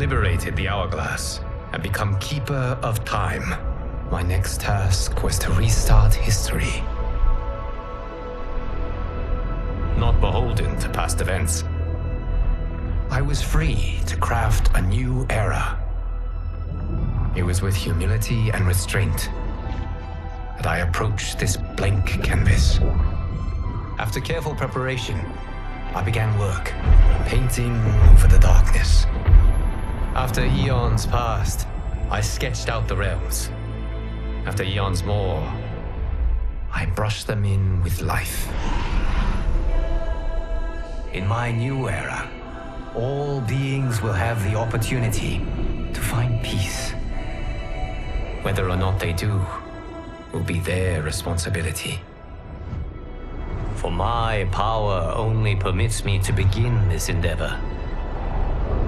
liberated the hourglass and become keeper of time, my next task was to restart history. Not beholden to past events, I was free to craft a new era. It was with humility and restraint that I approached this blank canvas. After careful preparation, I began work, painting over the darkness. After eons passed, I sketched out the realms. After eons more, I brushed them in with life. In my new era, all beings will have the opportunity to find peace. Whether or not they do will be their responsibility. For my power only permits me to begin this endeavor.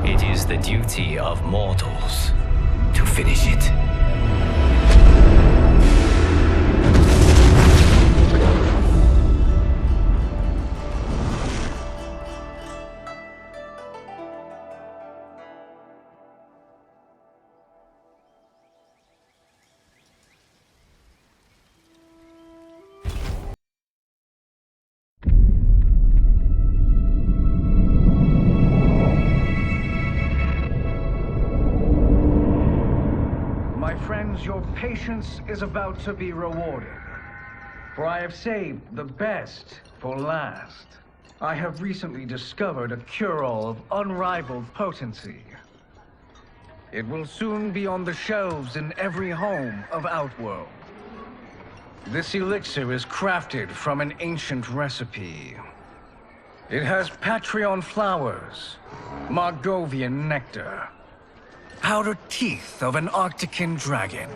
It is the duty of mortals to finish it. Your patience is about to be rewarded, for I have saved the best for last. I have recently discovered a cure-all of unrivaled potency. It will soon be on the shelves in every home of Outworld. This elixir is crafted from an ancient recipe. It has Patreon flowers, Margovian nectar, powdered teeth of an Arctican dragon.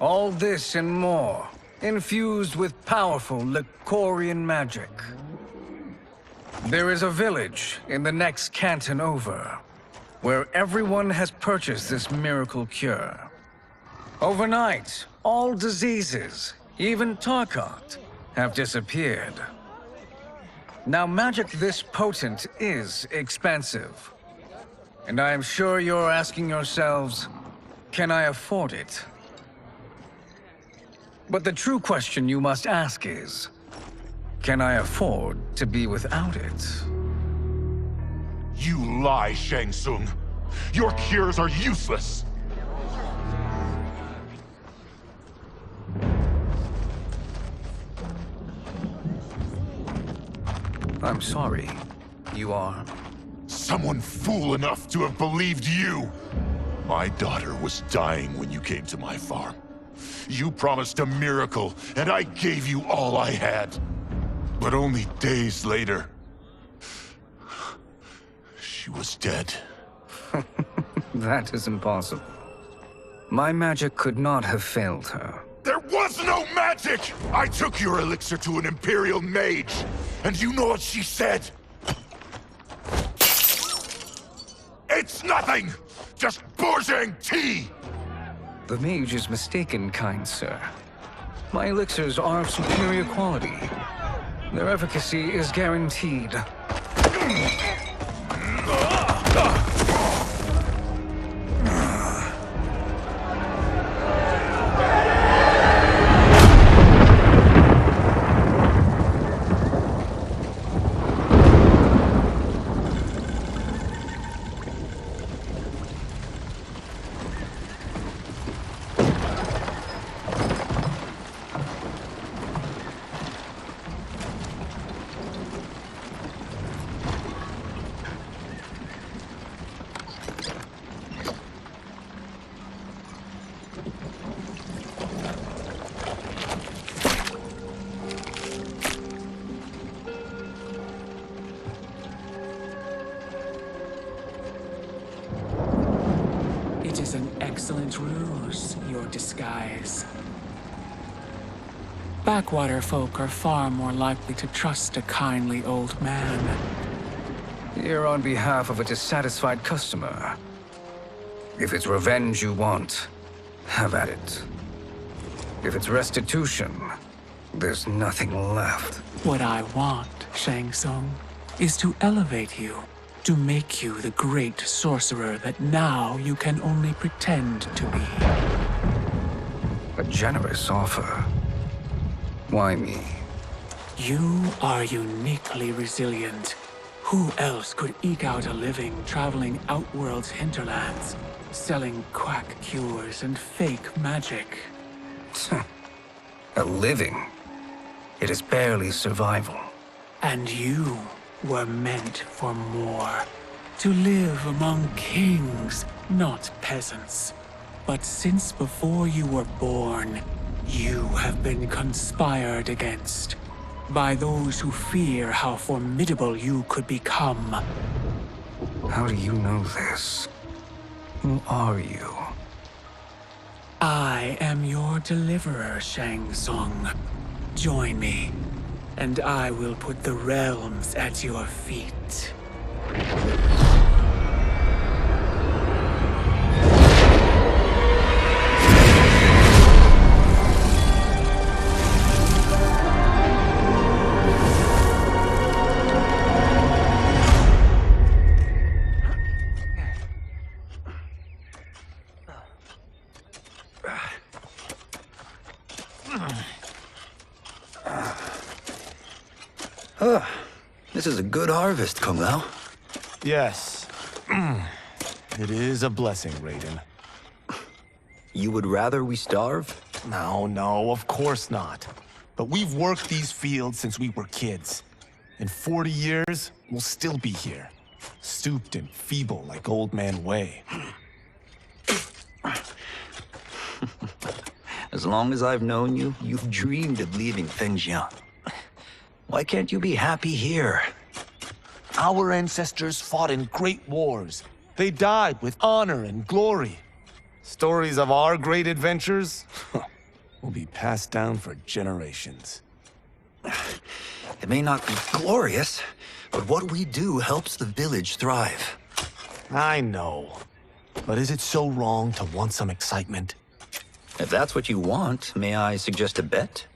All this and more, infused with powerful Lycorian magic. There is a village in the next canton over, where everyone has purchased this miracle cure. Overnight, all diseases, even Tarkat, have disappeared. Now, magic this potent is expensive. And I am sure you're asking yourselves, can I afford it? But the true question you must ask is, can I afford to be without it? You lie, Shang Tsung. Your cures are useless. I'm sorry. You are? Someone fool enough to have believed you! My daughter was dying when you came to my farm. You promised a miracle, and I gave you all I had. But only days later, she was dead. That is impossible. My magic could not have failed her. There was no magic! I took your elixir to an Imperial mage, and you know what she said? It's nothing! Just Bourgeois tea! The mage is mistaken, kind sir. My elixirs are of superior quality. Their efficacy is guaranteed. It is an excellent ruse, your disguise. Backwater folk are far more likely to trust a kindly old man. Here on behalf of a dissatisfied customer. If it's revenge you want, have at it. If it's restitution, there's nothing left. What I want, Shang Tsung, is to elevate you to make you the great sorcerer that now you can only pretend to be. A generous offer. Why me? You are uniquely resilient. Who else could eke out a living traveling Outworld's hinterlands, selling quack cures and fake magic? A living. It is barely survival. And you were meant for more. To live among kings, not peasants. But since before you were born, you have been conspired against by those who fear how formidable you could become. How do you know this? Who are you? I am your deliverer, Shang Tsung. Join me, and I will put the realms at your feet. This is a good harvest, Kung Lao. Yes. It is a blessing, Raiden. You would rather we starve? No, of course not. But we've worked these fields since we were kids. In 40 years, we'll still be here. Stooped and feeble like Old Man Wei. As long as I've known you, you've dreamed of leaving Fengjian. Why can't you be happy here? Our ancestors fought in great wars. They died with honor and glory. Stories of our great adventures will be passed down for generations. It may not be glorious, but what we do helps the village thrive. I know. But is it so wrong to want some excitement? If that's what you want, may I suggest a bet?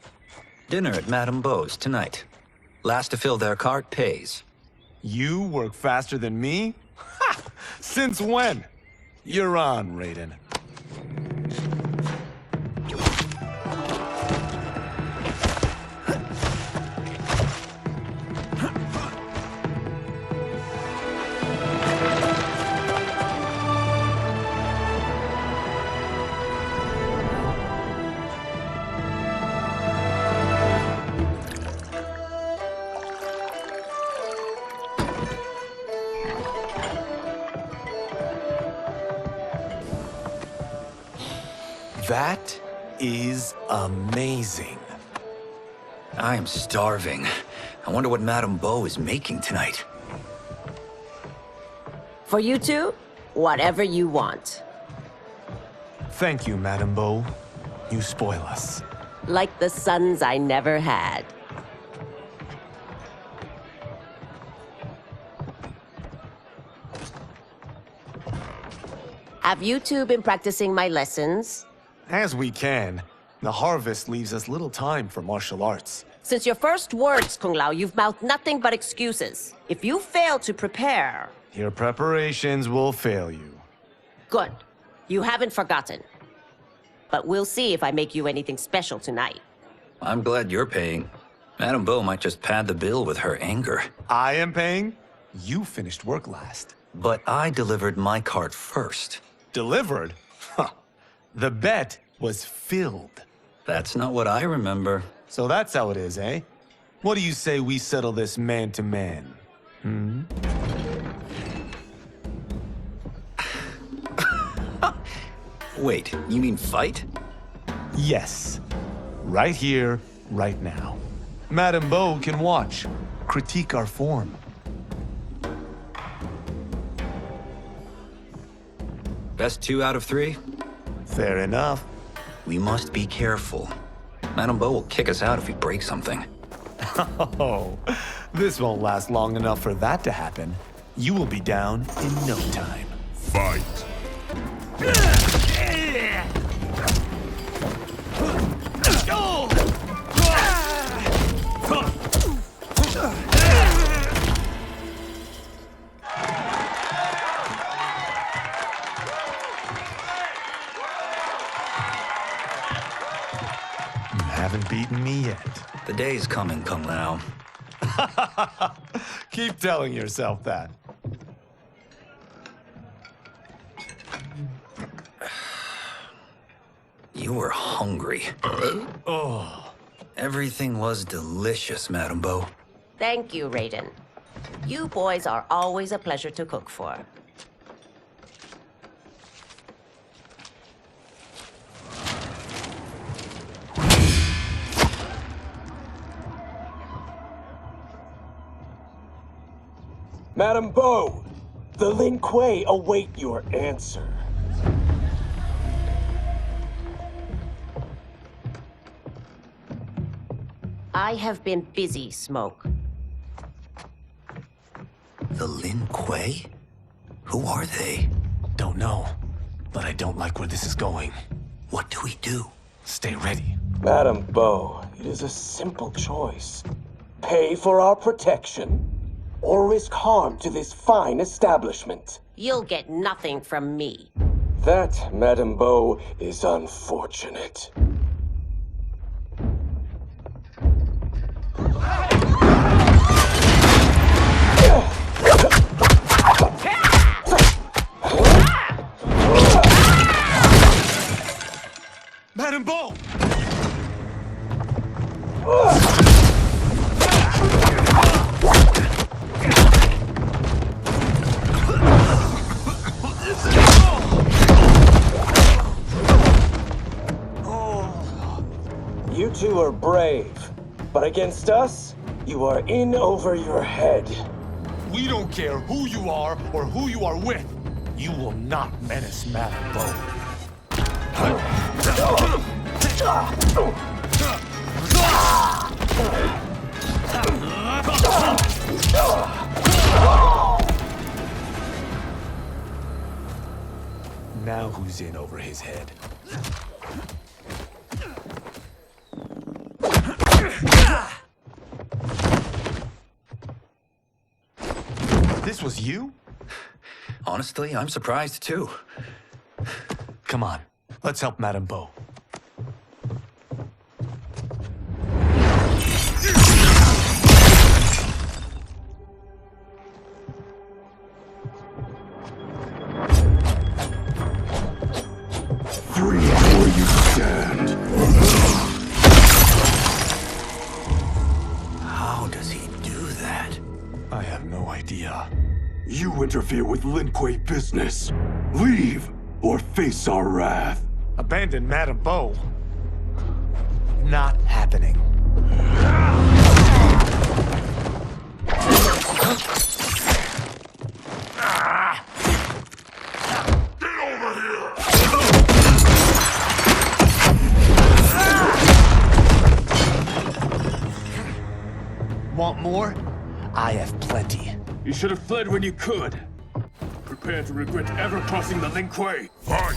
Dinner at Madame Beau's tonight. Last to fill their cart pays. You work faster than me? Ha! Since when? You're on, Raiden. That is amazing. I am starving. I wonder what Madame Beau is making tonight. For you two, whatever you want. Thank you, Madame Beau. You spoil us. Like the sons I never had. Have you two been practicing my lessons? As we can. The harvest leaves us little time for martial arts. Since your first words, Kung Lao, you've mouthed nothing but excuses. If you fail to prepare... Your preparations will fail you. Good. You haven't forgotten. But we'll see if I make you anything special tonight. I'm glad you're paying. Madame Beau might just pad the bill with her anger. I am paying? You finished work last. But I delivered my cart first. Delivered? Huh. The bet was filled. That's not what I remember. So that's how it is, eh? What do you say we settle this man to man? Wait, you mean fight? Yes. Right here, right now. Madame Beau can watch, critique our form. Best 2 out of 3? Fair enough. We must be careful. Madame Beau will kick us out if we break something. Oh, this won't last long enough for that to happen. You will be down in no time. Fight. The day's coming, Kung Lao. Keep telling yourself that. You were hungry. Oh. Everything was delicious, Madame Bo. Thank you, Raiden. You boys are always a pleasure to cook for. Madame Bo, the Lin Kuei await your answer. I have been busy, Smoke. The Lin Kuei? Who are they? Don't know, but I don't like where this is going. What do we do? Stay ready. Madame Bo, it is a simple choice. Pay for our protection, or risk harm to this fine establishment. You'll get nothing from me. That, Madame Bo, is unfortunate. Madame Bo! You two are brave, but against us, you are in over your head. We don't care who you are or who you are with. You will not menace Madame Bo. Now who's in over his head? This was you? Honestly, I'm surprised too. Come on, let's help Madame Bo. Free where you stand. How does he do that? I have no idea. You interfere with Lin Kuei business. Leave, or face our wrath. Abandon Madame Bo? Not happening. Get over here! Want more? I have plenty. You should have fled when you could. Prepare to regret ever crossing the Lin Kuei. Fight!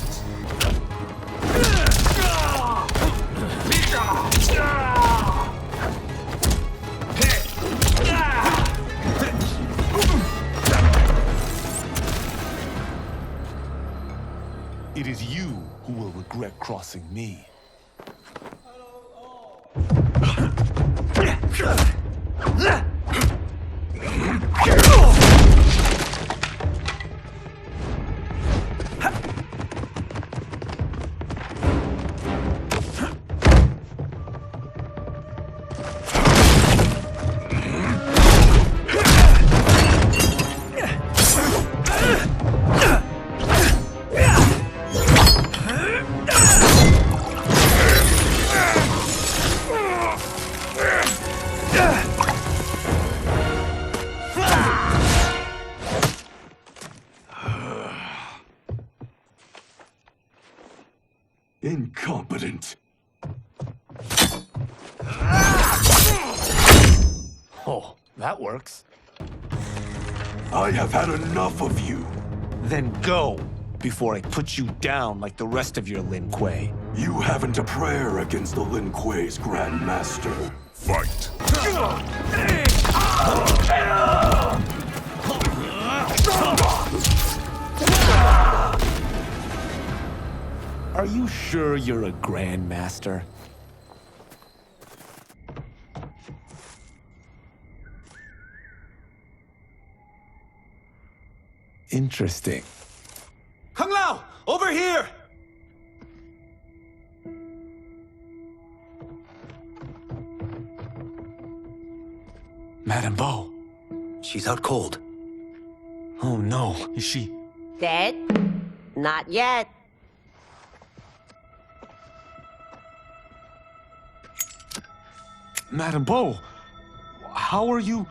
It is you who will regret crossing me. Incompetent. Oh, that works. I have had enough of you. Then go, before I put you down like the rest of your Lin Kuei. You haven't a prayer against the Lin Kuei's Grand Master. Fight! Are you sure you're a Grandmaster? Interesting. Kung Lao! Over here! Madame Bo. She's out cold. Oh no, is she... Dead? Not yet. Madame Bo, how are you...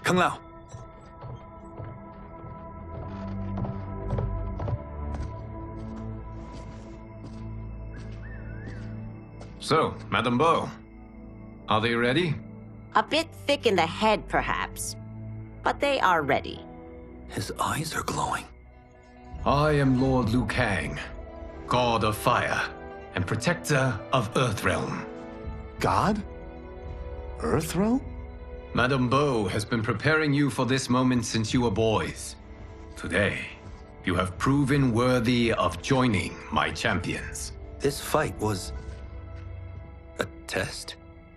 Kung Lao. So, Madame Bo, are they ready? A bit thick in the head, perhaps. But they are ready. His eyes are glowing. I am Lord Liu Kang, God of Fire and Protector of Earthrealm. God? Earthrealm? Madame Bo has been preparing you for this moment since you were boys. Today, you have proven worthy of joining my champions. This fight was... a test?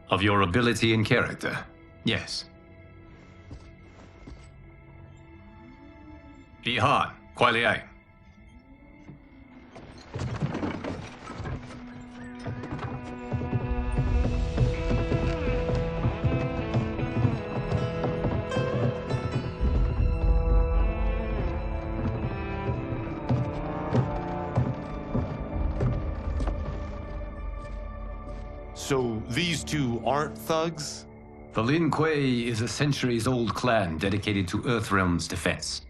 Of your ability and character, yes. Bihan, Kuai Liang. So these two aren't thugs? The Lin Kuei is a centuries-old clan dedicated to Earthrealm's defense.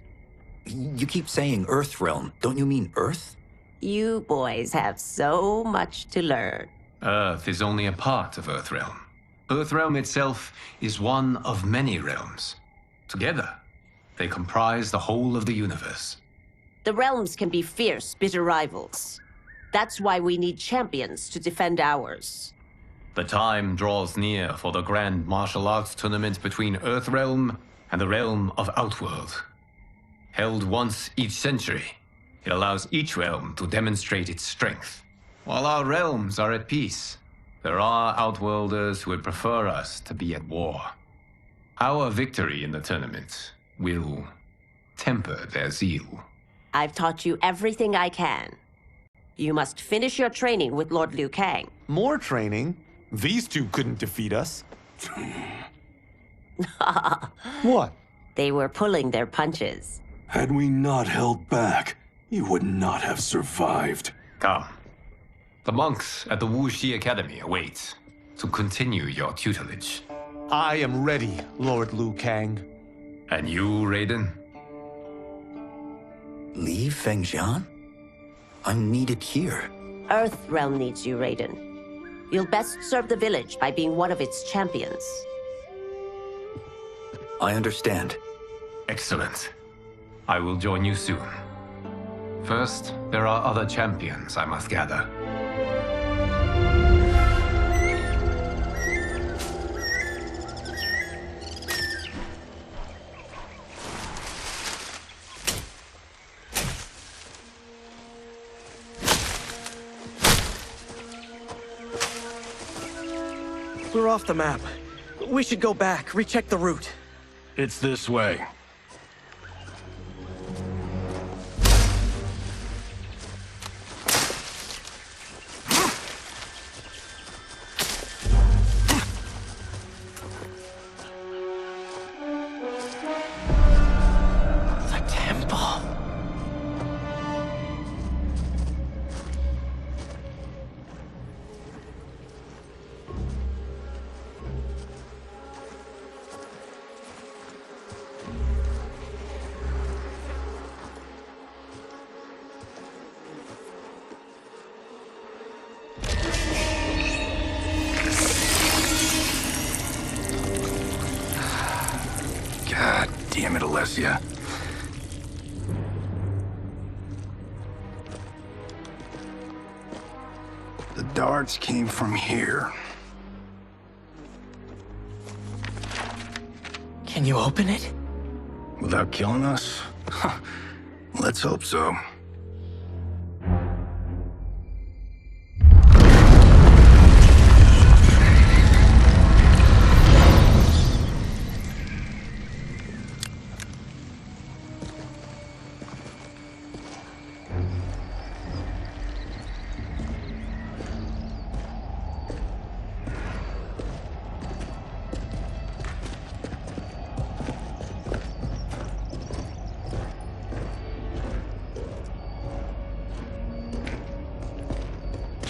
You keep saying Earthrealm. Don't you mean Earth? You boys have so much to learn. Earth is only a part of Earthrealm. Earthrealm itself is one of many realms. Together, they comprise the whole of the universe. The realms can be fierce, bitter rivals. That's why we need champions to defend ours. The time draws near for the grand martial arts tournament between Earthrealm and the realm of Outworld. Held once each century, it allows each realm to demonstrate its strength. While our realms are at peace, there are Outworlders who would prefer us to be at war. Our victory in the tournament will temper their zeal. I've taught you everything I can. You must finish your training with Lord Liu Kang. More training? These two couldn't defeat us. What? They were pulling their punches. Had we not held back, you would not have survived. Come. The monks at the Wuxi Academy await to continue your tutelage. I am ready, Lord Liu Kang. And you, Raiden? Li Fengjian? I'm needed here. Earthrealm needs you, Raiden. You'll best serve the village by being one of its champions. I understand. Excellent. I will join you soon. First, there are other champions I must gather. We're off the map. We should go back, recheck the route. It's this way. The temple. God damn it, Alessia. The darts came from here. Can you open it? Without killing us? Let's hope so.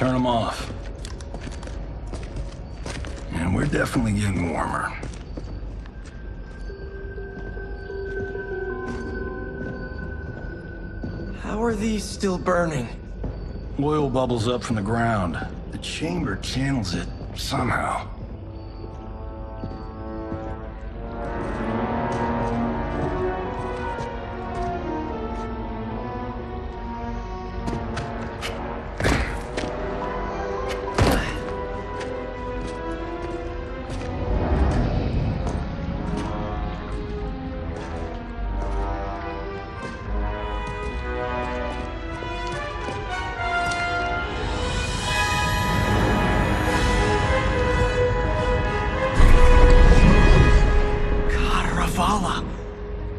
turn them off. And we're definitely getting warmer. How are these still burning? Oil bubbles up from the ground. The chamber channels it somehow.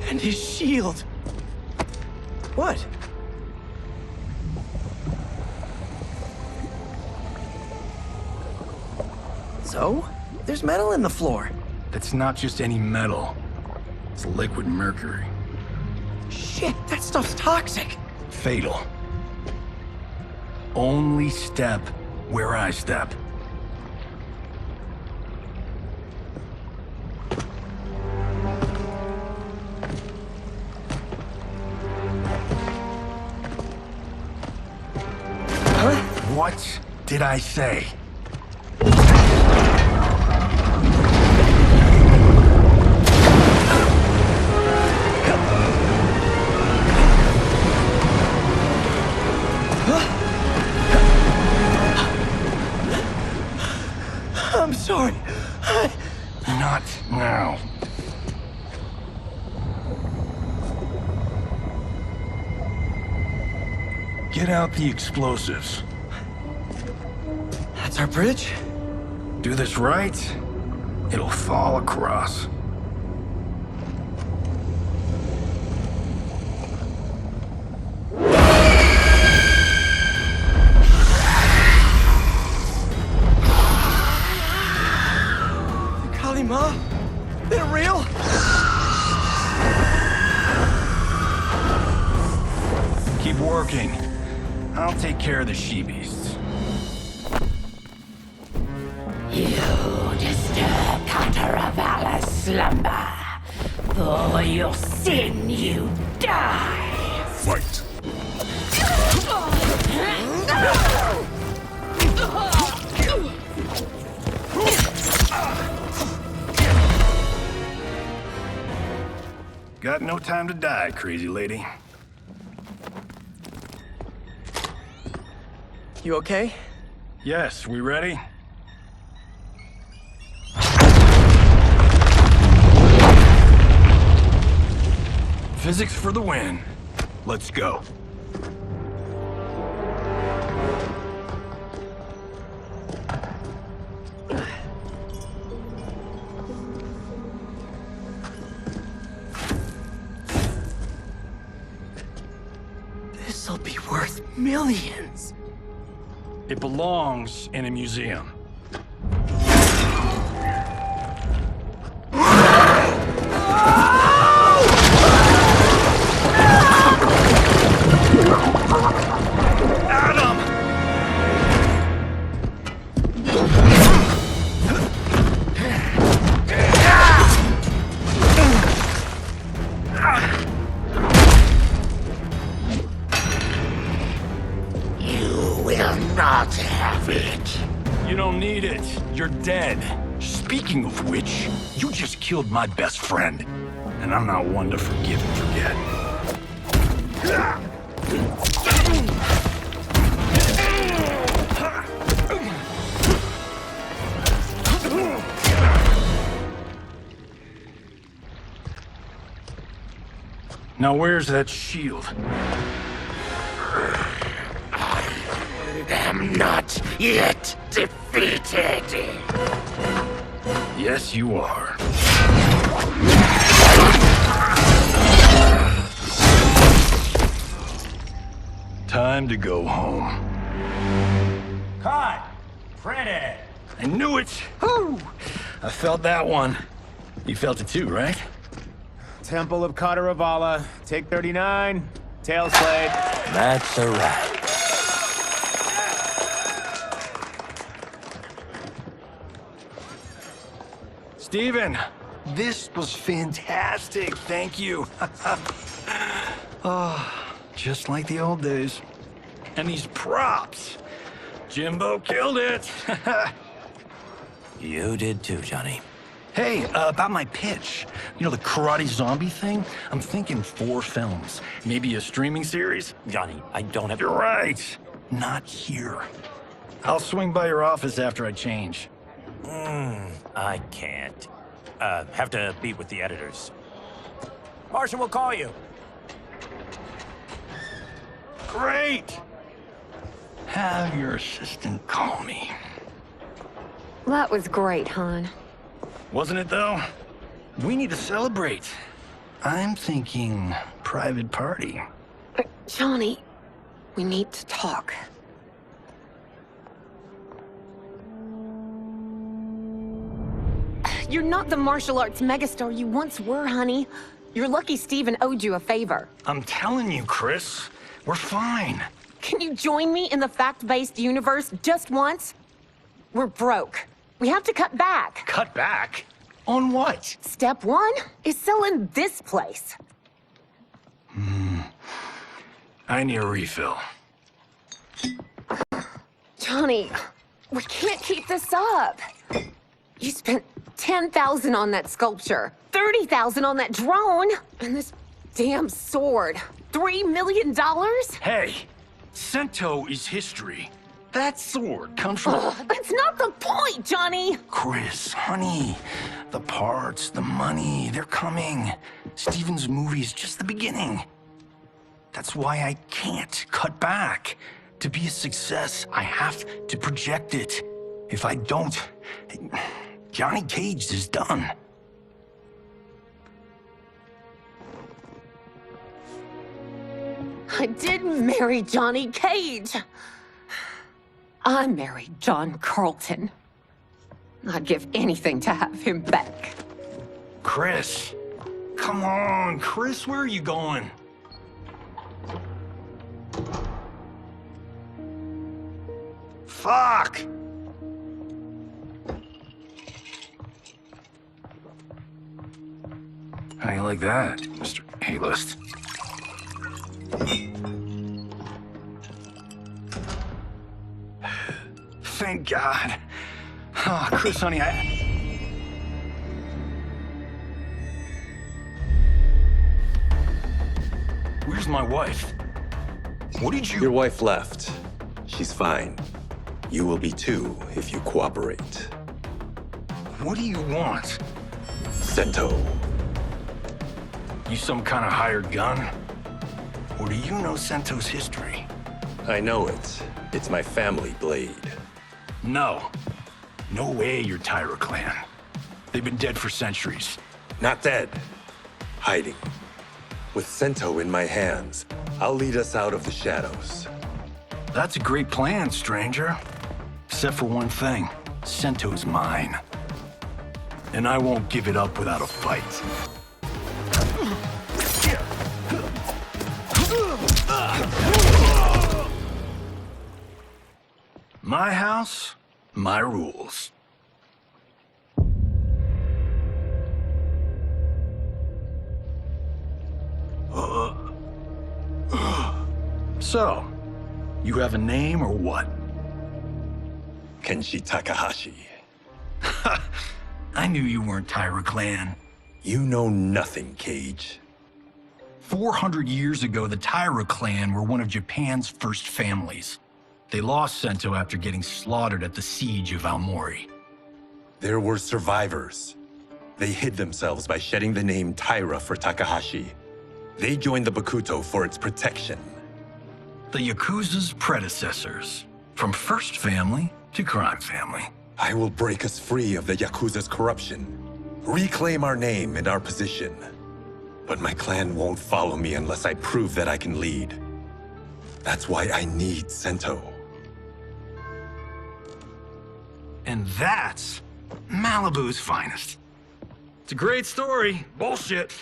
And his shield. What? So? There's metal in the floor. That's not just any metal. It's liquid mercury. Shit, that stuff's toxic. Fatal. Only step where I step. What did I say? I'm sorry. Not now. Get out the explosives. That's our bridge? Do this right, it'll fall across. Kalima? They're real? Keep working. I'll take care of the she-beasts. You disturb Cataravalla's slumber. For your sin, you die. Fight. Got no time to die, crazy lady. You okay? Yes, we ready? Physics for the win. Let's go. This'll be worth millions. It belongs in a museum. Not have it. You don't need it. You're dead. Speaking of which, you just killed my best friend. And I'm not one to forgive and forget. Now where's that shield? I'm not yet defeated. Yes, you are. Time to go home. Cut! Print I knew it! Woo! I felt that one. You felt it too, right? Temple of Kataravala, take 39, tail slate. That's a wrap. Steven, this was fantastic. Thank you. Oh, just like the old days. And these props. Jimbo killed it. You did too, Johnny. Hey, about my pitch. You know, the karate zombie thing? I'm thinking 4 films. Maybe a streaming series? Johnny, I don't have... You're right. Not here. I'll swing by your office after I change. I can't. Have to meet with the editors. Martian will call you. Great! Have your assistant call me. That was great, hon. Wasn't it, though? We need to celebrate. I'm thinking private party. Johnny, we need to talk. You're not the martial arts megastar you once were, honey. You're lucky Steven owed you a favor. I'm telling you, Chris, we're fine. Can you join me in the fact-based universe just once? We're broke. We have to cut back. Cut back? On what? Step 1 is selling this place. I need a refill. Johnny, we can't keep this up. You spent $10,000 on that sculpture, $30,000 on that drone, and this damn sword. $3 million? Hey, Sento is history. That sword comes from... That's not the point, Johnny! Chris, honey, the parts, the money, they're coming. Steven's movie is just the beginning. That's why I can't cut back. To be a success, I have to project it. If I don't, Johnny Cage is done. I didn't marry Johnny Cage. I married John Carlton. I'd give anything to have him back. Chris, come on, Chris, where are you going? Fuck! How you like that, Mr. A-list? Thank God. Oh, Chris, honey, Where's my wife? What did you... Your wife left. She's fine. You will be too, if you cooperate. What do you want? Sento. You some kind of hired gun? Or do you know Sento's history? I know it. It's my family blade. No. No way you're Tyra clan. They've been dead for centuries. Not dead. Hiding. With Sento in my hands, I'll lead us out of the shadows. That's a great plan, stranger. Except for one thing. Sento's mine. And I won't give it up without a fight. My house, my rules. So, you have a name or what? Kenshi Takahashi. I knew you weren't Tyra clan. You know nothing, Cage. 400 years ago, the Tyra clan were one of Japan's first families. They lost Sento after getting slaughtered at the siege of Aomori. There were survivors. They hid themselves by shedding the name Tyra for Takahashi. They joined the Bakuto for its protection. The Yakuza's predecessors. From first family to crime family. I will break us free of the Yakuza's corruption. Reclaim our name and our position. But my clan won't follow me unless I prove that I can lead. That's why I need Sento. And that's Malibu's finest. It's a great story. Bullshit.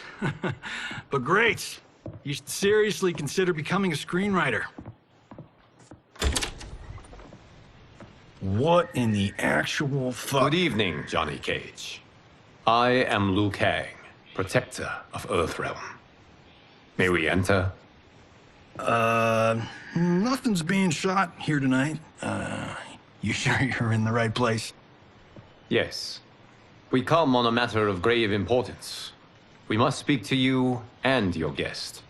But great. You should seriously consider becoming a screenwriter. What in the actual fuck? Good evening, Johnny Cage. I am Liu Kang, protector of Earthrealm. May we enter? Nothing's being shot here tonight. You sure you're in the right place? Yes. We come on a matter of grave importance. We must speak to you and your guest.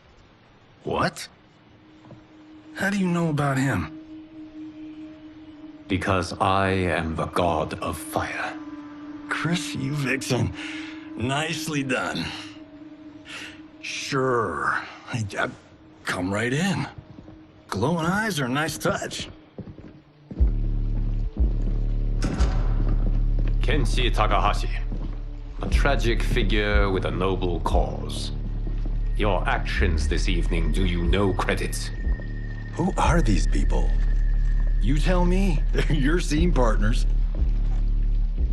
What? How do you know about him? Because I am the god of fire. Chris, you vixen. Nicely done. Sure. Come right in. Glowing eyes are a nice touch. Kenshi Takahashi, a tragic figure with a noble cause. Your actions this evening do you no credit. Who are these people? You tell me. They're your scene partners.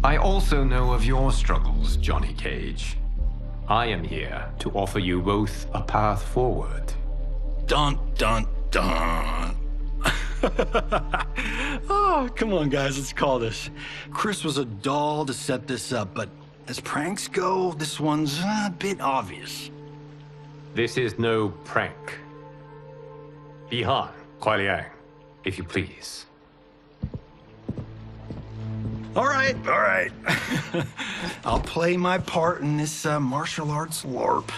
I also know of your struggles, Johnny Cage. I am here to offer you both a path forward. Dun, dun, dun. Oh, come on, guys, let's call this. Chris was a doll to set this up, but as pranks go, this one's a bit obvious. This is no prank. Bihan, Kuai Liang, if you please. All right. I'll play my part in this martial arts LARP.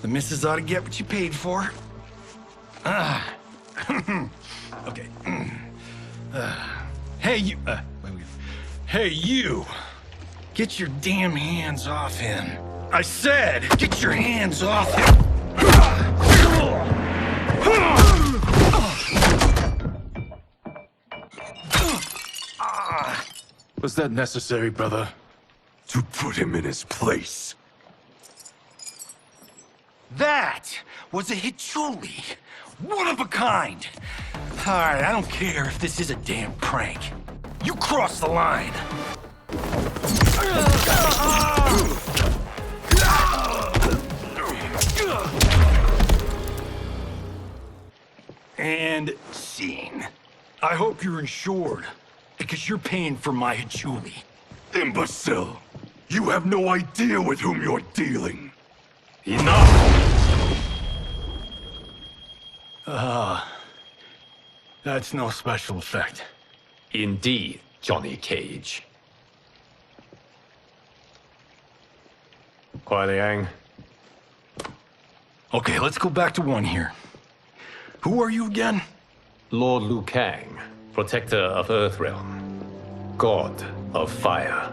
The missus ought to get what you paid for. Okay. Hey, you. Wait. Hey, you. Get your damn hands off him. I said, get your hands off him. Was that necessary, brother? To put him in his place. That was a Hichuli. One of a kind. All right, I don't care if this is a damn prank. You crossed the line. And scene. I hope you're insured, because you're paying for my Hichuli. Imbecile! You have no idea with whom you're dealing. Enough! That's no special effect. Indeed, Johnny Cage. Kuai Liang. Okay, let's go back to one here. Who are you again? Lord Liu Kang, protector of Earthrealm, god of fire.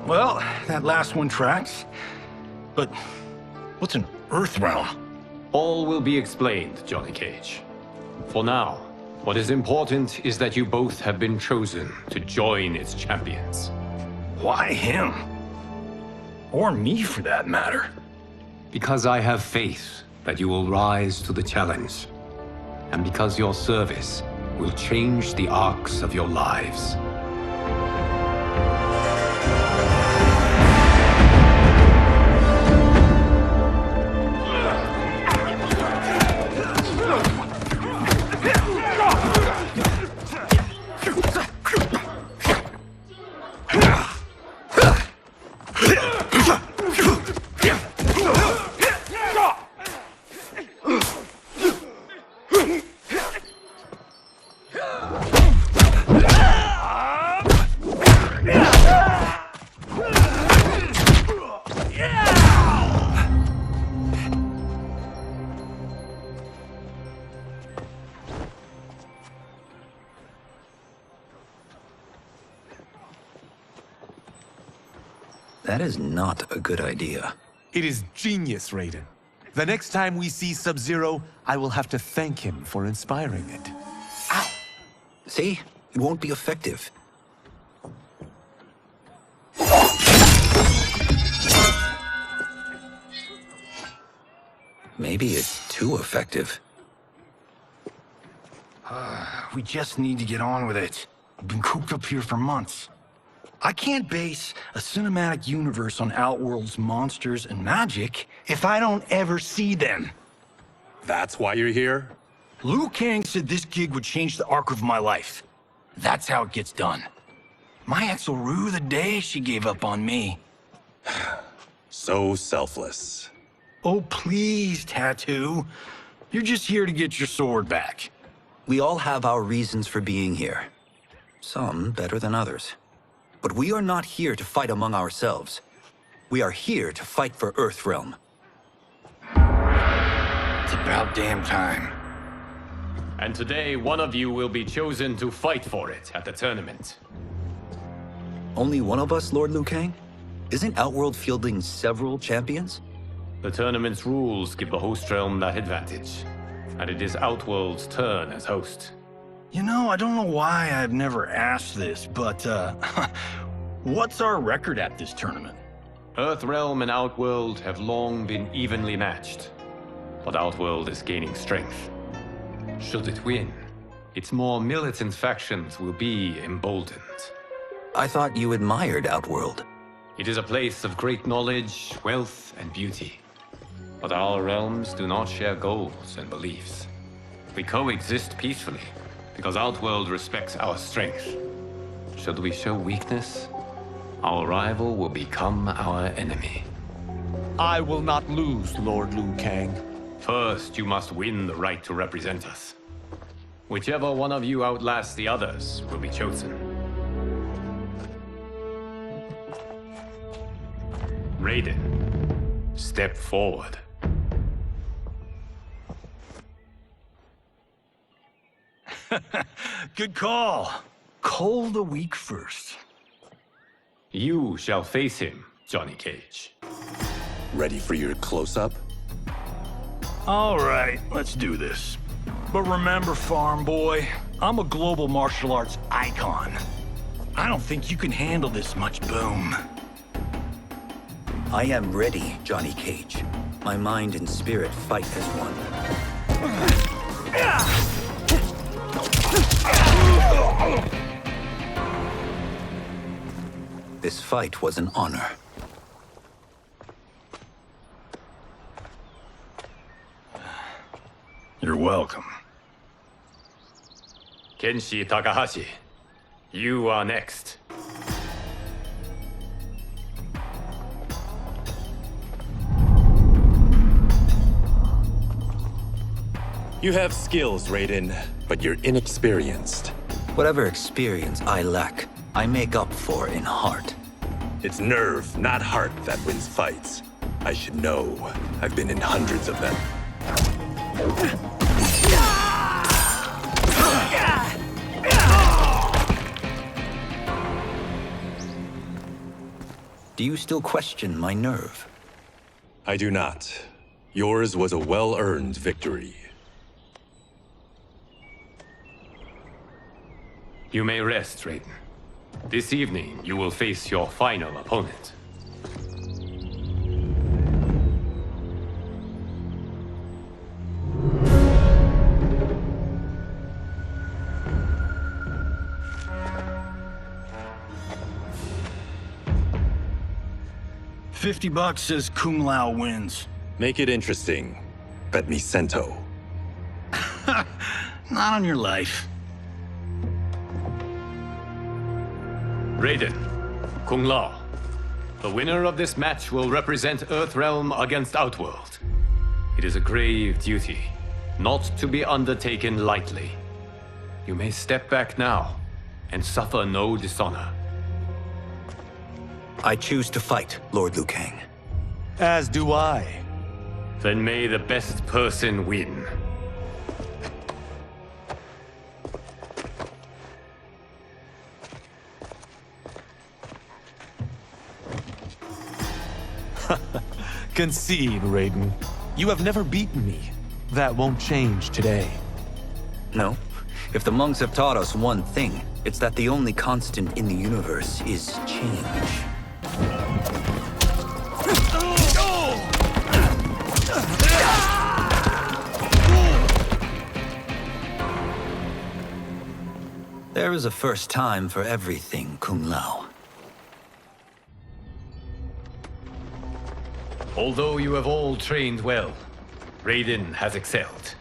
Well, that last one tracks. But what's an Earthrealm? All will be explained, Johnny Cage. For now, what is important is that you both have been chosen to join its champions. Why him? Or me, for that matter. Because I have faith that you will rise to the challenge. And because your service will change the arcs of your lives. That is not a good idea. It is genius, Raiden. The next time we see Sub-Zero, I will have to thank him for inspiring it. Ow! See? It won't be effective. Maybe it's too effective. We just need to get on with it. I've been cooped up here for months. I can't base a cinematic universe on Outworld's monsters and magic if I don't ever see them. That's why you're here? Liu Kang said this gig would change the arc of my life. That's how it gets done. My ex will rue the day she gave up on me. So selfless. Oh, please, Tattoo. You're just here to get your sword back. We all have our reasons for being here. Some better than others. But we are not here to fight among ourselves. We are here to fight for Earthrealm. It's about damn time. And today, one of you will be chosen to fight for it at the tournament. Only one of us, Lord Liu Kang? Isn't Outworld fielding several champions? The tournament's rules give the host realm that advantage. And it is Outworld's turn as host. You know, I don't know why I've never asked this, but, what's our record at this tournament? Earthrealm and Outworld have long been evenly matched. But Outworld is gaining strength. Should it win, its more militant factions will be emboldened. I thought you admired Outworld. It is a place of great knowledge, wealth, and beauty. But our realms do not share goals and beliefs. We coexist peacefully, because Outworld respects our strength. Should we show weakness, our rival will become our enemy. I will not lose, Lord Liu Kang. First, you must win the right to represent us. Whichever one of you outlasts the others will be chosen. Raiden, step forward. Good call. Cole the weak first. You shall face him, Johnny Cage. Ready for your close-up? All right, let's do this. But remember, farm boy, I'm a global martial arts icon. I don't think you can handle this much boom. I am ready, Johnny Cage. My mind and spirit fight as one. This fight was an honor. You're welcome. Kenshi Takahashi, you are next. You have skills, Raiden, but you're inexperienced. Whatever experience I lack, I make up for in heart. It's nerve, not heart, that wins fights. I should know. I've been in hundreds of them. Do you still question my nerve? I do not. Yours was a well-earned victory. You may rest, Raiden. This evening, you will face your final opponent. $50 says Kung Lao wins. Make it interesting. Bet me cento. Not on your life. Raiden, Kung Lao. The winner of this match will represent Earthrealm against Outworld. It is a grave duty, not to be undertaken lightly. You may step back now and suffer no dishonor. I choose to fight, Lord Liu Kang. As do I. Then may the best person win. Concede, Raiden. You have never beaten me. That won't change today. No. If the monks have taught us one thing, it's that the only constant in the universe is change. There is a first time for everything, Kung Lao. Although you have all trained well, Raiden has excelled.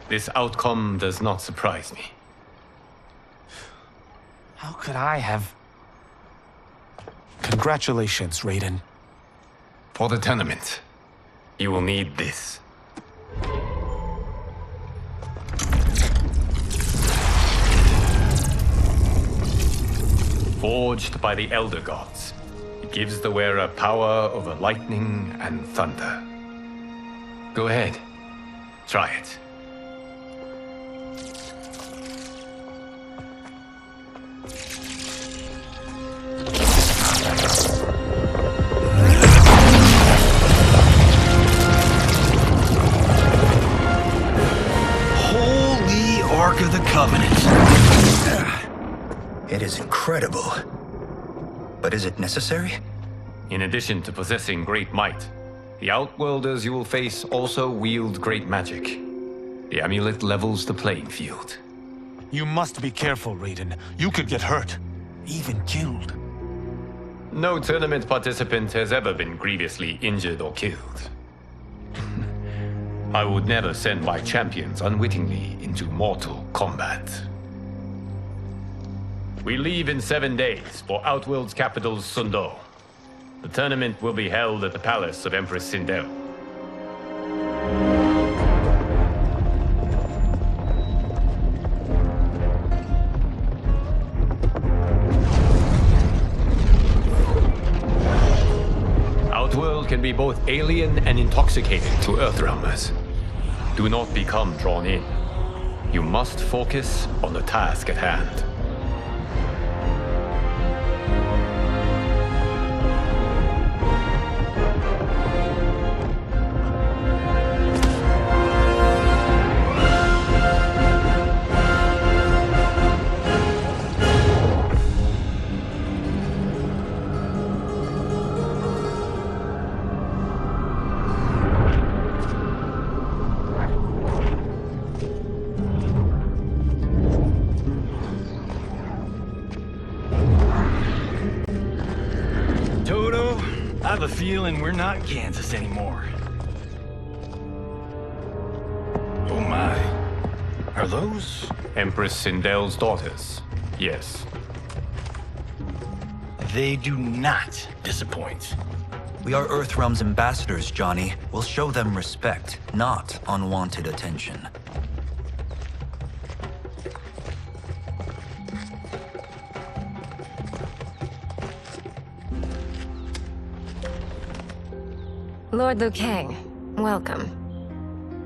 This outcome does not surprise me. How could I have... Congratulations, Raiden. For the tournament, you will need this. Forged by the Elder Gods, it gives the wearer power over lightning and thunder. Go ahead, try it. Holy Ark of the Covenant. It is incredible. But is it necessary? In addition to possessing great might, the Outworlders you will face also wield great magic. The amulet levels the playing field. You must be careful, Raiden. You could get hurt. Even killed. No tournament participant has ever been grievously injured or killed. I would never send my champions unwittingly into Mortal Kombat. We leave in 7 days for Outworld's capital, Sundo. The tournament will be held at the palace of Empress Sindel. Outworld can be both alien and intoxicating to Earthrealmers. Do not become drawn in. You must focus on the task at hand. I have a feeling we're not Kansas anymore. Oh my. Are those? Empress Sindel's daughters, yes. They do not disappoint. We are Earthrealm's ambassadors, Johnny. We'll show them respect, not unwanted attention. Lord Liu Kang, welcome.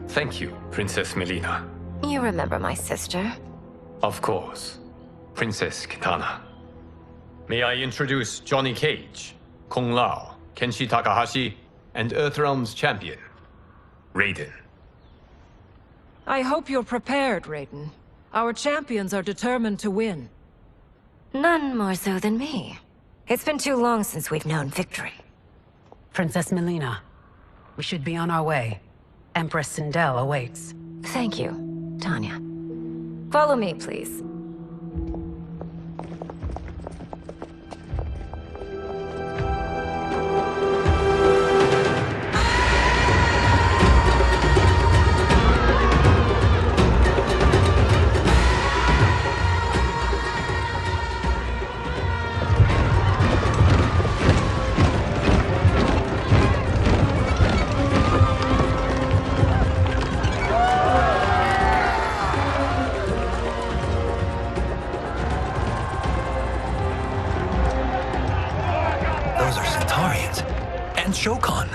Thank you, Princess Melina. You remember my sister? Of course. Princess Kitana. May I introduce Johnny Cage, Kung Lao, Kenshi Takahashi, and Earthrealm's champion, Raiden. I hope you're prepared, Raiden. Our champions are determined to win. None more so than me. It's been too long since we've known victory. Princess Melina, we should be on our way. Empress Sindel awaits. Thank you, Tanya. Follow me, please. Shokan.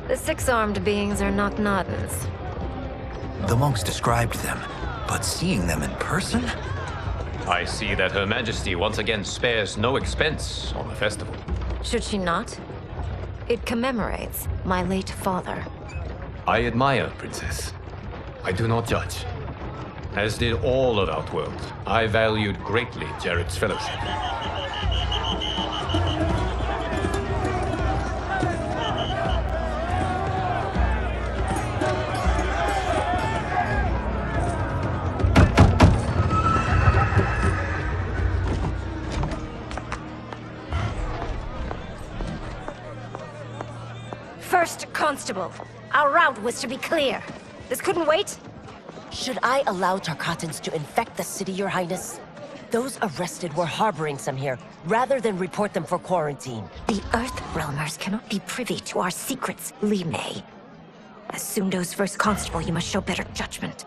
The six-armed beings are Knock-Noddins. The monks described them, but seeing them in person? I see that Her Majesty once again spares no expense on the festival. Should she not? It commemorates my late father. I admire, Princess. I do not judge. As did all of Outworld, I valued greatly Jarrett's fellowship. First Constable, our route was to be clear. This couldn't wait? Should I allow Tarkatans to infect the city, Your Highness? Those arrested were harboring some here, rather than report them for quarantine. The Earthrealmers cannot be privy to our secrets, Li Mei. As Sundo's first constable, you must show better judgment.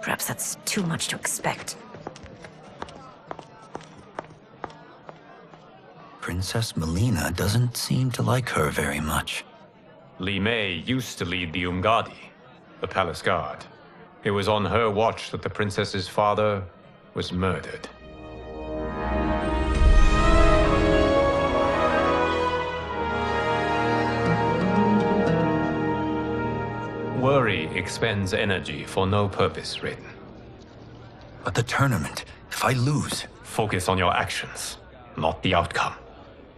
Perhaps that's too much to expect. Princess Melina doesn't seem to like her very much. Li Mei used to lead the Umgadi, the palace guard. It was on her watch that the princess's father was murdered. Worry expends energy for no purpose, Raiden. But the tournament, if I lose... Focus on your actions, not the outcome.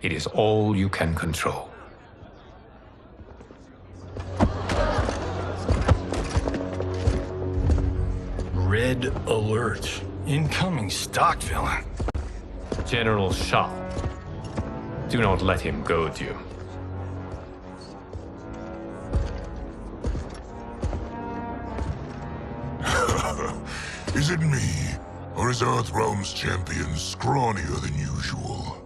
It is all you can control. Red alert. Incoming stock villain. General Shao. Do not let him goad you. Is it me? Or is Earthrealm's champion scrawnier than usual?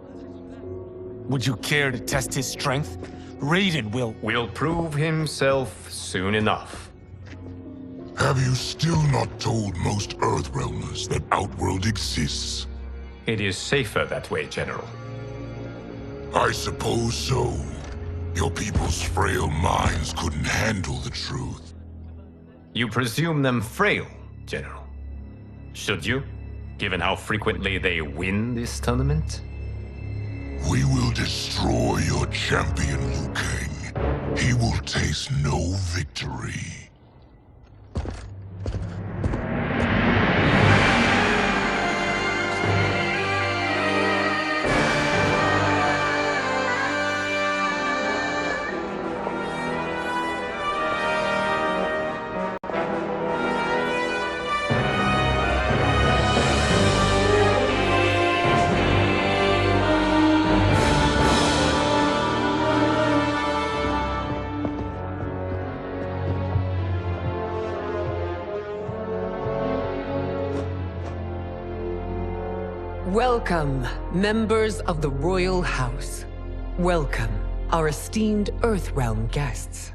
Would you care to test his strength? Raiden will prove himself soon enough. Have you still not told most Earthrealmers that Outworld exists? It is safer that way, General. I suppose so. Your people's frail minds couldn't handle the truth. You presume them frail, General. Should you, given how frequently they win this tournament? We will destroy your champion, Liu Kang. He will taste no victory. Welcome, members of the Royal House. Welcome, our esteemed Earthrealm guests.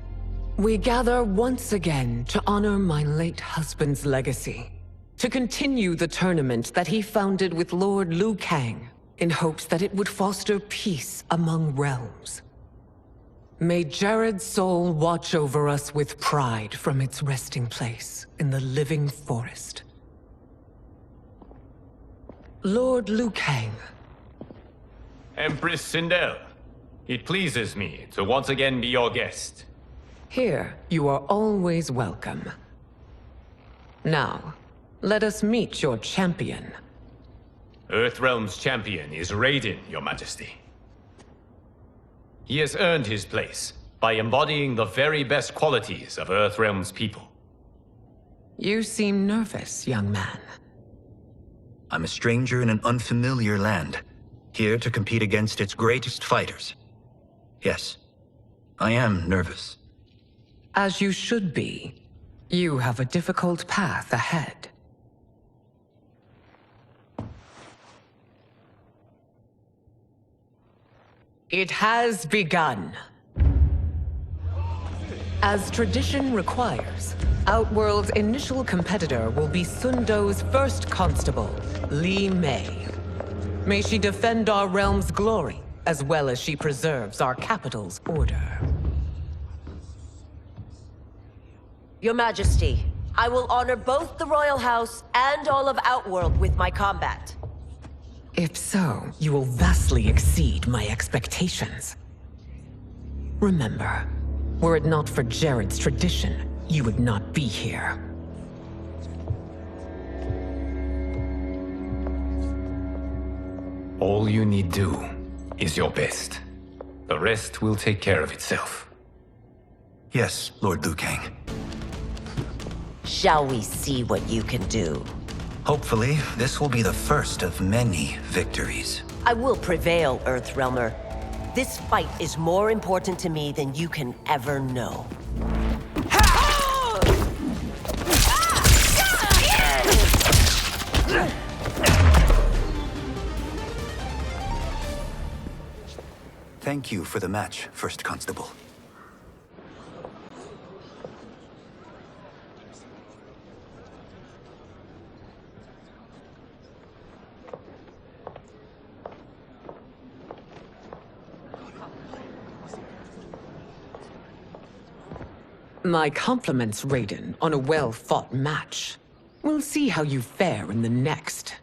We gather once again to honor my late husband's legacy, to continue the tournament that he founded with Lord Liu Kang, in hopes that it would foster peace among realms. May Jared's soul watch over us with pride from its resting place in the living forest. Lord Liu Kang. Empress Sindel, it pleases me to once again be your guest. Here, you are always welcome. Now, let us meet your champion. Earthrealm's champion is Raiden, Your Majesty. He has earned his place by embodying the very best qualities of Earthrealm's people. You seem nervous, young man. I'm a stranger in an unfamiliar land, here to compete against its greatest fighters. Yes, I am nervous. As you should be. You have a difficult path ahead. It has begun. As tradition requires, Outworld's initial competitor will be Sundo's first constable, Li Mei. May she defend our realm's glory, as well as she preserves our capital's order. Your Majesty, I will honor both the Royal House and all of Outworld with my combat. If so, you will vastly exceed my expectations. Remember, were it not for Jared's tradition, you would not be here. All you need do is your best. The rest will take care of itself. Yes, Lord Liu Kang. Shall we see what you can do? Hopefully, this will be the first of many victories. I will prevail, Earthrealmer. This fight is more important to me than you can ever know. Thank you for the match, First Constable. My compliments, Raiden, on a well-fought match. We'll see how you fare in the next.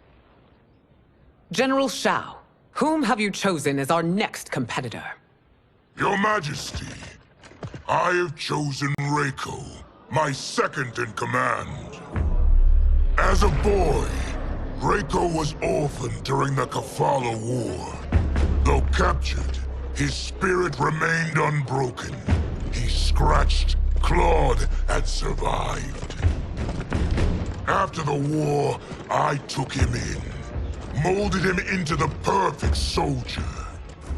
General Shao, whom have you chosen as our next competitor? Your Majesty, I have chosen Reiko, my second in command. As a boy, Reiko was orphaned during the Kafala War. Though captured, his spirit remained unbroken. He scratched, clawed, and survived. After the war, I took him in, molded him into the perfect soldier.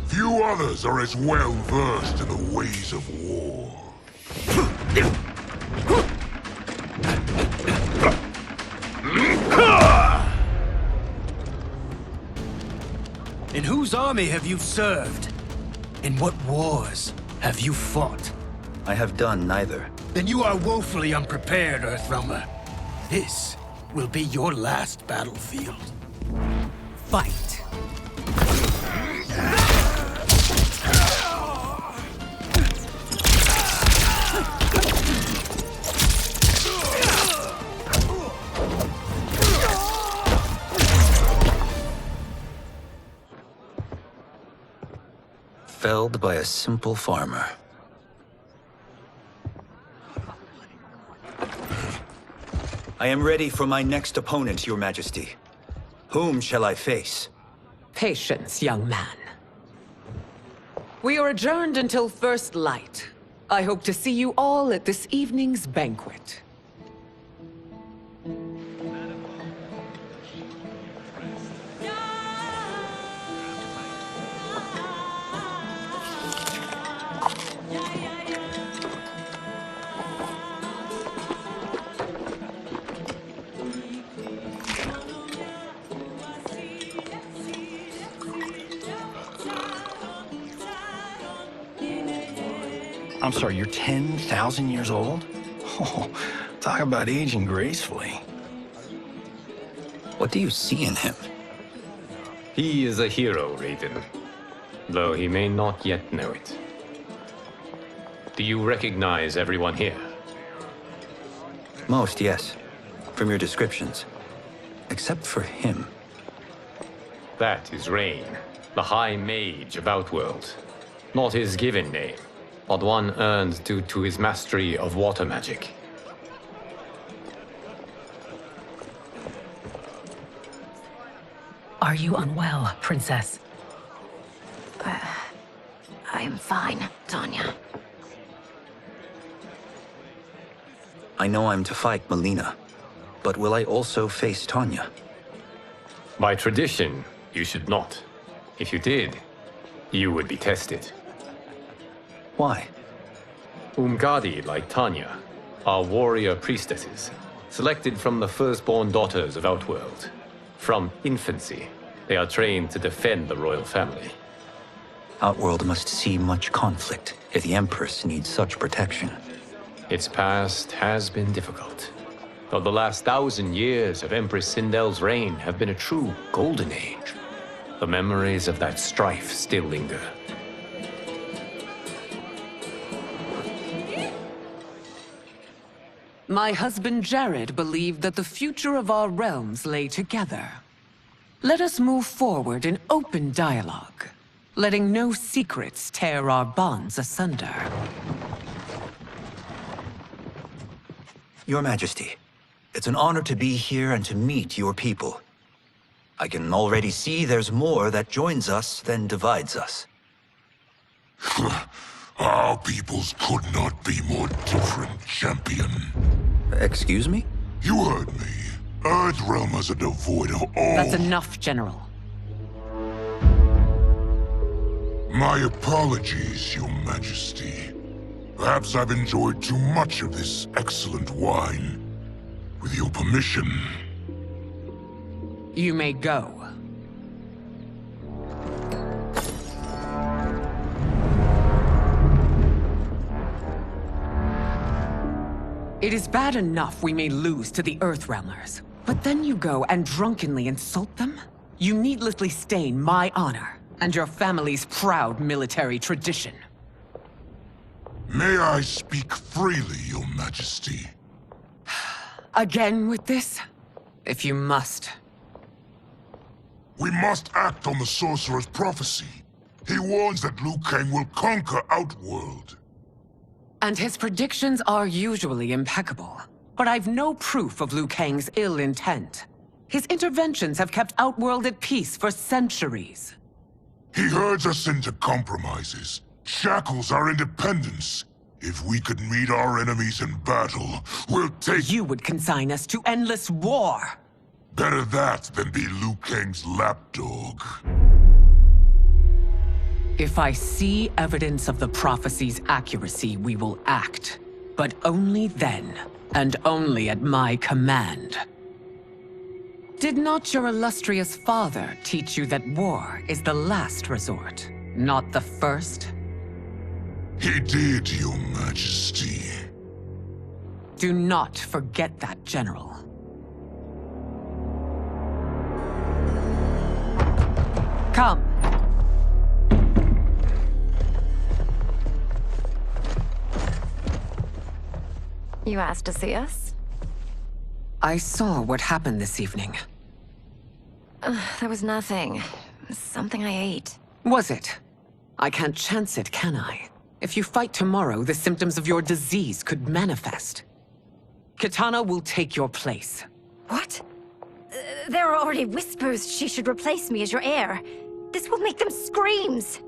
Few others are as well versed in the ways of war. In whose army have you served? In what wars have you fought? I have done neither. Then you are woefully unprepared, Earthrealmer. This will be your last battlefield. Fight! Felled by a simple farmer. I am ready for my next opponent, Your Majesty. Whom shall I face? Patience, young man. We are adjourned until first light. I hope to see you all at this evening's banquet. I'm sorry, you're 10,000 years old? Oh, talk about aging gracefully. What do you see in him? He is a hero, Raiden, though he may not yet know it. Do you recognize everyone here? Most, yes. From your descriptions. Except for him. That is Rain, the High Mage of Outworld. Not his given name, but one earned due to his mastery of water magic. Are you unwell, Princess? I am fine, Tanya. I know I'm to fight Melina, but will I also face Tanya? By tradition, you should not. If you did, you would be tested. Why? Umgadi, like Tanya, are warrior priestesses, selected from the firstborn daughters of Outworld. From infancy, they are trained to defend the royal family. Outworld must see much conflict if the Empress needs such protection. Its past has been difficult, though the last 1,000 years of Empress Sindel's reign have been a true golden age. The memories of that strife still linger. My husband Jared believed that the future of our realms lay together. Let us move forward in open dialogue, letting no secrets tear our bonds asunder. Your Majesty, it's an honor to be here and to meet your people. I can already see there's more that joins us than divides us. Our peoples could not be more different, champion. Excuse me? You heard me. Earthrealmers are devoid of all... That's enough, General. My apologies, Your Majesty. Perhaps I've enjoyed too much of this excellent wine. With your permission... You may go. It is bad enough we may lose to the Earthrealmers, but then you go and drunkenly insult them? You needlessly stain my honor and your family's proud military tradition. May I speak freely, Your Majesty? Again with this? If you must. We must act on the Sorcerer's prophecy. He warns that Liu Kang will conquer Outworld. And his predictions are usually impeccable. But I've no proof of Liu Kang's ill intent. His interventions have kept Outworld at peace for centuries. He herds us into compromises, shackles our independence. If we could meet our enemies in battle, we'll take— You would consign us to endless war! Better that than be Liu Kang's lapdog. If I see evidence of the prophecy's accuracy, we will act. But only then, and only at my command. Did not your illustrious father teach you that war is the last resort, not the first? He did, Your Majesty. Do not forget that, General. Come. You asked to see us? I saw what happened this evening. There was nothing. Something I ate. Was it? I can't chance it, can I? If you fight tomorrow, the symptoms of your disease could manifest. Kitana will take your place. What? There are already whispers she should replace me as your heir. This will make them screams!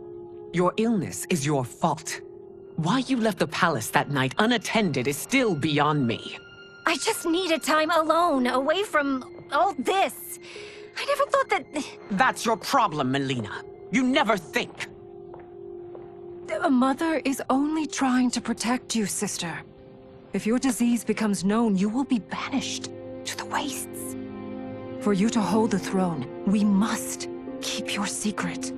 Your illness is your fault. Why you left the palace that night unattended is still beyond me. I just needed time alone, away from all this. I never thought that... That's your problem, Melina. You never think. A mother is only trying to protect you, sister. If your disease becomes known, you will be banished to the wastes. For you to hold the throne, we must keep your secret.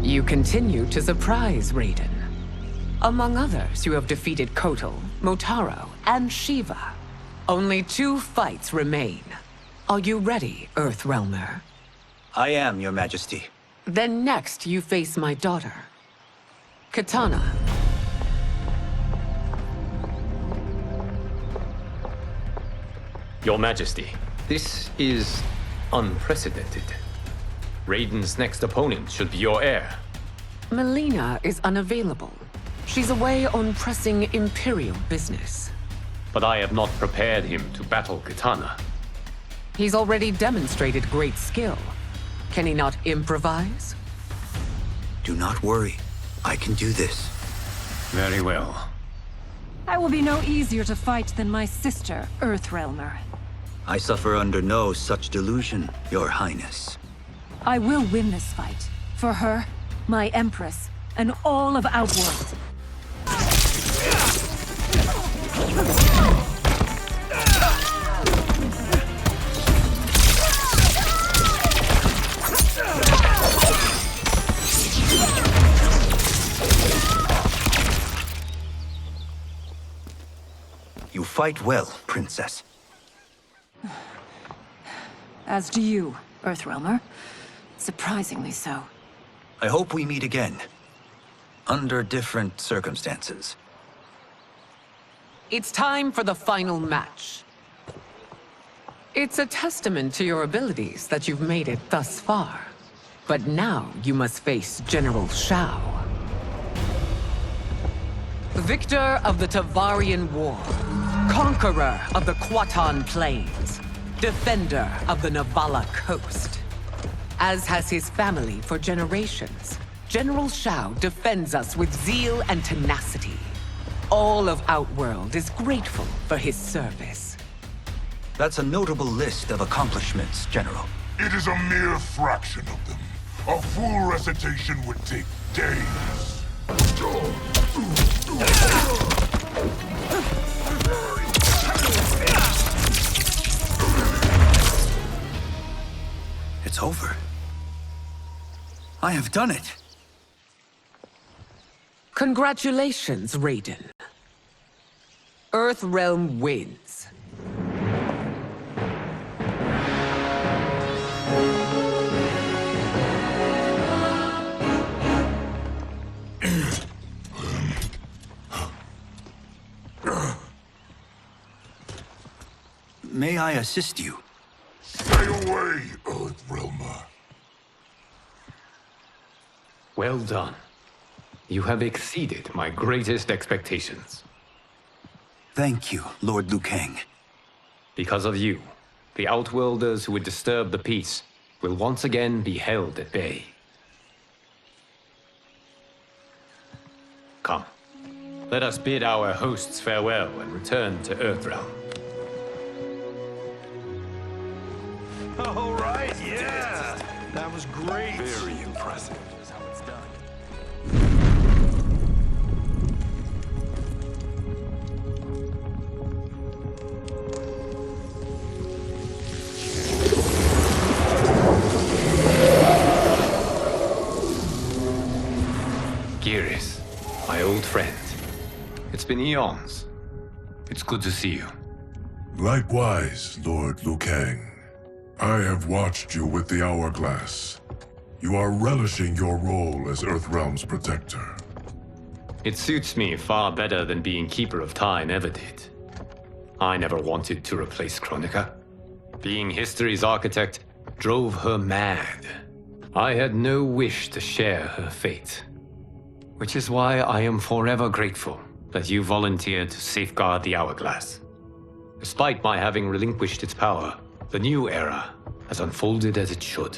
You continue to surprise Raiden. Among others, you have defeated Kotal, Motaro, and Shiva. Only 2 fights remain. Are you ready, Earthrealmer? I am, Your Majesty. Then next, you face my daughter, Kitana. Your Majesty, this is unprecedented. Raiden's next opponent should be your heir. Melina is unavailable. She's away on pressing Imperial business. But I have not prepared him to battle Kitana. He's already demonstrated great skill. Can he not improvise? Do not worry. I can do this. Very well. I will be no easier to fight than my sister, Earthrealmer. I suffer under no such delusion, Your Highness. I will win this fight. For her, my Empress, and all of Outworld. You fight well, Princess. As do you, Earthrealmer. Surprisingly so. I hope we meet again. Under different circumstances. It's time for the final match. It's a testament to your abilities that you've made it thus far. But now you must face General Shao. Victor of the Tavarian War. Conqueror of the Kwatan Plains. Defender of the Navala Coast. As has his family for generations, General Shao defends us with zeal and tenacity. All of Outworld is grateful for his service. That's a notable list of accomplishments, General. It is a mere fraction of them. A full recitation would take days. it's over. I have done it. Congratulations, Raiden. Earthrealm wins. May I assist you? Stay away, Earthrealmer. Well done. You have exceeded my greatest expectations. Thank you, Lord Liu Kang. Because of you, the Outworlders who would disturb the peace will once again be held at bay. Come, let us bid our hosts farewell and return to Earthrealm. All right, yeah! That was great. Very impressive. Here's how it's done. Geras, my old friend. It's been eons. It's good to see you. Likewise, Lord Liu Kang. I have watched you with the hourglass. You are relishing your role as Earthrealm's protector. It suits me far better than being Keeper of Time ever did. I never wanted to replace Kronika. Being history's architect drove her mad. I had no wish to share her fate. Which is why I am forever grateful that you volunteered to safeguard the hourglass. Despite my having relinquished its power, the new era has unfolded as it should.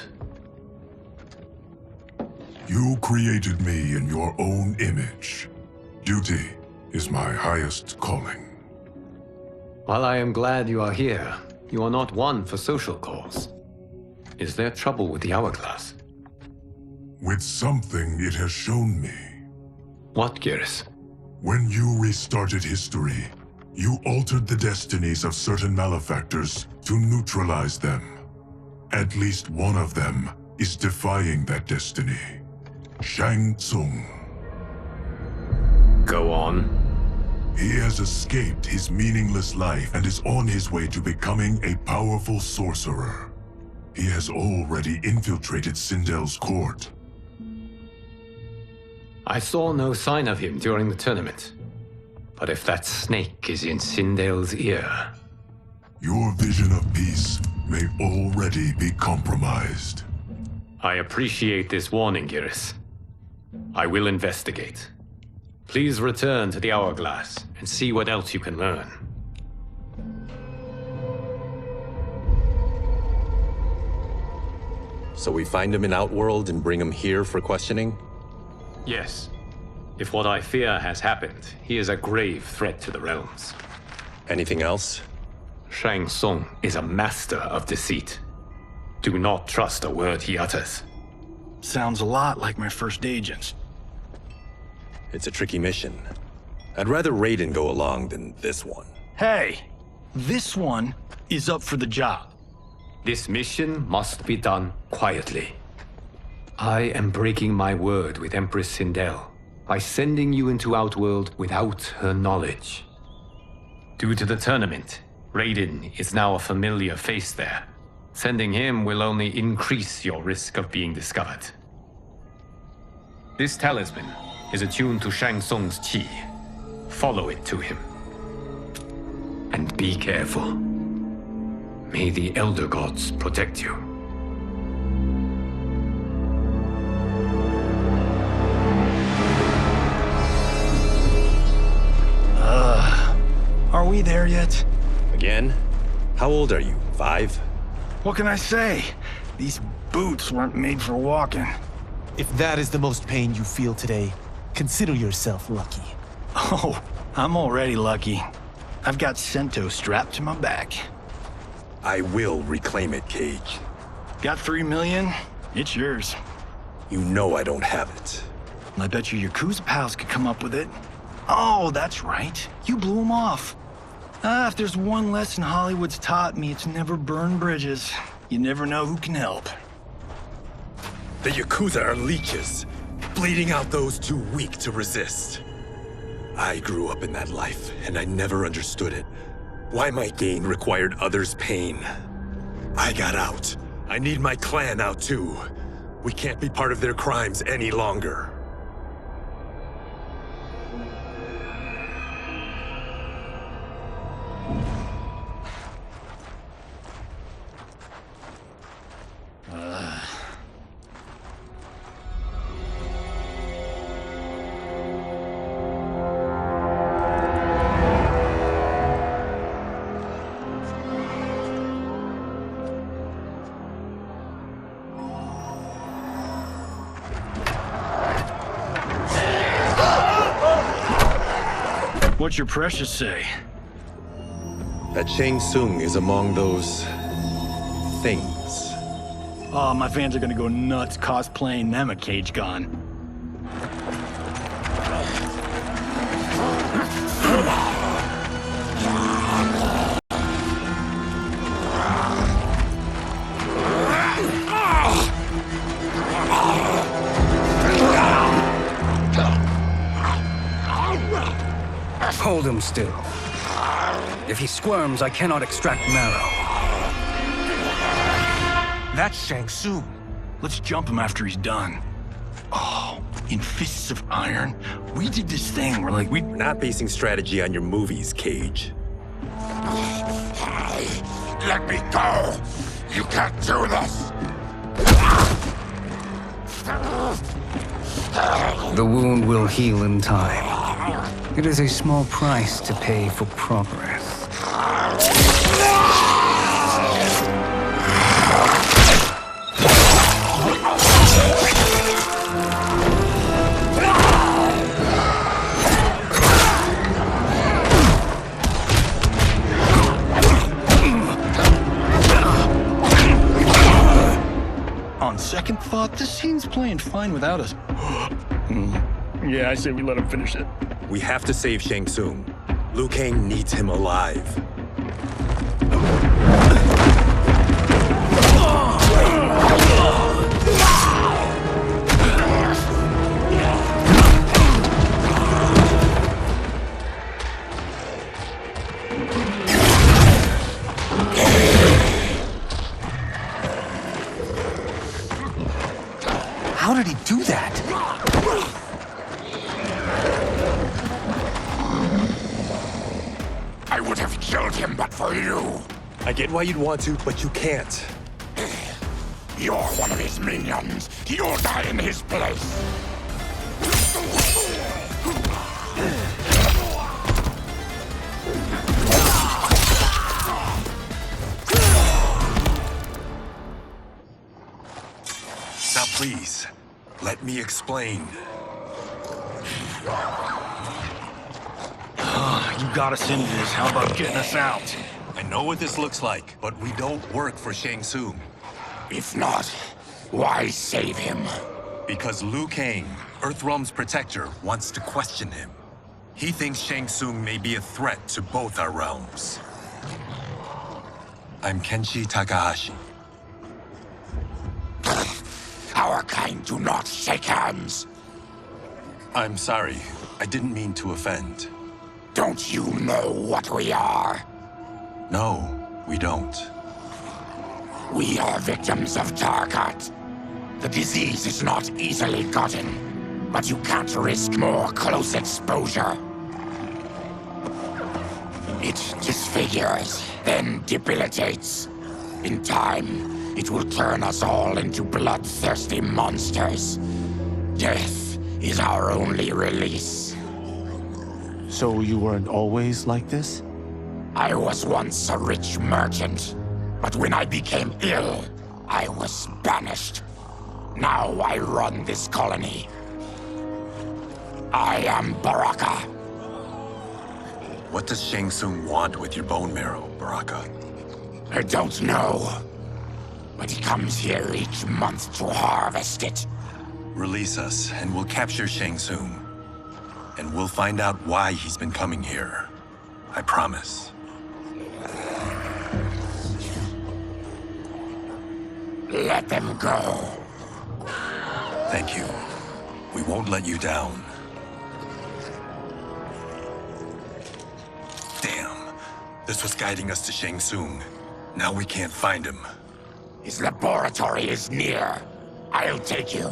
You created me in your own image. Duty is my highest calling. While I am glad you are here, you are not one for social calls. Is there trouble with the hourglass? With something it has shown me. What, Geras? When you restarted history, you altered the destinies of certain malefactors to neutralize them. At least one of them is defying that destiny. Shang Tsung. Go on. He has escaped his meaningless life and is on his way to becoming a powerful sorcerer. He has already infiltrated Sindel's court. I saw no sign of him during the tournament. But if that snake is in Sindel's ear... Your vision of peace may already be compromised. I appreciate this warning, Geras. I will investigate. Please return to the hourglass and see what else you can learn. So we find him in Outworld and bring him here for questioning? Yes. If what I fear has happened, he is a grave threat to the realms. Anything else? Shang Tsung is a master of deceit. Do not trust a word he utters. Sounds a lot like my first agents. It's a tricky mission. I'd rather Raiden go along than this one. Hey, this one is up for the job. This mission must be done quietly. I am breaking my word with Empress Sindel by sending you into Outworld without her knowledge. Due to the tournament, Raiden is now a familiar face there. Sending him will only increase your risk of being discovered. This talisman is attuned to Shang Tsung's qi. Follow it to him. And be careful. May the Elder Gods protect you. Are we there yet? Again? How old are you? 5? What can I say? These boots weren't made for walking. If that is the most pain you feel today, consider yourself lucky. Oh, I'm already lucky. I've got Sento strapped to my back. I will reclaim it, Cage. Got 3 million? It's yours. You know I don't have it. I bet your Yakuza pals could come up with it. Oh, that's right. You blew them off. If there's one lesson Hollywood's taught me, it's never burn bridges. You never know who can help. The Yakuza are leeches, bleeding out those too weak to resist. I grew up in that life, and I never understood it. Why my gain required others' pain. I got out. I need my clan out too. We can't be part of their crimes any longer. What's your precious say? That Shang Tsung is among those... things. Oh, my fans are gonna go nuts cosplaying them a Cage Gon. Hold him still. If he squirms, I cannot extract marrow. That's Shang Tsung. Let's jump him after he's done. Oh, in Fists of Iron, we did this thing where like We're not basing strategy on your movies, Cage. Let me go! You can't do this! The wound will heal in time. It is a small price to pay for progress. On second thought, this scene's playing fine without us. Yeah, I say we let him finish it. We have to save Shang Tsung. Liu Kang needs him alive. How did he do that? I would have killed him but for you. I get why you'd want to, but you can't. You're one of his minions. You'll die in his place. Now please, let me explain. You got us into this. How about getting us out? I know what this looks like, but we don't work for Shang Tsung. If not, why save him? Because Liu Kang, Earthrealm's protector, wants to question him. He thinks Shang Tsung may be a threat to both our realms. I'm Kenshi Takahashi. Our kind do not shake hands. I'm sorry. I didn't mean to offend. Don't you know what we are? No, we don't. We are victims of Tarkat. The disease is not easily gotten, but you can't risk more close exposure. It disfigures, then debilitates. In time, it will turn us all into bloodthirsty monsters. Death is our only release. So you weren't always like this? I was once a rich merchant, but when I became ill, I was banished. Now I run this colony. I am Baraka. What does Shang Tsung want with your bone marrow, Baraka? I don't know, but he comes here each month to harvest it. Release us, and we'll capture Shang Tsung. And we'll find out why he's been coming here. I promise. Let them go. Thank you. We won't let you down. Damn. This was guiding us to Shang Tsung. Now we can't find him. His laboratory is near. I'll take you.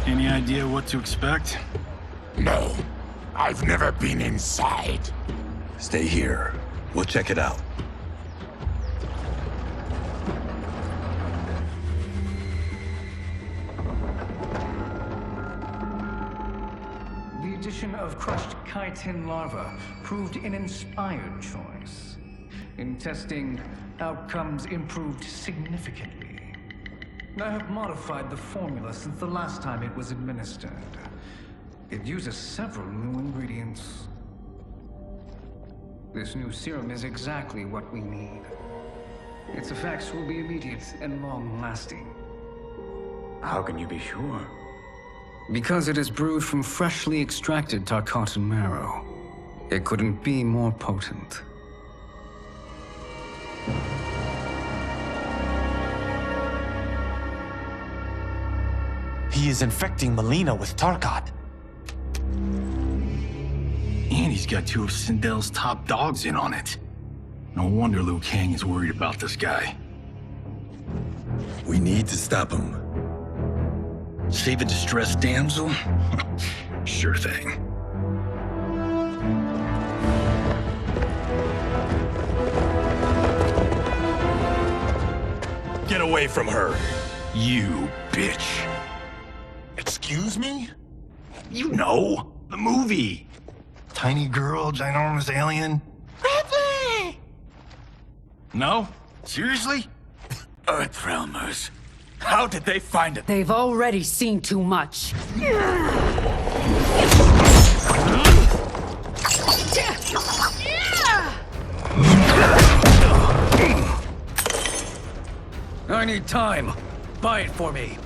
Any idea what to expect? No. I've never been inside. Stay here. We'll check it out. The addition of crushed chitin larva proved an inspired choice. In testing, outcomes improved significantly. I have modified the formula since the last time it was administered. It uses several new ingredients. This new serum is exactly what we need. Its effects will be immediate and long-lasting. How can you be sure? Because it is brewed from freshly extracted Tarkatan marrow. It couldn't be more potent. He is infecting Melina with Tarkat. And he's got two of Sindel's top dogs in on it. No wonder Liu Kang is worried about this guy. We need to stop him. Save a distressed damsel? Sure thing. Get away from her! You bitch. Excuse me? You know, the movie. Tiny girl, ginormous alien. Ripley! No? Seriously? Earthrealmers. How did they find it? They've already seen too much. I need time. Buy it for me.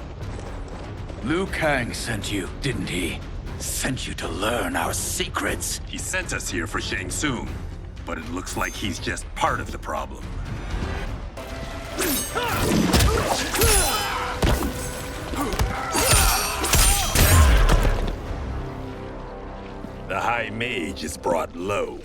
Liu Kang sent you, didn't he? Sent you to learn our secrets. He sent us here for Shang Tsung, but it looks like he's just part of the problem. The High Mage is brought low.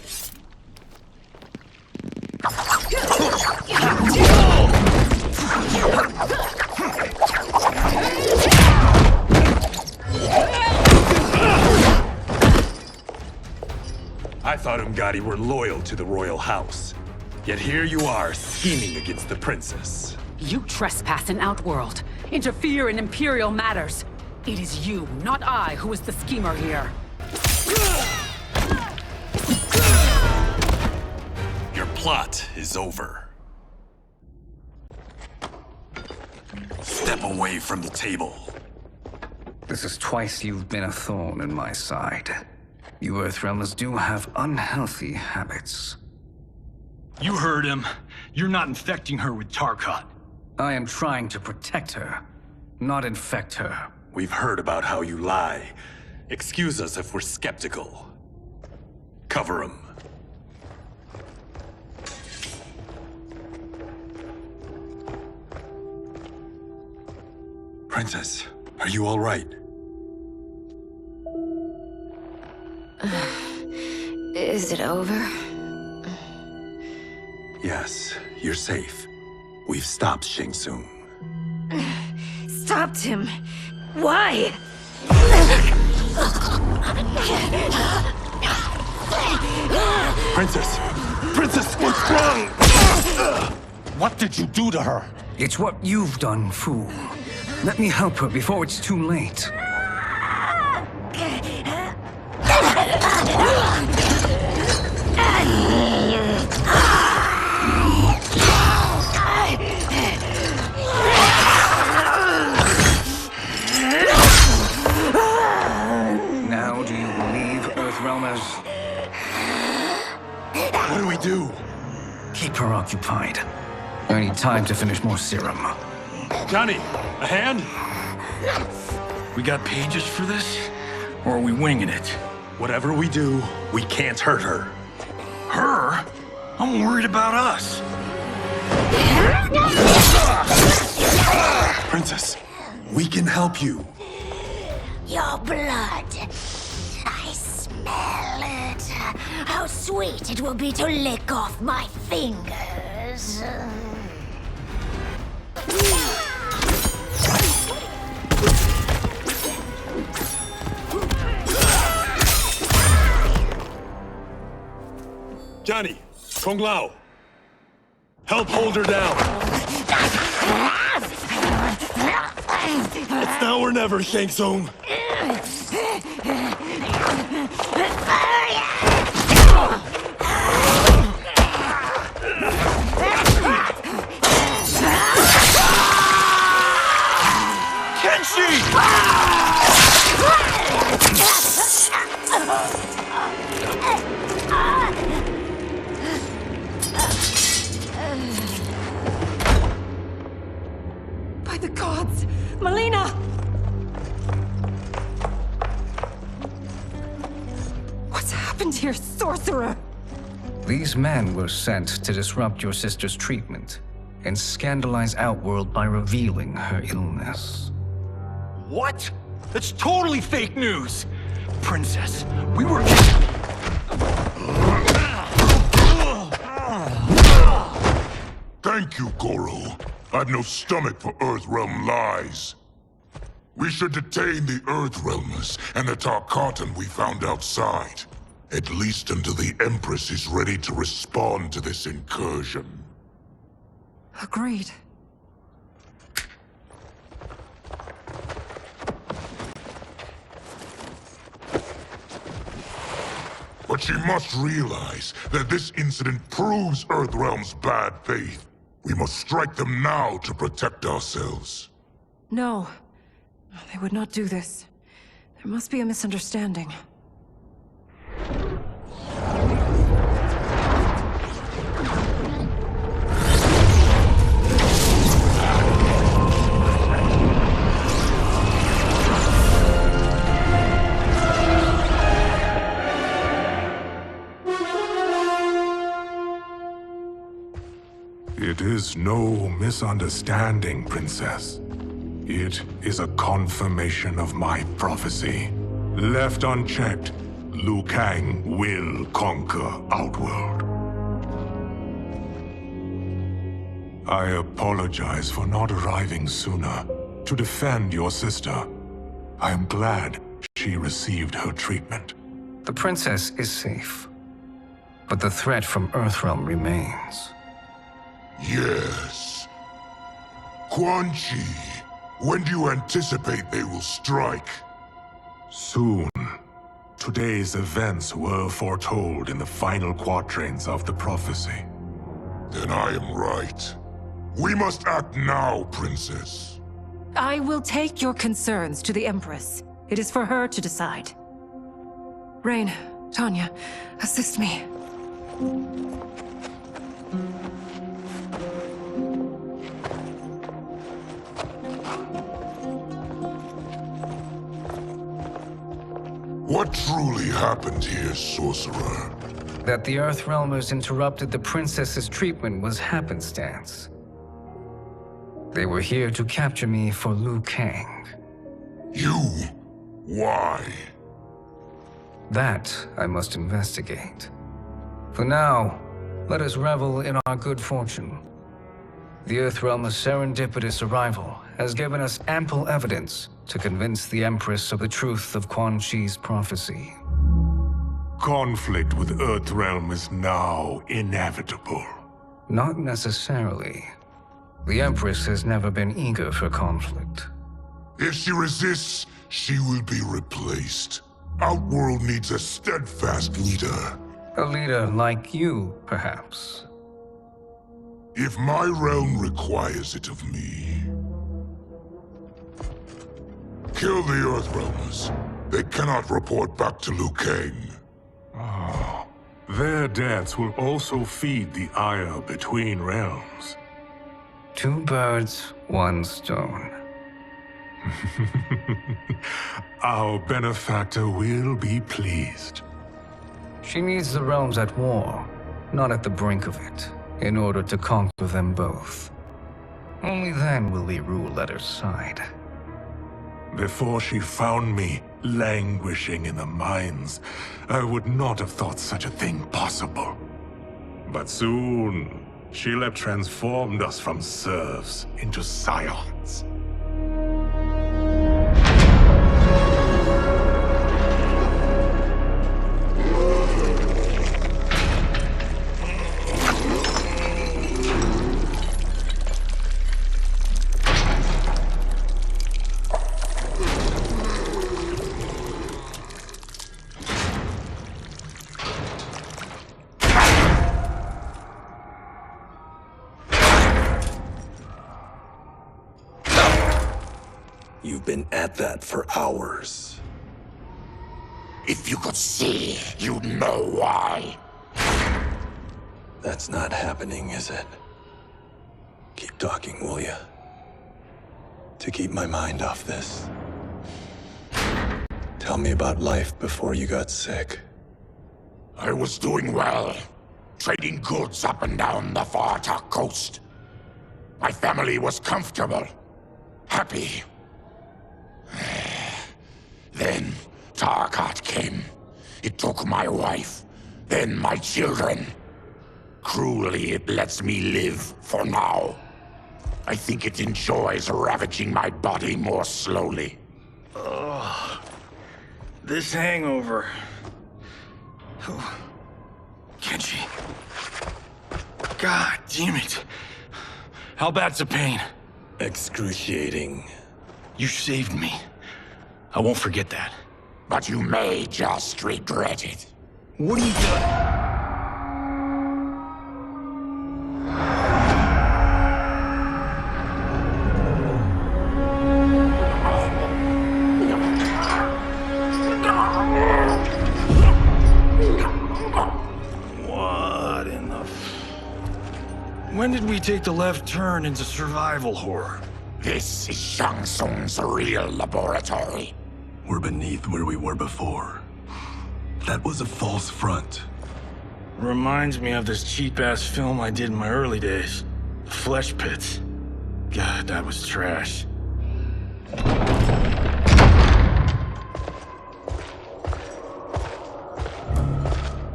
I thought Umgadi were loyal to the royal house. Yet here you are, scheming against the princess. You trespass in Outworld, interfere in Imperial matters. It is you, not I, who is the schemer here. Your plot is over. Step away from the table. This is twice you've been a thorn in my side. You Earthrealmers do have unhealthy habits. You heard him. You're not infecting her with Tarkat. I am trying to protect her, not infect her. We've heard about how you lie. Excuse us if we're skeptical. Cover him. Princess, are you all right? Is it over? Yes, you're safe. We've stopped Shang Tsung. Stopped him? Why? Princess! Princess, what's wrong? What did you do to her? It's what you've done, fool. Let me help her before it's too late. Now do you believe, Earthrealmers? What do we do? Keep her occupied. I need time to finish more serum. Johnny, a hand? We got pages for this? Or are we winging it? Whatever we do, we can't hurt her. Her? I'm worried about us. Princess, we can help you. Your blood. I smell it. How sweet it will be to lick off my fingers. Johnny, Kung Lao, help hold her down. It's now or never, Shang Tsung. By the gods! Melina! What's happened here, sorcerer? These men were sent to disrupt your sister's treatment and scandalize Outworld by revealing her illness. What? That's totally fake news! Princess, we were... Thank you, Goro. I've no stomach for Earthrealm lies. We should detain the Earthrealmers and the Tarkatan we found outside. At least until the Empress is ready to respond to this incursion. Agreed. But she must realize that this incident proves Earthrealm's bad faith. We must strike them now to protect ourselves. No. They would not do this. There must be a misunderstanding. It is no misunderstanding, Princess. It is a confirmation of my prophecy. Left unchecked, Liu Kang will conquer Outworld. I apologize for not arriving sooner to defend your sister. I am glad she received her treatment. The princess is safe, but the threat from Earthrealm remains. Yes. Quan Chi, when do you anticipate they will strike? Soon. Today's events were foretold in the final quatrains of the prophecy. Then I am right. We must act now, Princess. I will take your concerns to the Empress. It is for her to decide. Rain, Tanya, assist me. What truly happened here, sorcerer? That the Earthrealmers interrupted the princess's treatment was happenstance. They were here to capture me for Liu Kang. You? Why? That I must investigate. For now, let us revel in our good fortune. The Earthrealm's serendipitous arrival has given us ample evidence to convince the Empress of the truth of Quan Chi's prophecy. Conflict with Earthrealm is now inevitable. Not necessarily. The Empress has never been eager for conflict. If she resists, she will be replaced. Outworld needs a steadfast leader. A leader like you, perhaps. If my realm requires it of me. Kill the Earthrealmers. They cannot report back to Liu Kang. Oh, their deaths will also feed the ire between realms. 2 birds, 1 stone. Our benefactor will be pleased. She needs the realms at war, not at the brink of it, in order to conquer them both. Only then will we rule at her side. Before she found me languishing in the mines, I would not have thought such a thing possible. But soon, Sheila transformed us from serfs into scions. You've been at that for hours. If you could see, you'd know why. That's not happening, is it? Keep talking, will you? To keep my mind off this. Tell me about life before you got sick. I was doing well, trading goods up and down the Varta coast. My family was comfortable, happy. Then Tarkat came. It took my wife, then my children. Cruelly, it lets me live for now. I think it enjoys ravaging my body more slowly. Ugh. This hangover. Kenji. God damn it. How bad's the pain? Excruciating. You saved me. I won't forget that. But you may just regret it. What are you doing? What in the... When did we take the left turn into survival horror? This is Shang Tsung's real laboratory. We're beneath where we were before. That was a false front. Reminds me of this cheap-ass film I did in my early days. Flesh Pits. God, that was trash.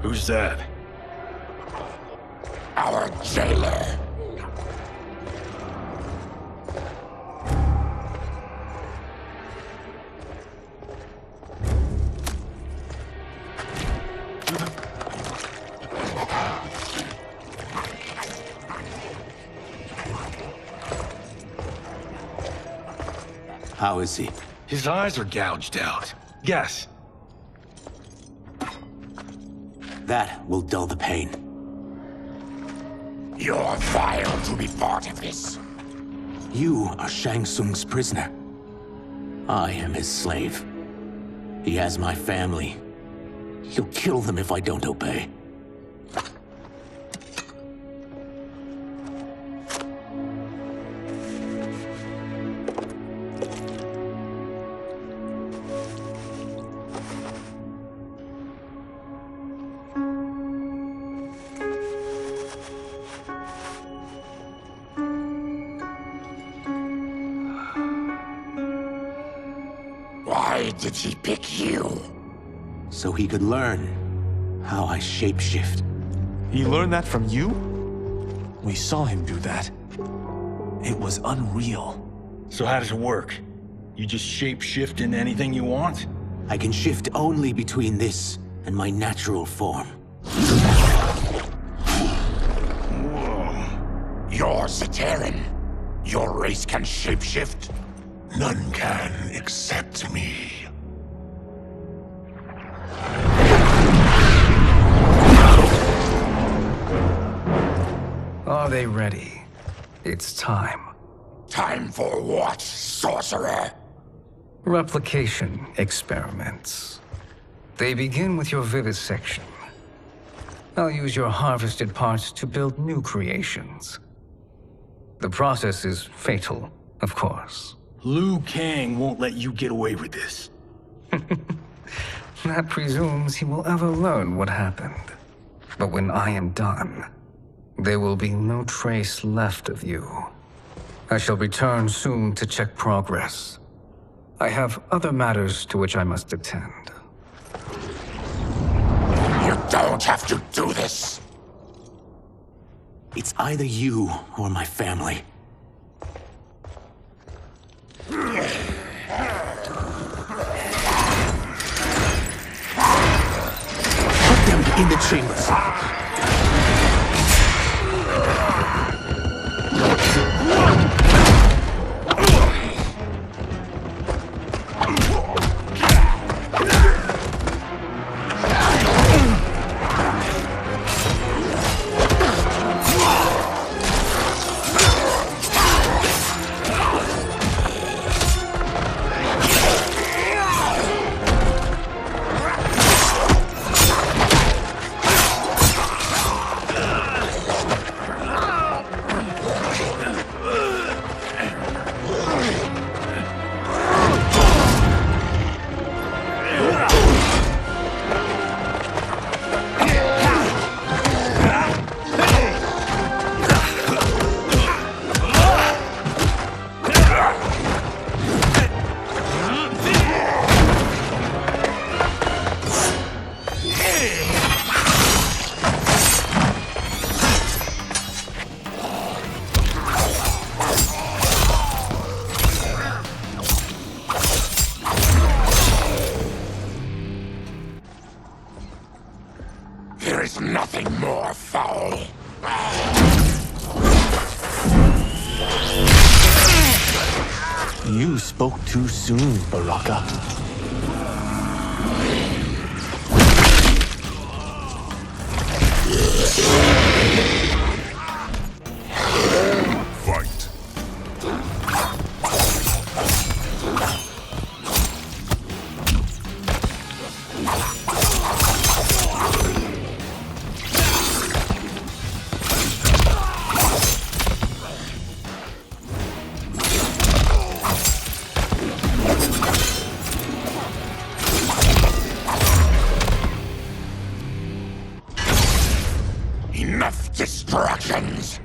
Who's that? Our jailer. How is he? His eyes are gouged out. Guess. That will dull the pain. You're vile to be part of this. You are Shang Tsung's prisoner. I am his slave. He has my family. He'll kill them if I don't obey. Why did he pick you? So he could learn how I shapeshift. He learned that from you? We saw him do that. It was unreal. So how does it work? You just shapeshift into anything you want? I can shift only between this and my natural form. Whoa. You're Zaterran. Your race can shapeshift. None can except me. Are they ready? It's time. Time for what, sorcerer? Replication experiments. They begin with your vivisection. I'll use your harvested parts to build new creations. The process is fatal, of course. Liu Kang won't let you get away with this. That presumes he will ever learn what happened. But when I am done, there will be no trace left of you. I shall return soon to check progress. I have other matters to which I must attend. You don't have to do this! It's either you or my family. Put them in the chambers. There is nothing more foul. You spoke too soon, Baraka. Fight. Enough distractions!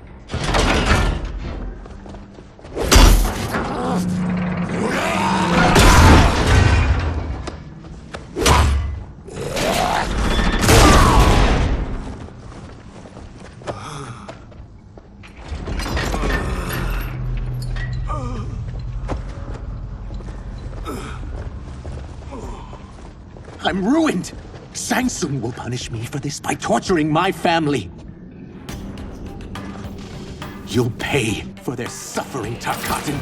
I'm ruined! Shang Tsung will punish me for this by torturing my family. You'll pay for their suffering, Tarkatan.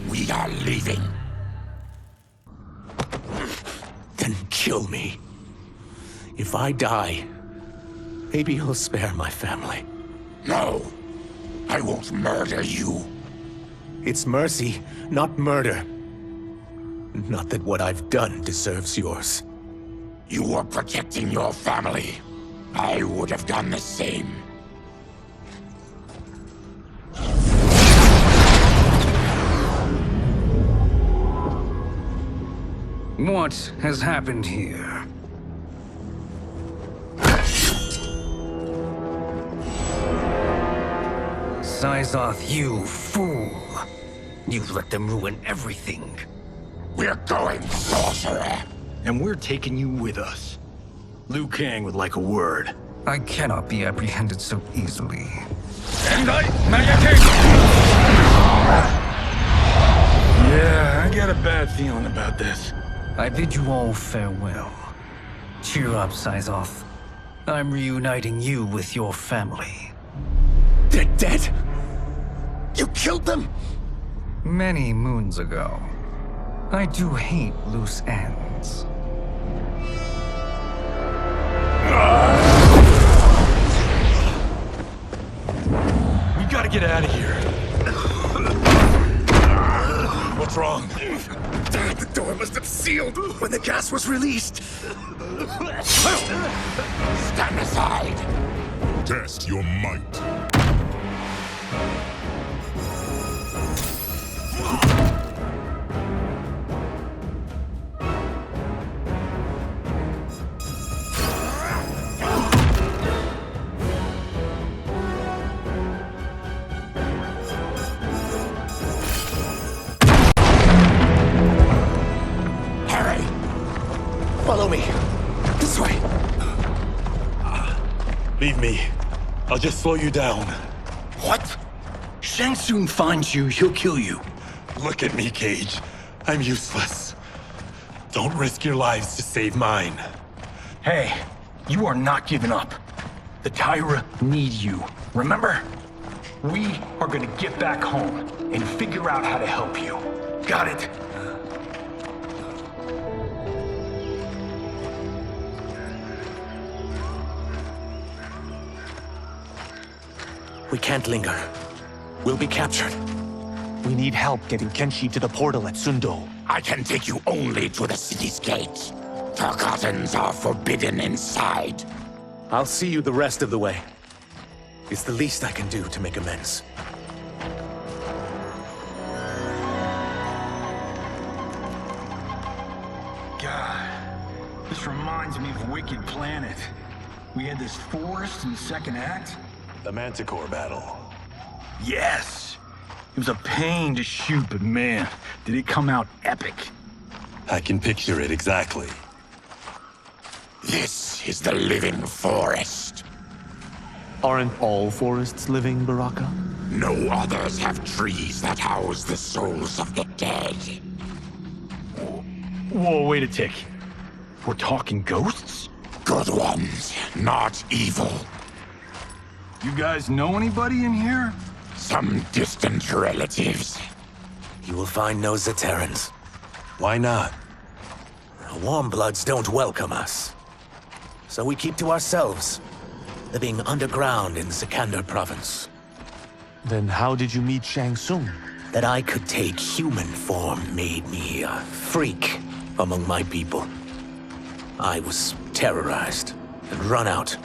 We are leaving. Then kill me. If I die, maybe you'll spare my family. No. I won't murder you. It's mercy, not murder. Not that what I've done deserves yours. You were protecting your family. I would have done the same. What has happened here? Syzoth, you fool! You let them ruin everything. We're going, sorcerer! And we're taking you with us. Liu Kang would like a word. I cannot be apprehended so easily. Yeah, I got a bad feeling about this. I bid you all farewell. Cheer up, Syzoth. I'm reuniting you with your family. They're dead? You killed them? Many moons ago. I do hate loose ends. We gotta get out of here. What's wrong? The door must have sealed when the gas was released. Stand aside! Test your might. Follow me. This way. Leave me. I'll just slow you down. What? Shang Tsung finds you, he'll kill you. Look at me, Cage. I'm useless. Don't risk your lives to save mine. Hey, you are not giving up. The Tyra need you, remember? We are gonna get back home and figure out how to help you. Got it? We can't linger. We'll be captured. We need help getting Kenshi to the portal at Sundo. I can take you only to the city's gate. Forgottens are forbidden inside. I'll see you the rest of the way. It's the least I can do to make amends. God, this reminds me of Wicked Planet. We had this forest in the second act. The Manticore battle. Yes! It was a pain to shoot, but man, did it come out epic. I can picture it exactly. This is the living forest. Aren't all forests living, Baraka? No others have trees that house the souls of the dead. Whoa, wait a tick. We're talking ghosts? Good ones, not evil. You guys know anybody in here? Some distant relatives. You will find no Zaterrans. Why not? Warmbloods don't welcome us. So we keep to ourselves, living underground in Sikander province. Then how did you meet Shang Tsung? That I could take human form made me a freak among my people. I was terrorized and run out,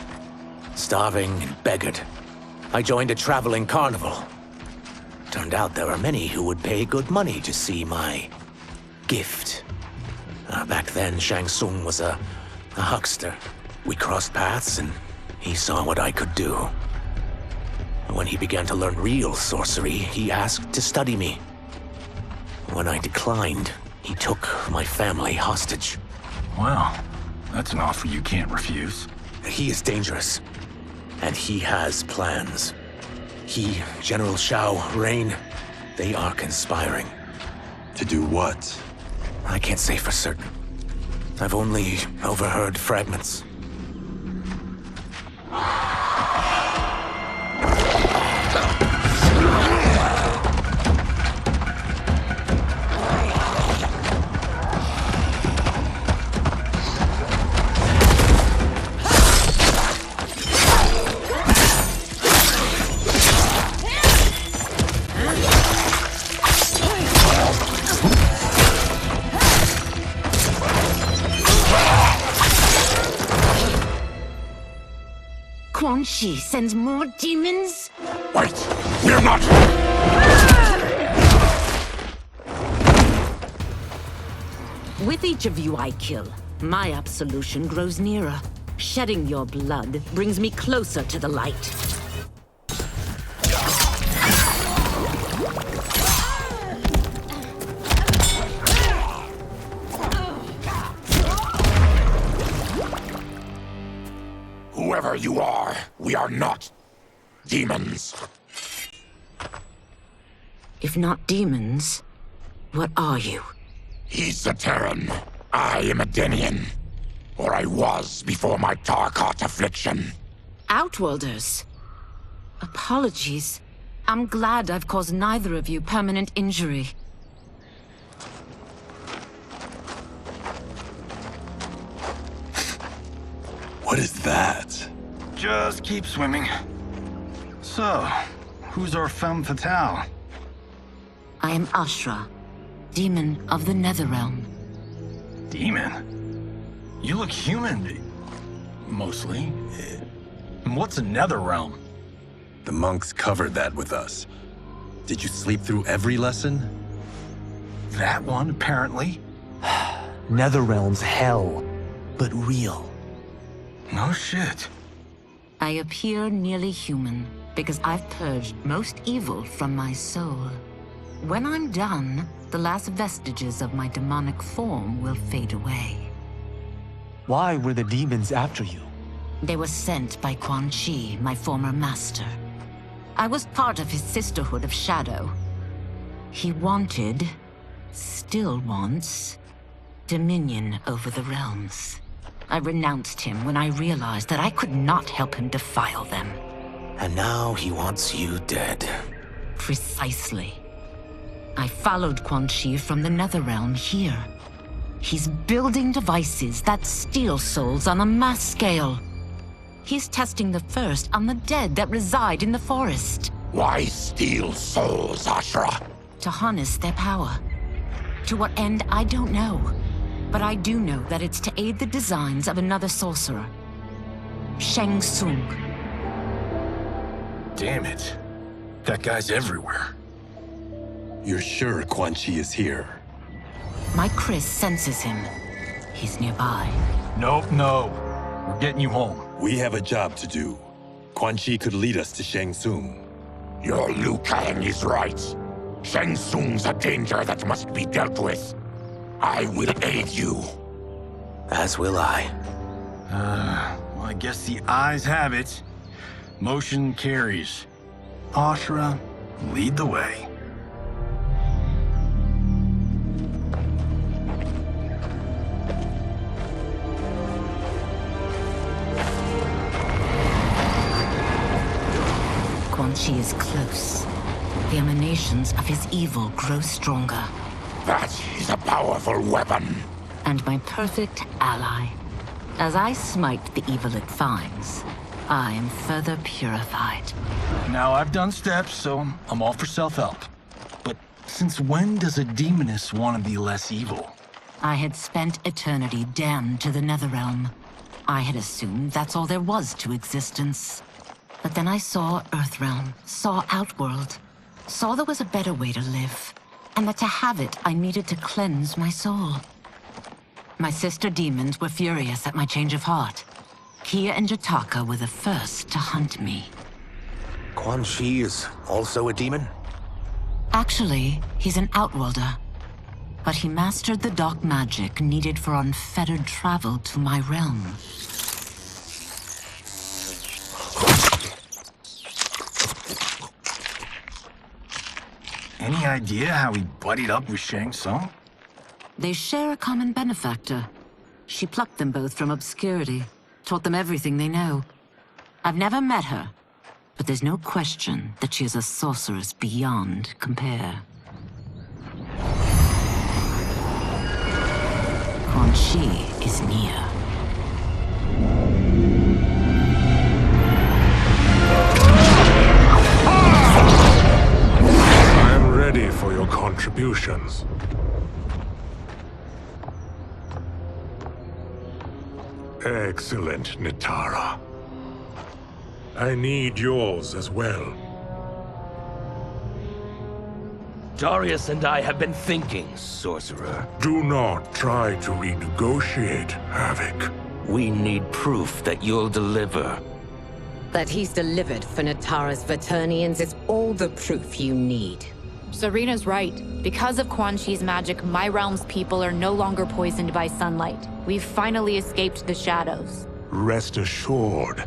starving and beggared. I joined a traveling carnival. Turned out there are many who would pay good money to see my gift. Back then, Shang Tsung was a huckster. We crossed paths and he saw what I could do. When he began to learn real sorcery, he asked to study me. When I declined, he took my family hostage. Wow, that's an offer you can't refuse. He is dangerous, and he has plans. He, General Shao, Rain, they are conspiring. To do what? I can't say for certain. I've only overheard fragments. Quan Chi sends more demons? Wait! We're not... With each of you I kill, my absolution grows nearer. Shedding your blood brings me closer to the light. Whoever you are, we are not demons. If not demons, what are you? He's a Terran. I am a Denian. Or I was before my Tarkat affliction. Outworlders. Apologies. I'm glad I've caused neither of you permanent injury. What is that? Just keep swimming. So, who's our femme fatale? I am Ashra, demon of the NetherRealm. Demon? You look human. Mostly. And what's a NetherRealm? The monks covered that with us. Did you sleep through every lesson? That one, apparently. NetherRealm's hell, but real. No shit. I appear nearly human because I've purged most evil from my soul. When I'm done, the last vestiges of my demonic form will fade away. Why were the demons after you? They were sent by Quan Chi, my former master. I was part of his Sisterhood of Shadow. He wanted, still wants, dominion over the realms. I renounced him when I realized that I could not help him defile them. And now he wants you dead. Precisely. I followed Quan Chi from the NetherRealm here. He's building devices that steal souls on a mass scale. He's testing the first on the dead that reside in the forest. Why steal souls, Ashura? To harness their power. To what end, I don't know. But I do know that it's to aid the designs of another sorcerer. Shang Tsung. Damn it. That guy's everywhere. You're sure Quan Chi is here? My Chris senses him. He's nearby. Nope, no. We're getting you home. We have a job to do. Quan Chi could lead us to Shang Tsung. Your Liu Kang is right. Shang Tsung's a danger that must be dealt with. I will aid you. As will I. Well, I guess the eyes have it. Motion carries. Ashura, lead the way. Quan Chi is close. The emanations of his evil grow stronger. That is a powerful weapon. And my perfect ally. As I smite the evil it finds, I am further purified. Now, I've done steps, so I'm all for self-help. But since when does a demoness want to be less evil? I had spent eternity damned to the NetherRealm. I had assumed that's all there was to existence. But then I saw Earthrealm, saw Outworld, saw there was a better way to live, and that to have it, I needed to cleanse my soul. My sister demons were furious at my change of heart. Kia and Jataka were the first to hunt me. Quan Chi is also a demon? Actually, he's an Outworlder. But he mastered the dark magic needed for unfettered travel to my realm. Any idea how he buddied up with Shang Tsung? They share a common benefactor. She plucked them both from obscurity, taught them everything they know. I've never met her, but there's no question that she is a sorceress beyond compare. Quan Chi is near. I'm ready for your contributions. Excellent, Nitara. I need yours as well. Darius and I have been thinking, Sorcerer. Do not try to renegotiate, Havoc. We need proof that you'll deliver. That he's delivered for Natara's Vaternians is all the proof you need. Serena's right. Because of Quan Chi's magic, my realm's people are no longer poisoned by sunlight. We've finally escaped the shadows. Rest assured,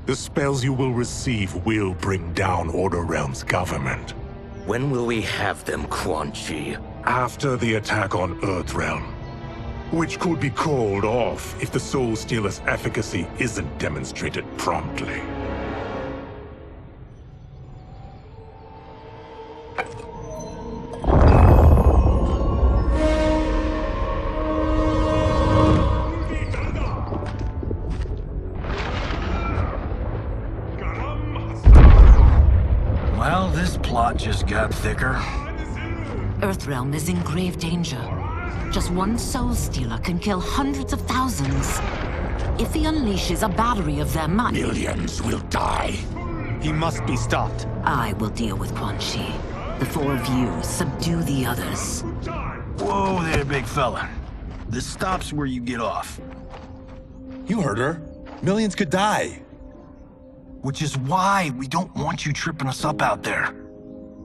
the spells you will receive will bring down Order Realm's government. When will we have them, Quan Chi? After the attack on Earthrealm, which could be called off if the Soul Stealer's efficacy isn't demonstrated promptly. Well, this plot just got thicker. Earthrealm is in grave danger. Just one Soul Stealer can kill hundreds of thousands. if he unleashes a battery of them, Millions will die. He must be stopped. I will deal with Quan Chi. The four of you subdue the others. Whoa there, big fella. This stops where you get off. You heard her. Millions could die. Which is why we don't want you tripping us up out there.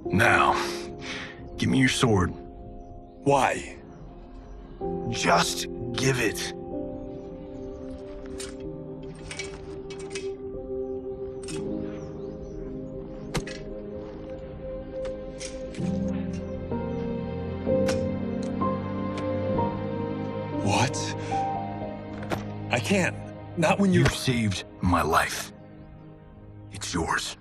Now, give me your sword. Why? Just give it. What? I can't. Not when You've saved my life. It's yours.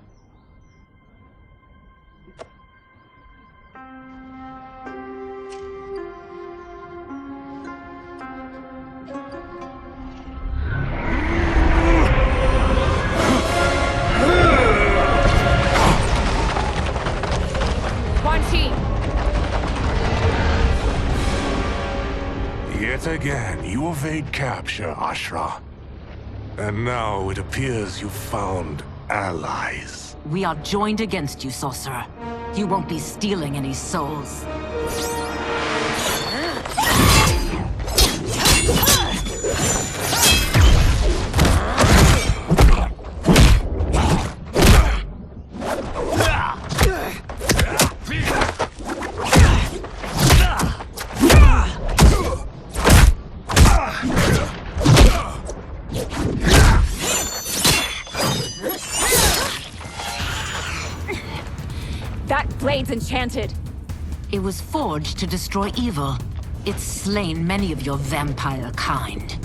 Quan Chi! Yet again, you evade capture, Ashra. And now it appears you've found allies. We are joined against you, Sorcerer. You won't be stealing any souls. That blade's enchanted. It was forged to destroy evil. It's slain many of your vampire kind.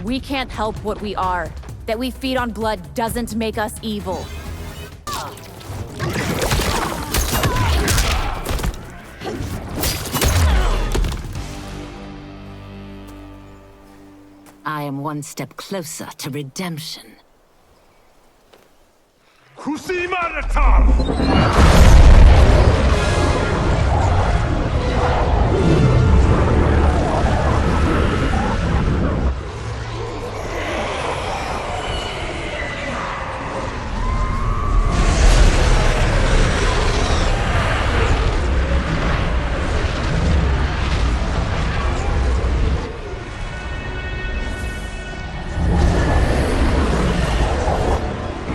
We can't help what we are. That we feed on blood doesn't make us evil. I am one step closer to redemption.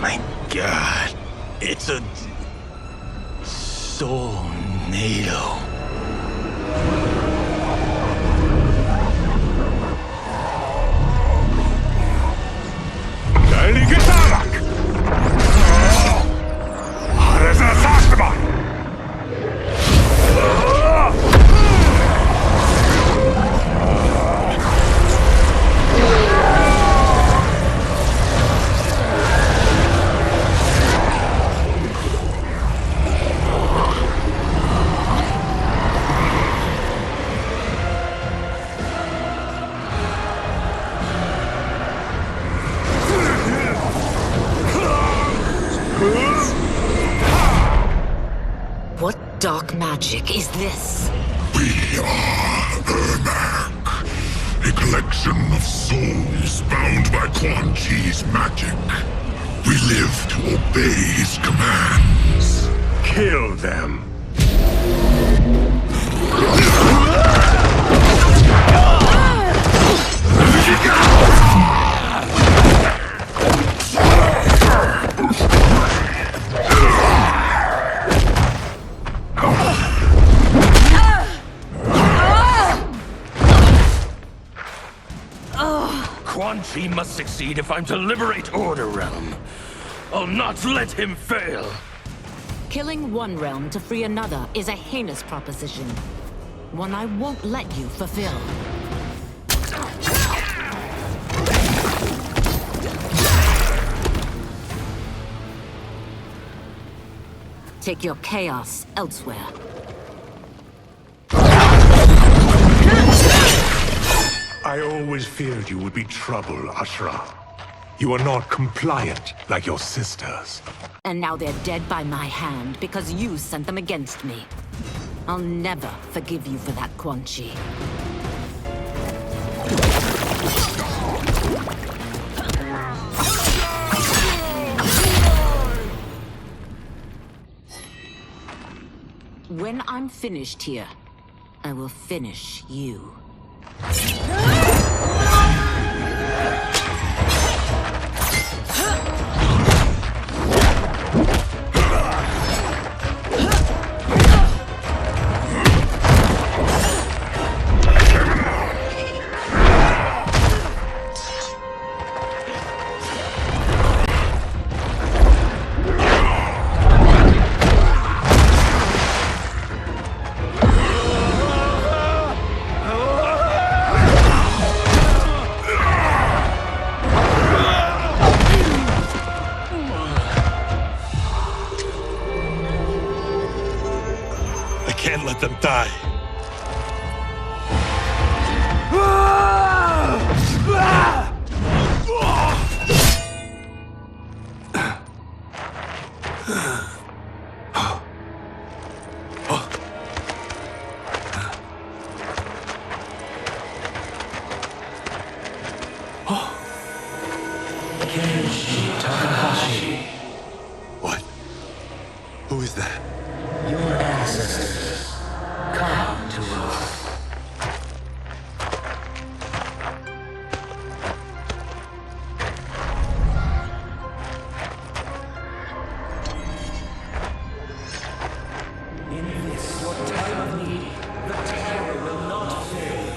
My God. It's a... Soulnado. What dark magic is this? We are NRMag, a collection of souls bound by Quan Chi's magic. We live to obey his commands. Kill them. Quan Chi must succeed if I'm to liberate Order Realm. I'll not let him fail. Killing one realm to free another is a heinous proposition. One I won't let you fulfill. Take your chaos elsewhere. I always feared you would be trouble, Ashra. You are not compliant like your sisters. And now they're dead by my hand because you sent them against me. I'll never forgive you for that, Quan Chi. When I'm finished here, I will finish you. Can't let them die. What? Who is that? Your ancestors. Come to us. In this, your time of need, the terror will not fail.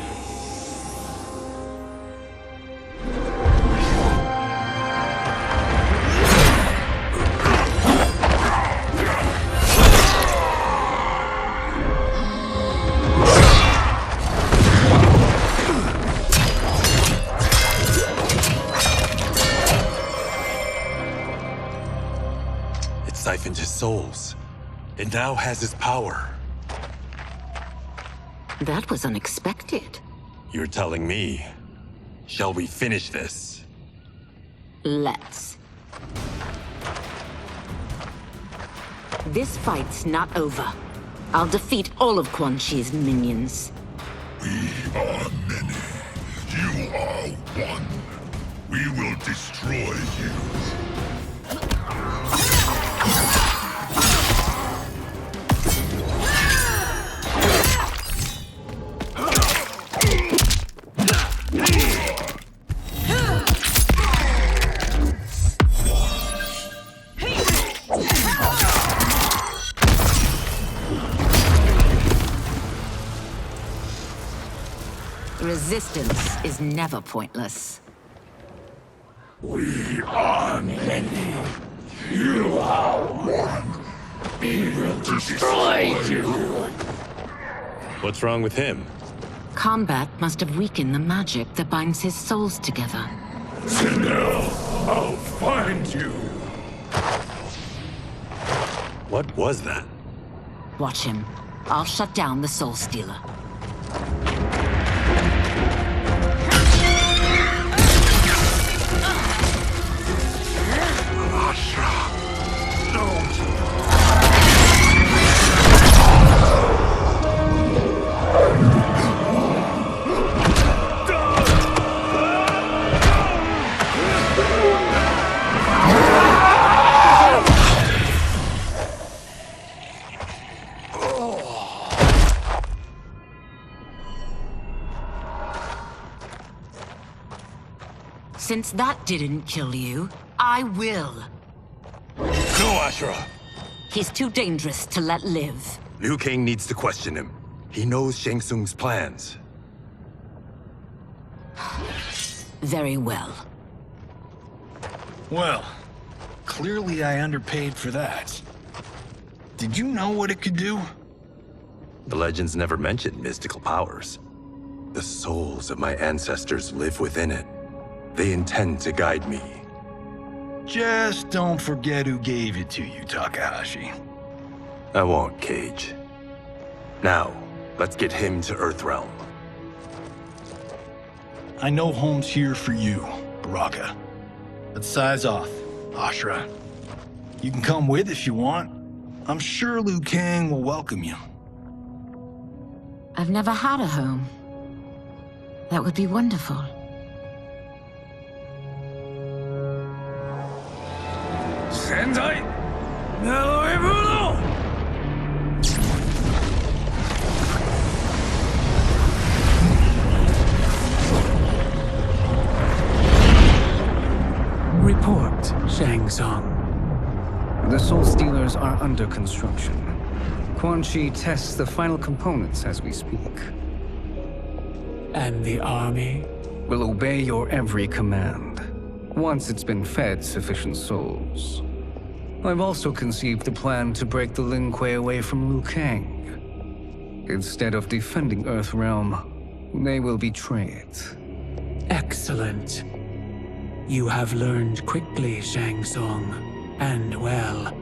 Siphoned his souls. It now has his power. That was unexpected. You're telling me. Shall we finish this? Let's. This fight's not over. I'll defeat all of Quan Chi's minions. We are many. You are one. We will destroy you. Resistance is never pointless. We are many. You are one. We will destroy you. What's wrong with him? Combat must have weakened the magic that binds his souls together. Sinel, I'll find you. What was that? Watch him. I'll shut down the Soul Stealer. Since that didn't kill you, I will. No, Ashura! He's too dangerous to let live. Liu Kang needs to question him. He knows Shang Tsung's plans. Very well. Well, clearly I underpaid for that. Did you know what it could do? The legends never mentioned mystical powers. The souls of my ancestors live within it. They intend to guide me. Just don't forget who gave it to you, Takahashi. I won't, Cage. Now, let's get him to Earthrealm. I know home's here for you, Baraka. Let's size off, Ashura. You can come with if you want. I'm sure Liu Kang will welcome you. I've never had a home. That would be wonderful. Sendai! Now, Shang Tsung? The Soul Stealers are under construction. Quan Chi tests the final components as we speak. And the army will obey your every command, once it's been fed sufficient souls. I've also conceived a plan to break the Lin Kuei away from Liu Kang. Instead of defending Earthrealm, they will betray it. Excellent. You have learned quickly, Shang Tsung, and well,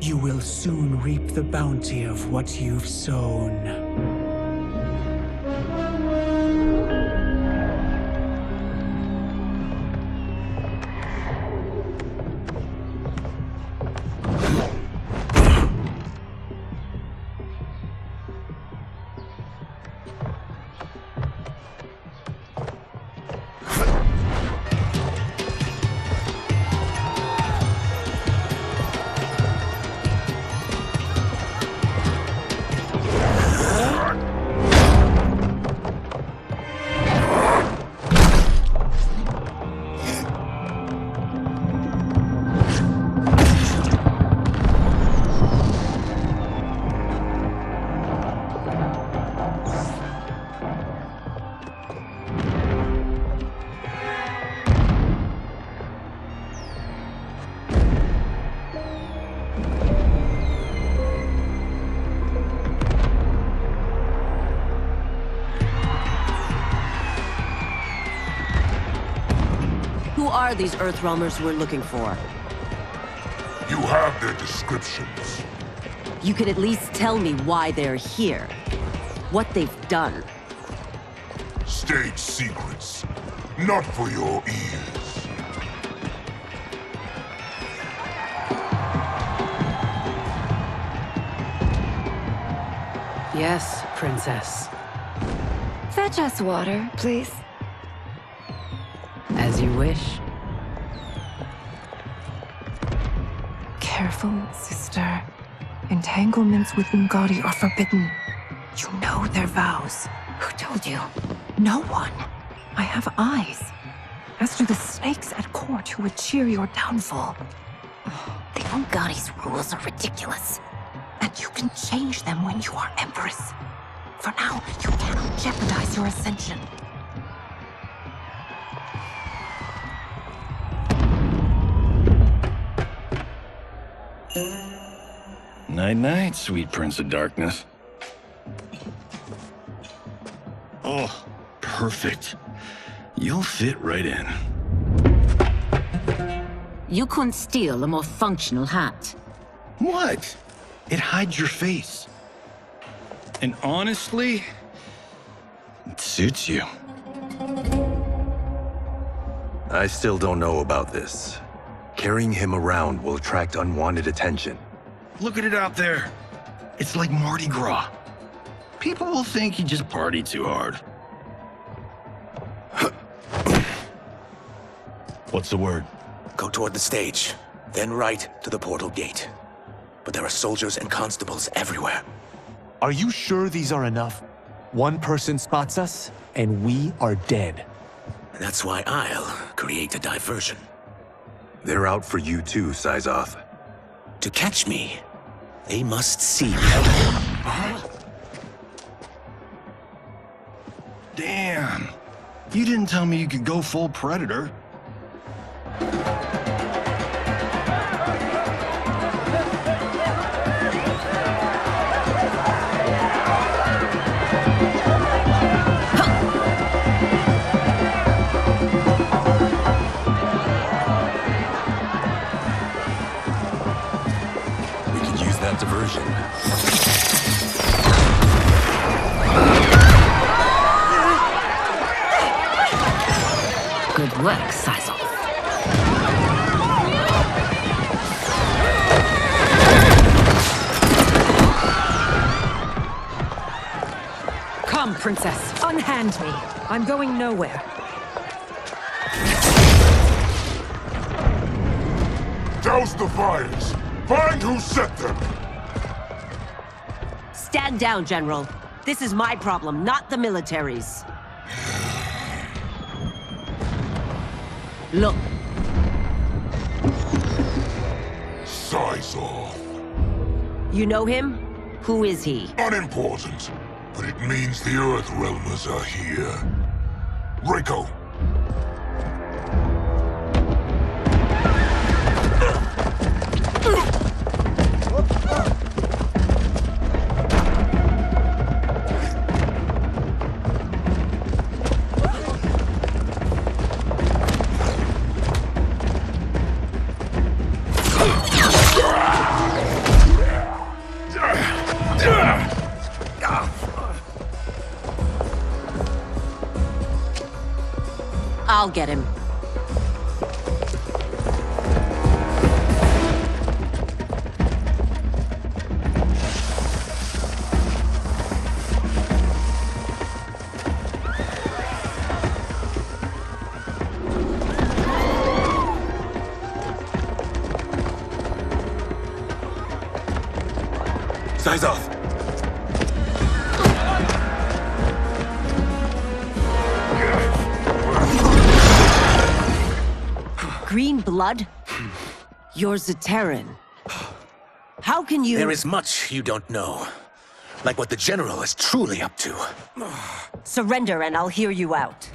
you will soon reap the bounty of what you've sown. Who are these Earthrealmers we're looking for? You have their descriptions. You could at least tell me why they're here. What they've done. State secrets. Not for your ears. Yes, Princess. Fetch us water, please. As you wish. Careful, sister. Entanglements with Ungadi are forbidden. You know their vows. Who told you? No one. I have eyes. As do the snakes at court who would cheer your downfall. The Ungadi's rules are ridiculous. And you can change them when you are Empress. For now, you cannot jeopardize your ascension. Night-night, sweet Prince of Darkness. Oh, perfect. You'll fit right in. You couldn't steal a more functional hat. What? It hides your face. And honestly, it suits you. I still don't know about this. Carrying him around will attract unwanted attention. Look at it out there. It's like Mardi Gras. People will think you just party too hard. What's the word? Go toward the stage, then right to the portal gate. But there are soldiers and constables everywhere. Are you sure these are enough? One person spots us, and we are dead. That's why I'll create a diversion. They're out for you too, Syzoth. To catch me, they must see me. Damn. You didn't tell me you could go full Predator. We can use that diversion. Good work, Syzoth. Come, Princess. Unhand me. I'm going nowhere. Douse the fires! Find who set them! Stand down, General. This is my problem, not the military's. Look. all. You know him? Who is he? Unimportant, but it means the Earthrealmers are here. Reiko! I'll get him. Size off. Green blood? You're Zaterran. How can you— There is much you don't know. Like what the General is truly up to. Surrender and I'll hear you out.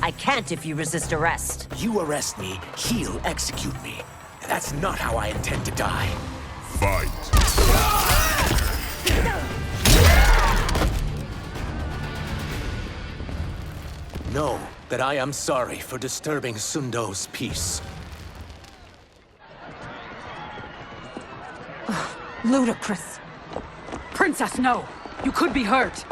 I can't if you resist arrest. You arrest me, he'll execute me. And that's not how I intend to die. Fight. Know that I am sorry for disturbing Sundo's peace. Ludicrous. Princess, no! You could be hurt!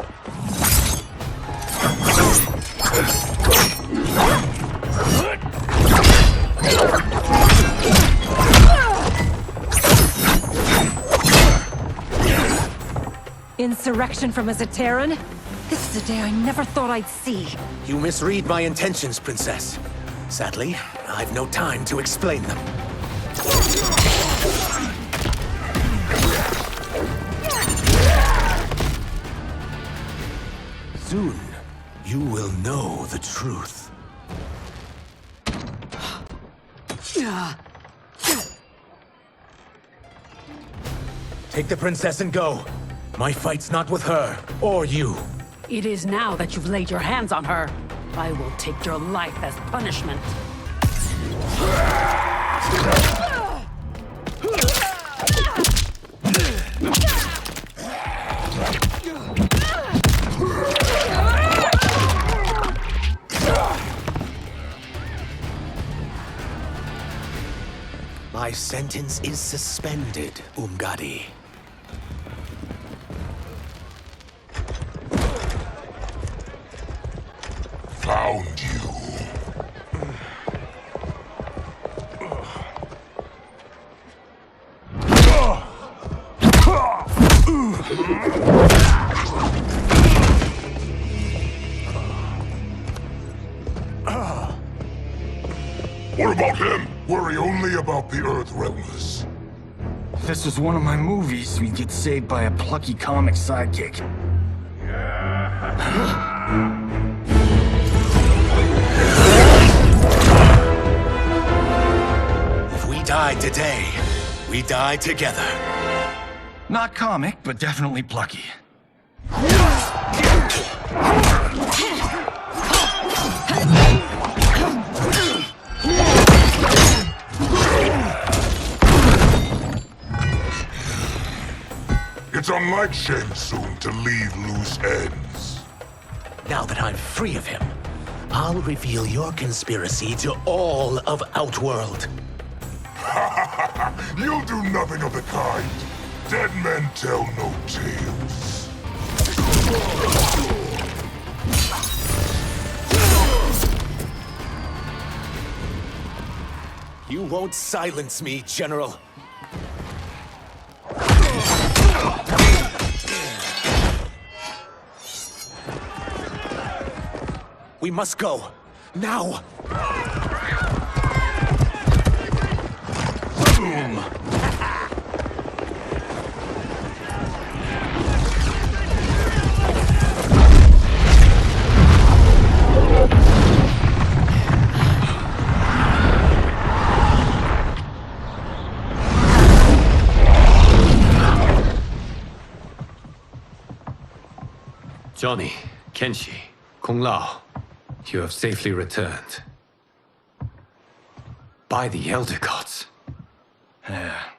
Insurrection from a Zaterran? This is a day I never thought I'd see. You misread my intentions, Princess. Sadly, I've no time to explain them. Soon, you will know the truth. Take the princess and go. My fight's not with her, or you. It is now that you've laid your hands on her. I will take your life as punishment. My sentence is suspended, Umgadi. Found you. What about him? Worry only about the Earthrealmers. If this was one of my movies, we'd get saved by a plucky comic sidekick. If we die today, we die together. Not comic, but definitely plucky. It's unlike Shang Tsung to leave loose ends. Now that I'm free of him, I'll reveal your conspiracy to all of Outworld. You'll do nothing of the kind. Dead men tell no tales. You won't silence me, General. We must go. Now! Boom! Johnny, Kenshi, Kung Lao, you have safely returned. By the Elder Gods.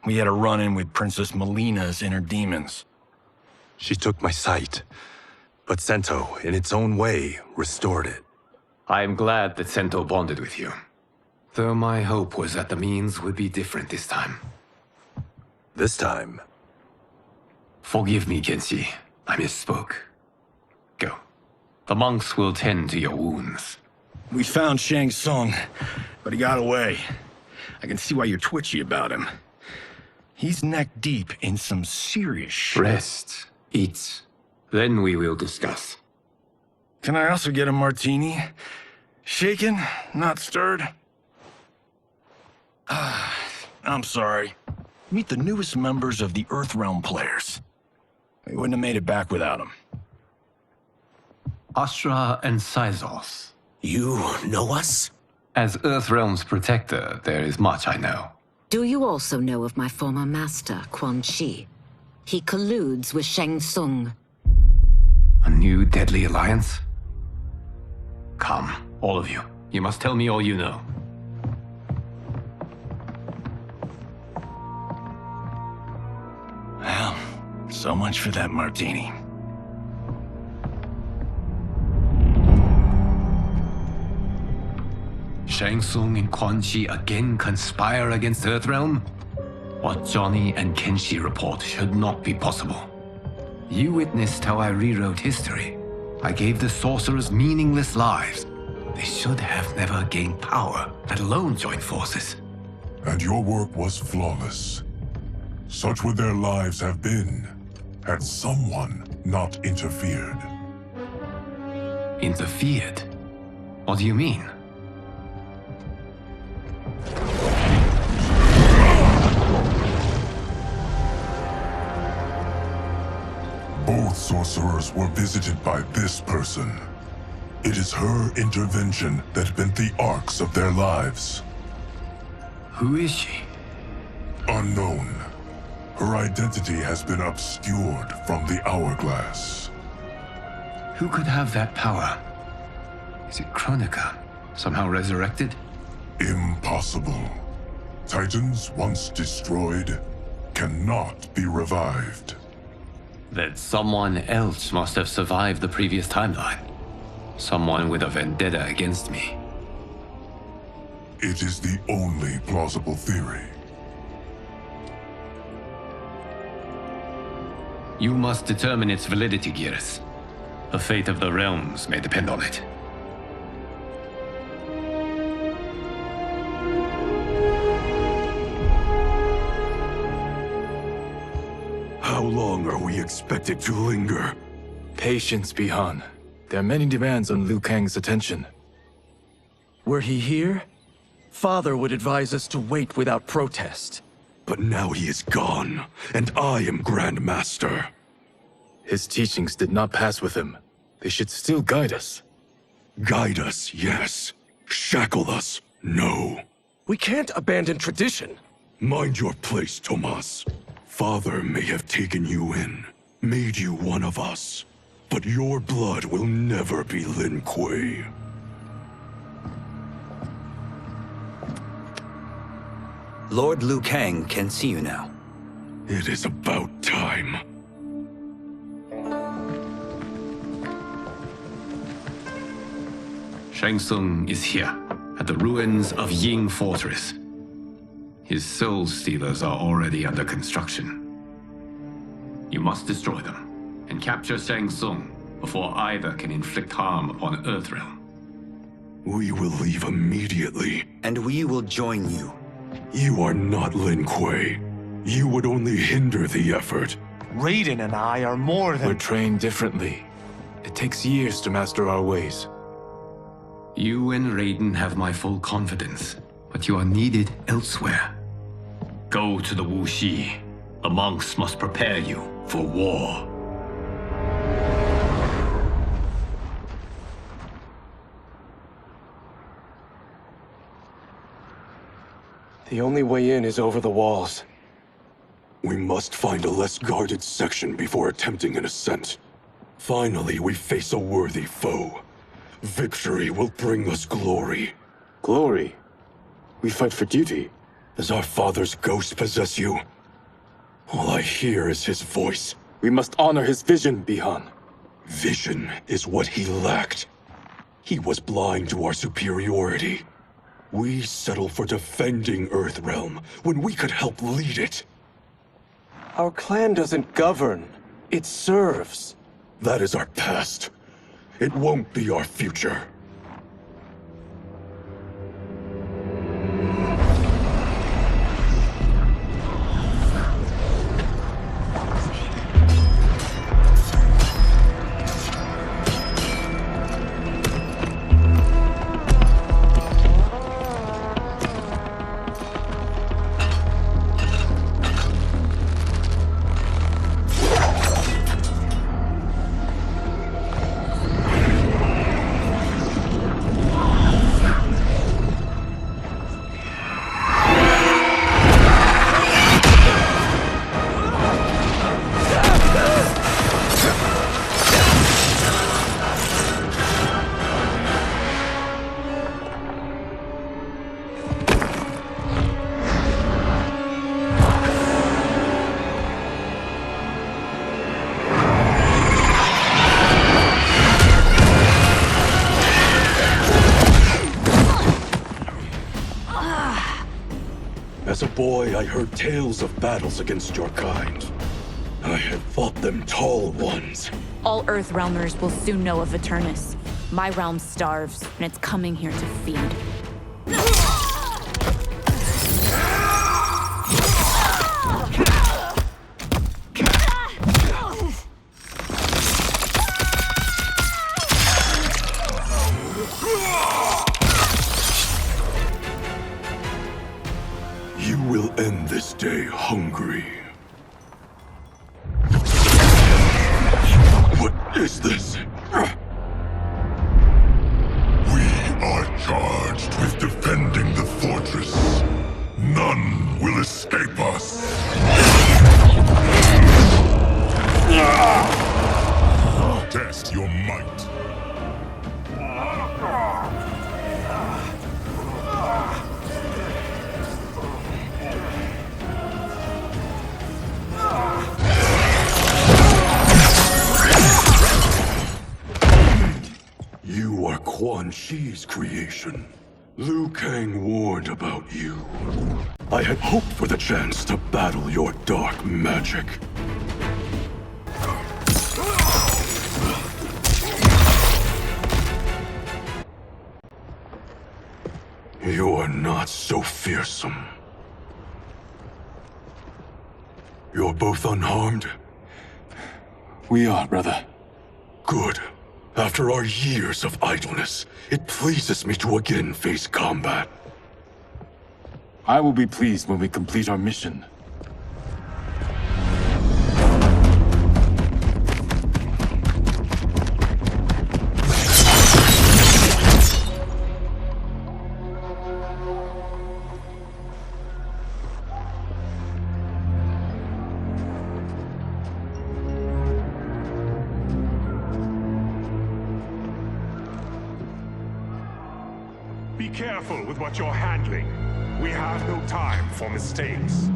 We had a run-in with Princess Melina's inner demons. She took my sight, but Sento, in its own way, restored it. I am glad that Sento bonded with you. Though my hope was that the means would be different this time. This time? Forgive me, Kenshi. I misspoke. Go. The monks will tend to your wounds. We found Shang Tsung, but he got away. I can see why you're twitchy about him. He's neck deep in some serious shit. Rest. Eat. Then we will discuss. Can I also get a martini? Shaken, not stirred? I'm sorry. Meet the newest members of the Earthrealm players. We wouldn't have made it back without them. Astra and Sizos. You know us? As Earthrealm's protector, there is much I know. Do you also know of my former master, Quan Chi? He colludes with Shang Tsung. A new deadly alliance? Come, all of you. You must tell me all you know. Well, so much for that martini. Shang Tsung and Quan Chi again conspire against Earthrealm? What Johnny and Kenshi report should not be possible. You witnessed how I rewrote history. I gave the sorcerers meaningless lives. They should have never gained power, let alone joined forces. And your work was flawless. Such would their lives have been, had someone not interfered. Interfered? What do you mean? Both sorcerers were visited by this person. It is her intervention that bent the arcs of their lives. Who is she? Unknown. Her identity has been obscured from the hourglass. Who could have that power? Is it Kronika? Somehow resurrected? Impossible. Titans, once destroyed, cannot be revived. That someone else must have survived the previous timeline. Someone with a vendetta against me. It is the only plausible theory. You must determine its validity, Geras. The fate of the realms may depend on it. How long are we expected to linger? Patience, Bihan. There are many demands on Liu Kang's attention. Were he here, Father would advise us to wait without protest. But now he is gone, and I am Grand Master. His teachings did not pass with him. They should still guide us. Guide us, yes. Shackle us, no. We can't abandon tradition. Mind your place, Tomas. Father may have taken you in, made you one of us. But your blood will never be Lin Kuei. Lord Liu Kang can see you now. It is about time. Shang Tsung is here, at the ruins of Ying Fortress. His soul stealers are already under construction. You must destroy them, and capture Shang Tsung before either can inflict harm upon Earthrealm. We will leave immediately. And we will join you. You are not Lin Kuei. You would only hinder the effort. Raiden and I are more than— We're trained differently. It takes years to master our ways. You and Raiden have my full confidence, but you are needed elsewhere. Go to the Wuxi. The monks must prepare you for war. The only way in is over the walls. We must find a less guarded section before attempting an ascent. Finally, we face a worthy foe. Victory will bring us glory. Glory? We fight for duty. Does our father's ghost possess you? All I hear is his voice. We must honor his vision, Bihan. Vision is what he lacked. He was blind to our superiority. We settle for defending Earthrealm when we could help lead it. Our clan doesn't govern. It serves. That is our past. It won't be our future. As a boy, I heard tales of battles against your kind. I had fought them tall ones. All Earthrealmers will soon know of Eternus. My realm starves, and it's coming here to feed. You will end this day hungry. What is this? We are charged with defending the fortress. None will escape us. Test your might. You are Quan Chi's creation. Liu Kang warned about you. I had hoped for the chance to battle your dark magic. You are not so fearsome. You're both unharmed? We are, brother. Good. After our years of idleness, it pleases me to again face combat. I will be pleased when we complete our mission. Be careful with what you're handling. We have no time for mistakes.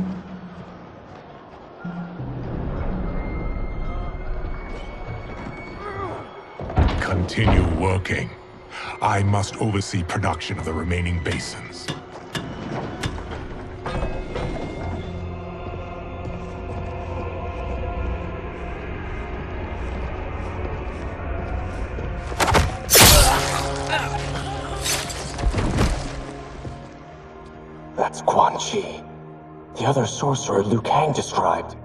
Continue working. I must oversee production of the remaining basins. That's Quan Chi. The other sorcerer Liu Kang described.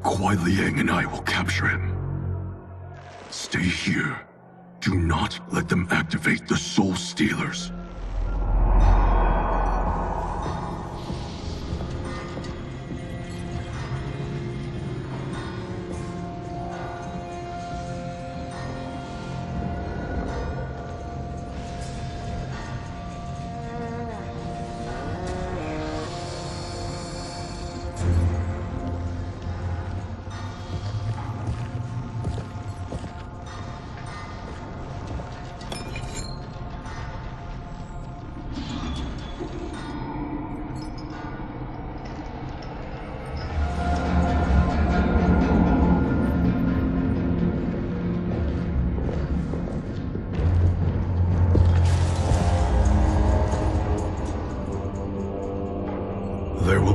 Kuai Liang and I will capture him. Stay here. Do not let them activate the Soul Stealers.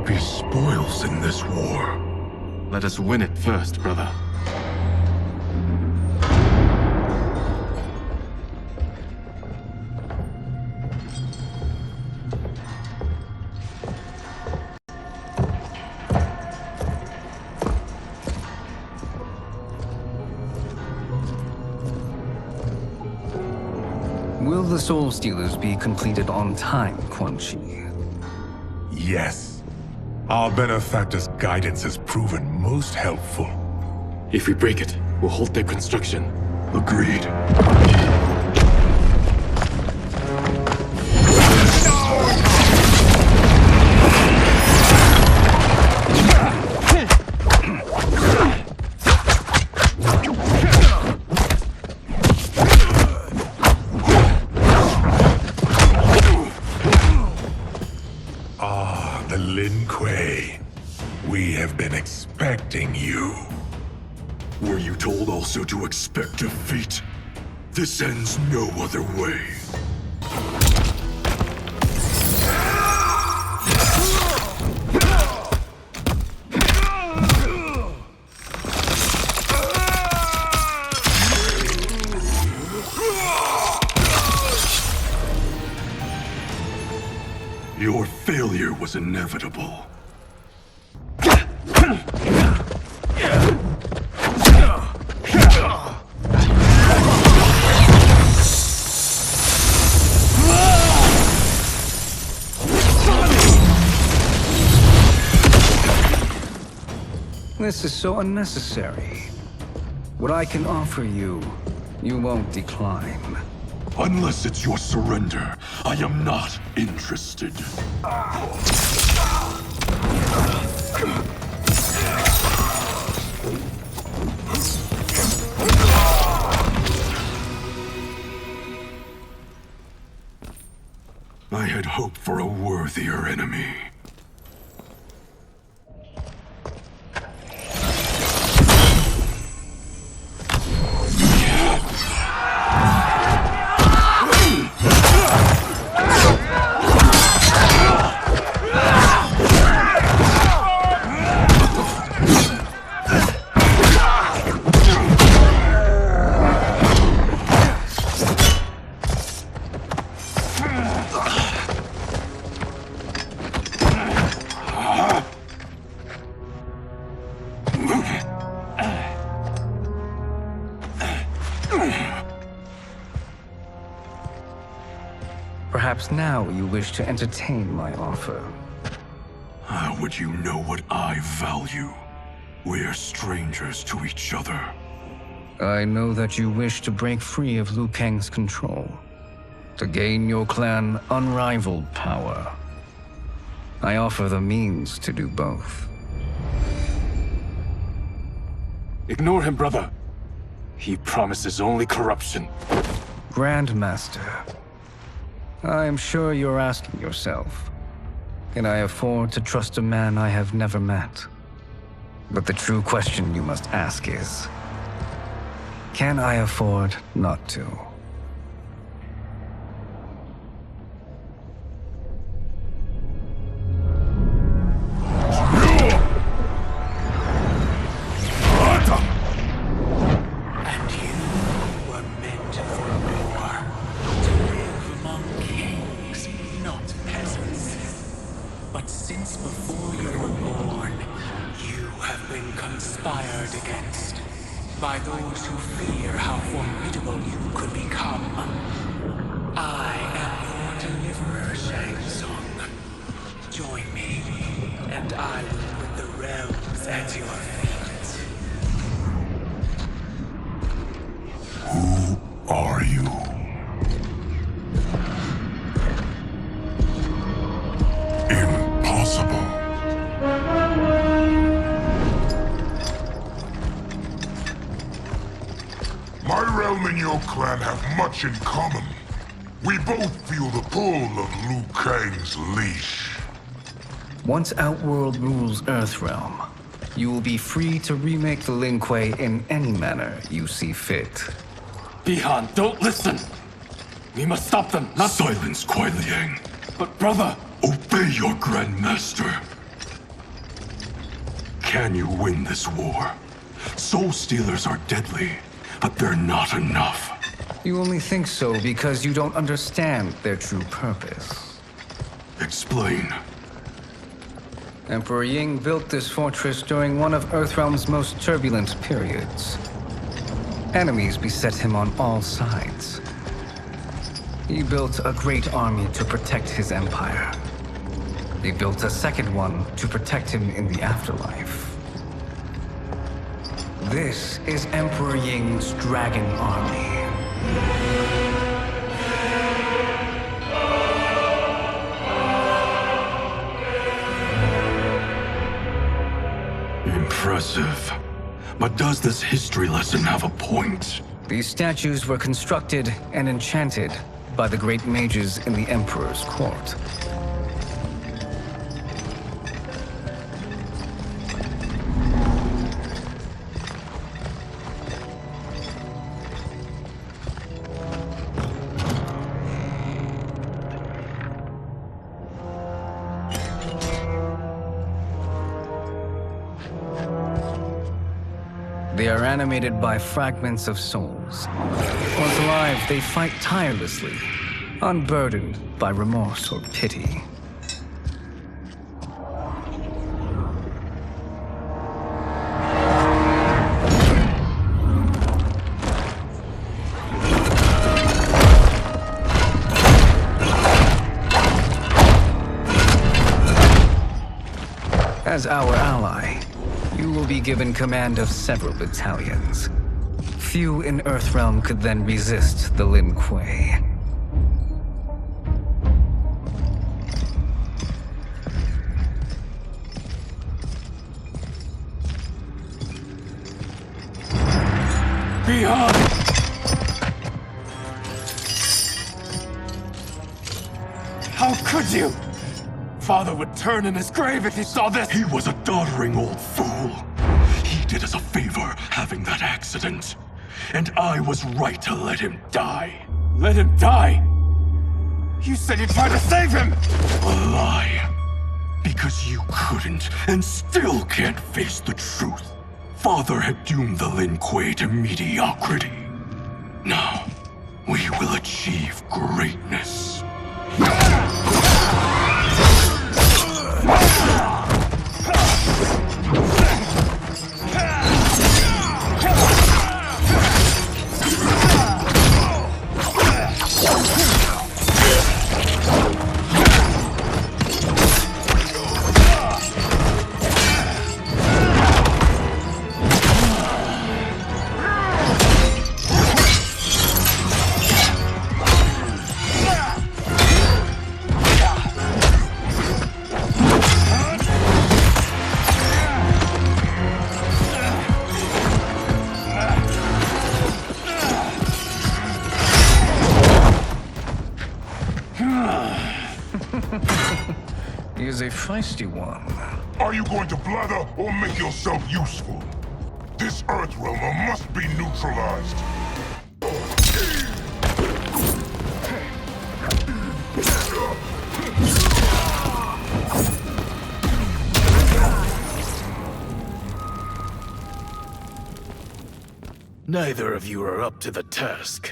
be spoils in this war. Let us win it first, brother. Will the Soul Stealers be completed on time, Quan Chi? Yes. Our benefactor's guidance has proven most helpful. If we break it, we'll halt their construction. Agreed. The Lin Kuei. We have been expecting you. Were you told also to expect defeat? This ends no other way. Your failure was inevitable. This is so unnecessary. What I can offer you, you won't decline. Unless it's your surrender, I am not interested. I had hoped for a worthier enemy. Perhaps now you wish to entertain my offer. How would you know what I value? We're strangers to each other. I know that you wish to break free of Liu Kang's control, to gain your clan unrivaled power. I offer the means to do both. Ignore him, brother. He promises only corruption. Grandmaster, I am sure you're asking yourself, can I afford to trust a man I have never met? But the true question you must ask is, can I afford not to? By those who fear how formidable you could become. I am your deliverer, Shang Tsung. Join me, and I will put the realms at your feet. Who are you? Impossible. My realm and your clan have much in common. We both feel the pull of Liu Kang's leash. Once Outworld rules Earthrealm, you will be free to remake the Lin Kuei in any manner you see fit. Bihan, don't listen! We must stop them, not— Silence, Kuai Liang. But brother— Obey your Grandmaster. Can you win this war? Soul Stealers are deadly, but they're not enough. You only think so because you don't understand their true purpose. Explain. Emperor Ying built this fortress during one of Earthrealm's most turbulent periods. Enemies beset him on all sides. He built a great army to protect his empire. He built a second one to protect him in the afterlife. This is Emperor Ying's Dragon Army. Impressive. But does this history lesson have a point? These statues were constructed and enchanted by the great mages in the Emperor's court. They are animated by fragments of souls. Once alive, they fight tirelessly, unburdened by remorse or pity. As our ally, you will be given command of several battalions. Few in Earthrealm could then resist the Lin Kuei. Behind! How could you? Father would turn in his grave if he saw this! He was a doddering old fool. He did us a favor having that accident. And I was right to let him die. Let him die? You said you tried to save him! A lie. Because you couldn't and still can't face the truth. Father had doomed the Lin Kuei to mediocrity. Now, we will achieve greatness. He is a feisty one. Are you going to blather or make yourself useful? This Earthrealmer must be neutralized. Neither of you are up to the task.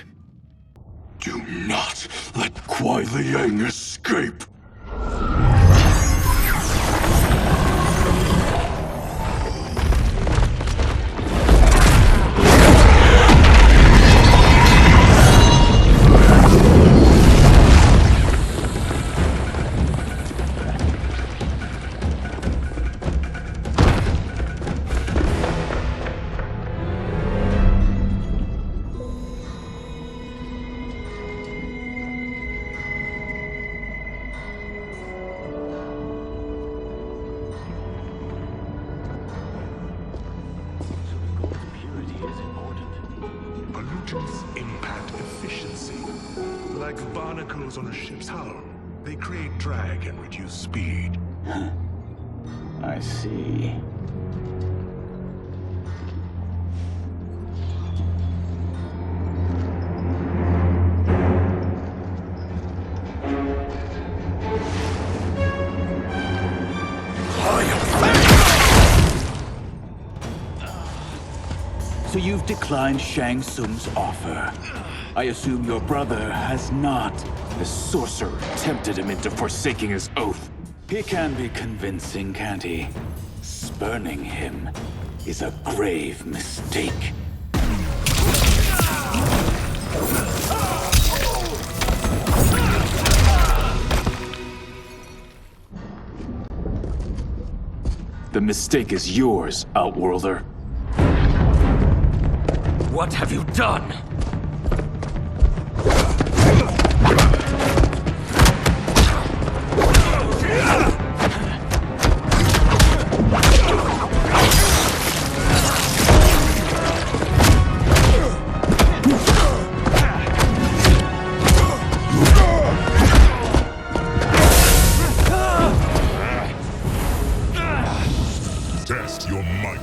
Do not let Kuai Liang escape! Pollutants impact efficiency. Like barnacles on a ship's hull, they create drag and reduce speed. I see. So you've declined Shang Tsung's offer. I assume your brother has not. The sorcerer tempted him into forsaking his oath. He can be convincing, can't he? Spurning him is a grave mistake. The mistake is yours, Outworlder. What have you done? Test your might.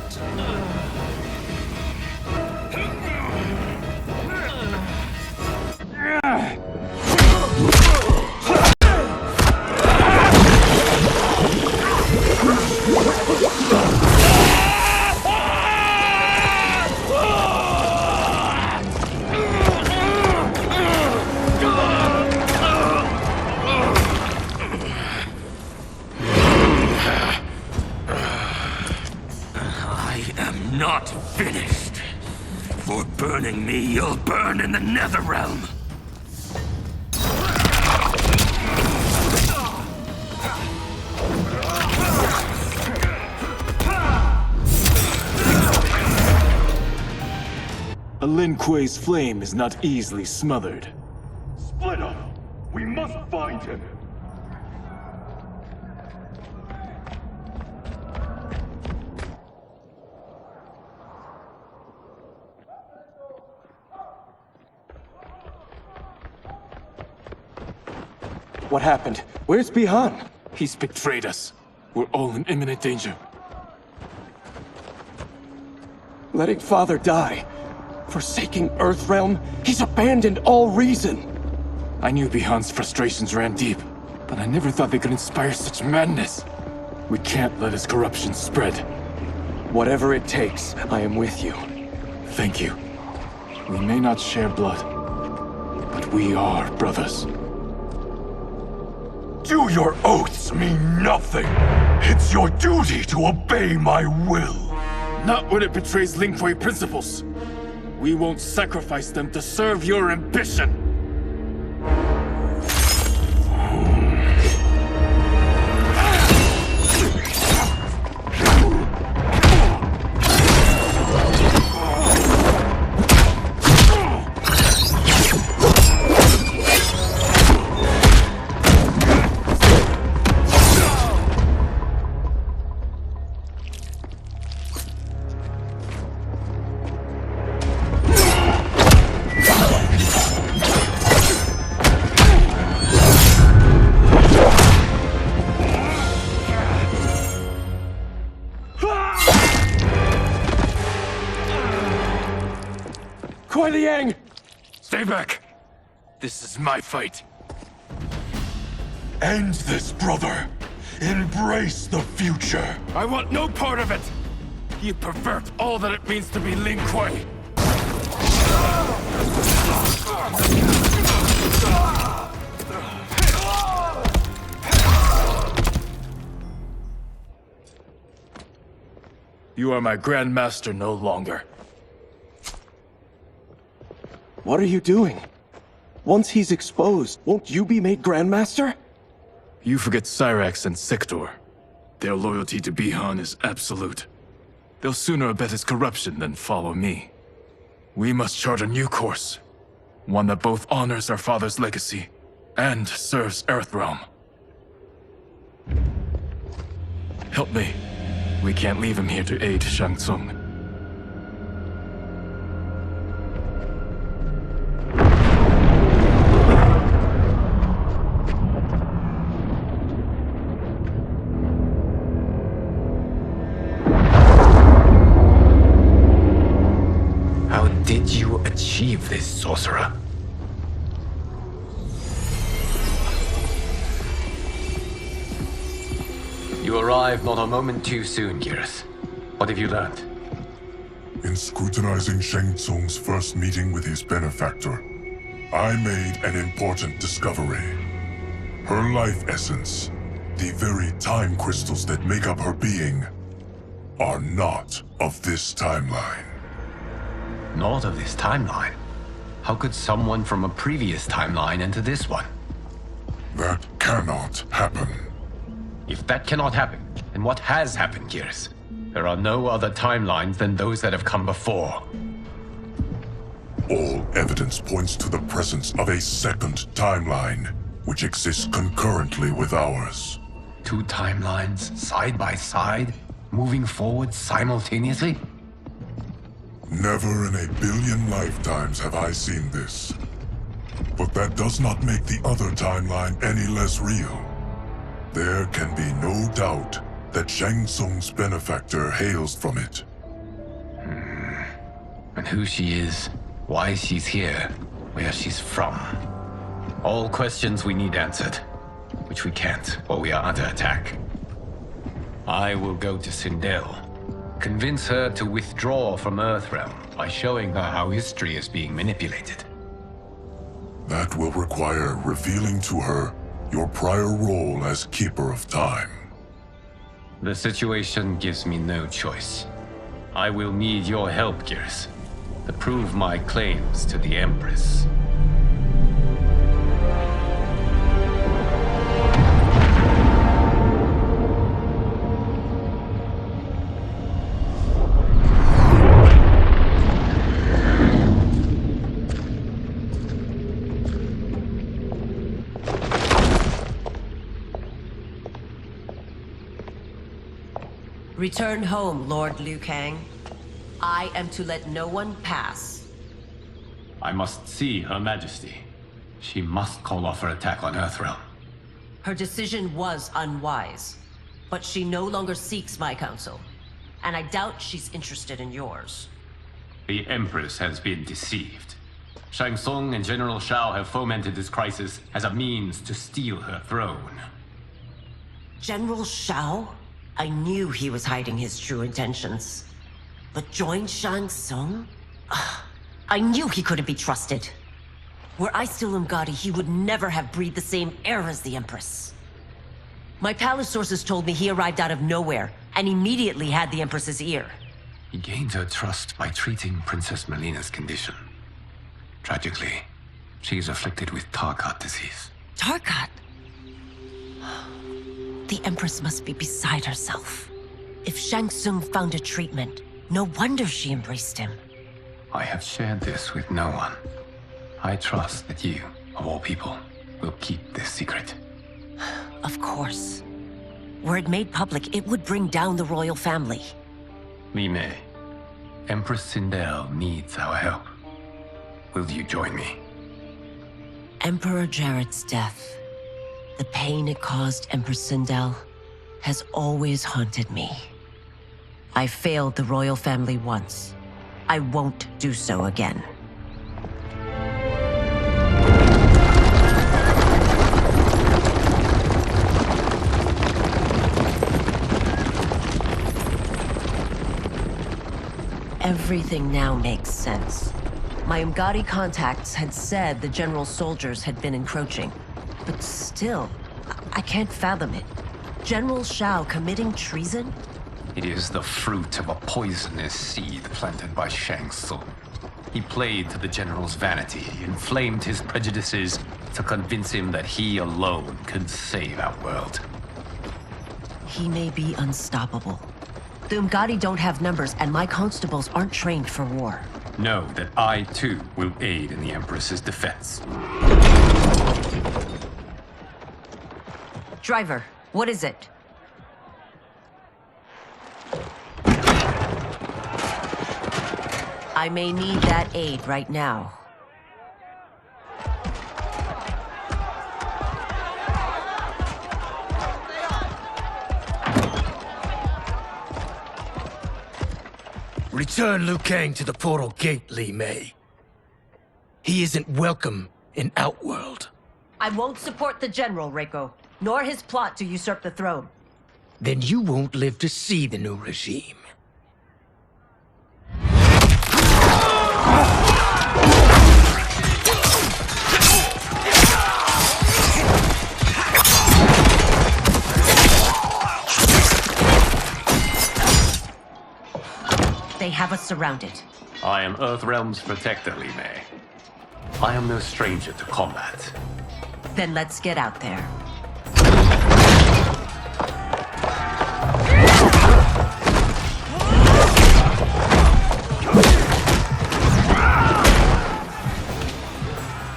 Not finished. For burning me, you'll burn in the NetherRealm. A Lin Kuei's flame is not easily smothered. Split up! We must find him! What happened? Where's Bihan? He's betrayed us. We're all in imminent danger. Letting Father die. Forsaking Earthrealm. He's abandoned all reason. I knew Bihan's frustrations ran deep, but I never thought they could inspire such madness. We can't let his corruption spread. Whatever it takes, I am with you. Thank you. We may not share blood, but we are brothers. Do your oaths mean nothing? It's your duty to obey my will. Not when it betrays Lin Kuei principles. We won't sacrifice them to serve your ambition. Kuei Liang! Stay back. This is my fight. End this, brother. Embrace the future. I want no part of it. You pervert all that it means to be Lin Kuei. You are my Grandmaster no longer. What are you doing? Once he's exposed, won't you be made Grandmaster? You forget Cyrax and Sector. Their loyalty to Bihan is absolute. They'll sooner abet his corruption than follow me. We must chart a new course. One that both honors our father's legacy and serves Earthrealm. Help me. We can't leave him here to aid Shang Tsung. How did you achieve this, sorcerer? You arrived not a moment too soon, Gareth. What have you learned? In scrutinizing Shang Tsung's first meeting with his benefactor, I made an important discovery. Her life essence, the very time crystals that make up her being, are not of this timeline. Not of this timeline? How could someone from a previous timeline enter this one? That cannot happen. If that cannot happen, then what has happened, Gears? There are no other timelines than those that have come before. All evidence points to the presence of a second timeline, which exists concurrently with ours. Two timelines, side by side, moving forward simultaneously? Never in a billion lifetimes have I seen this. But that does not make the other timeline any less real. There can be no doubt that Shang Tsung's benefactor hails from it. And who she is, why she's here, where she's from. All questions we need answered, which we can't while we are under attack. I will go to Sindel, convince her to withdraw from Earthrealm by showing her how history is being manipulated. That will require revealing to her your prior role as Keeper of Time. The situation gives me no choice. I will need your help, Gears, to prove my claims to the Empress. Return home, Lord Liu Kang. I am to let no one pass. I must see Her Majesty. She must call off her attack on Earthrealm. Her decision was unwise, but she no longer seeks my counsel, and I doubt she's interested in yours. The Empress has been deceived. Shang Tsung and General Shao have fomented this crisis as a means to steal her throne. General Shao? I knew he was hiding his true intentions. But join Shang Tsung? I knew he couldn't be trusted. Were I still Umgadi, he would never have breathed the same air as the Empress. My palace sources told me he arrived out of nowhere, and immediately had the Empress's ear. He gained her trust by treating Princess Melina's condition. Tragically, she is afflicted with Tarkat disease. Tarkat? The Empress must be beside herself. If Shang Tsung found a treatment, no wonder she embraced him. I have shared this with no one. I trust that you, of all people, will keep this secret. Of course. Were it made public, it would bring down the royal family. Li Mei, Empress Sindel needs our help. Will you join me? Emperor Jarrett's death, the pain it caused Empress Sindel, has always haunted me. I failed the royal family once. I won't do so again. Everything now makes sense. My Umgadi contacts had said the general soldiers had been encroaching. But still, I can't fathom it. General Shao committing treason? It is the fruit of a poisonous seed planted by Shang Tsung. He played to the general's vanity, inflamed his prejudices to convince him that he alone could save our world. He may be unstoppable. The Umgadi don't have numbers, and my constables aren't trained for war. Know that I, too, will aid in the Empress's defense. Driver, what is it? I may need that aid right now. Return Liu Kang to the portal gate, Li Mei. He isn't welcome in Outworld. I won't support the General, Reiko, nor his plot to usurp the throne. Then you won't live to see the new regime. They have us surrounded. I am Earthrealm's protector, Li Mei. I am no stranger to combat. Then let's get out there.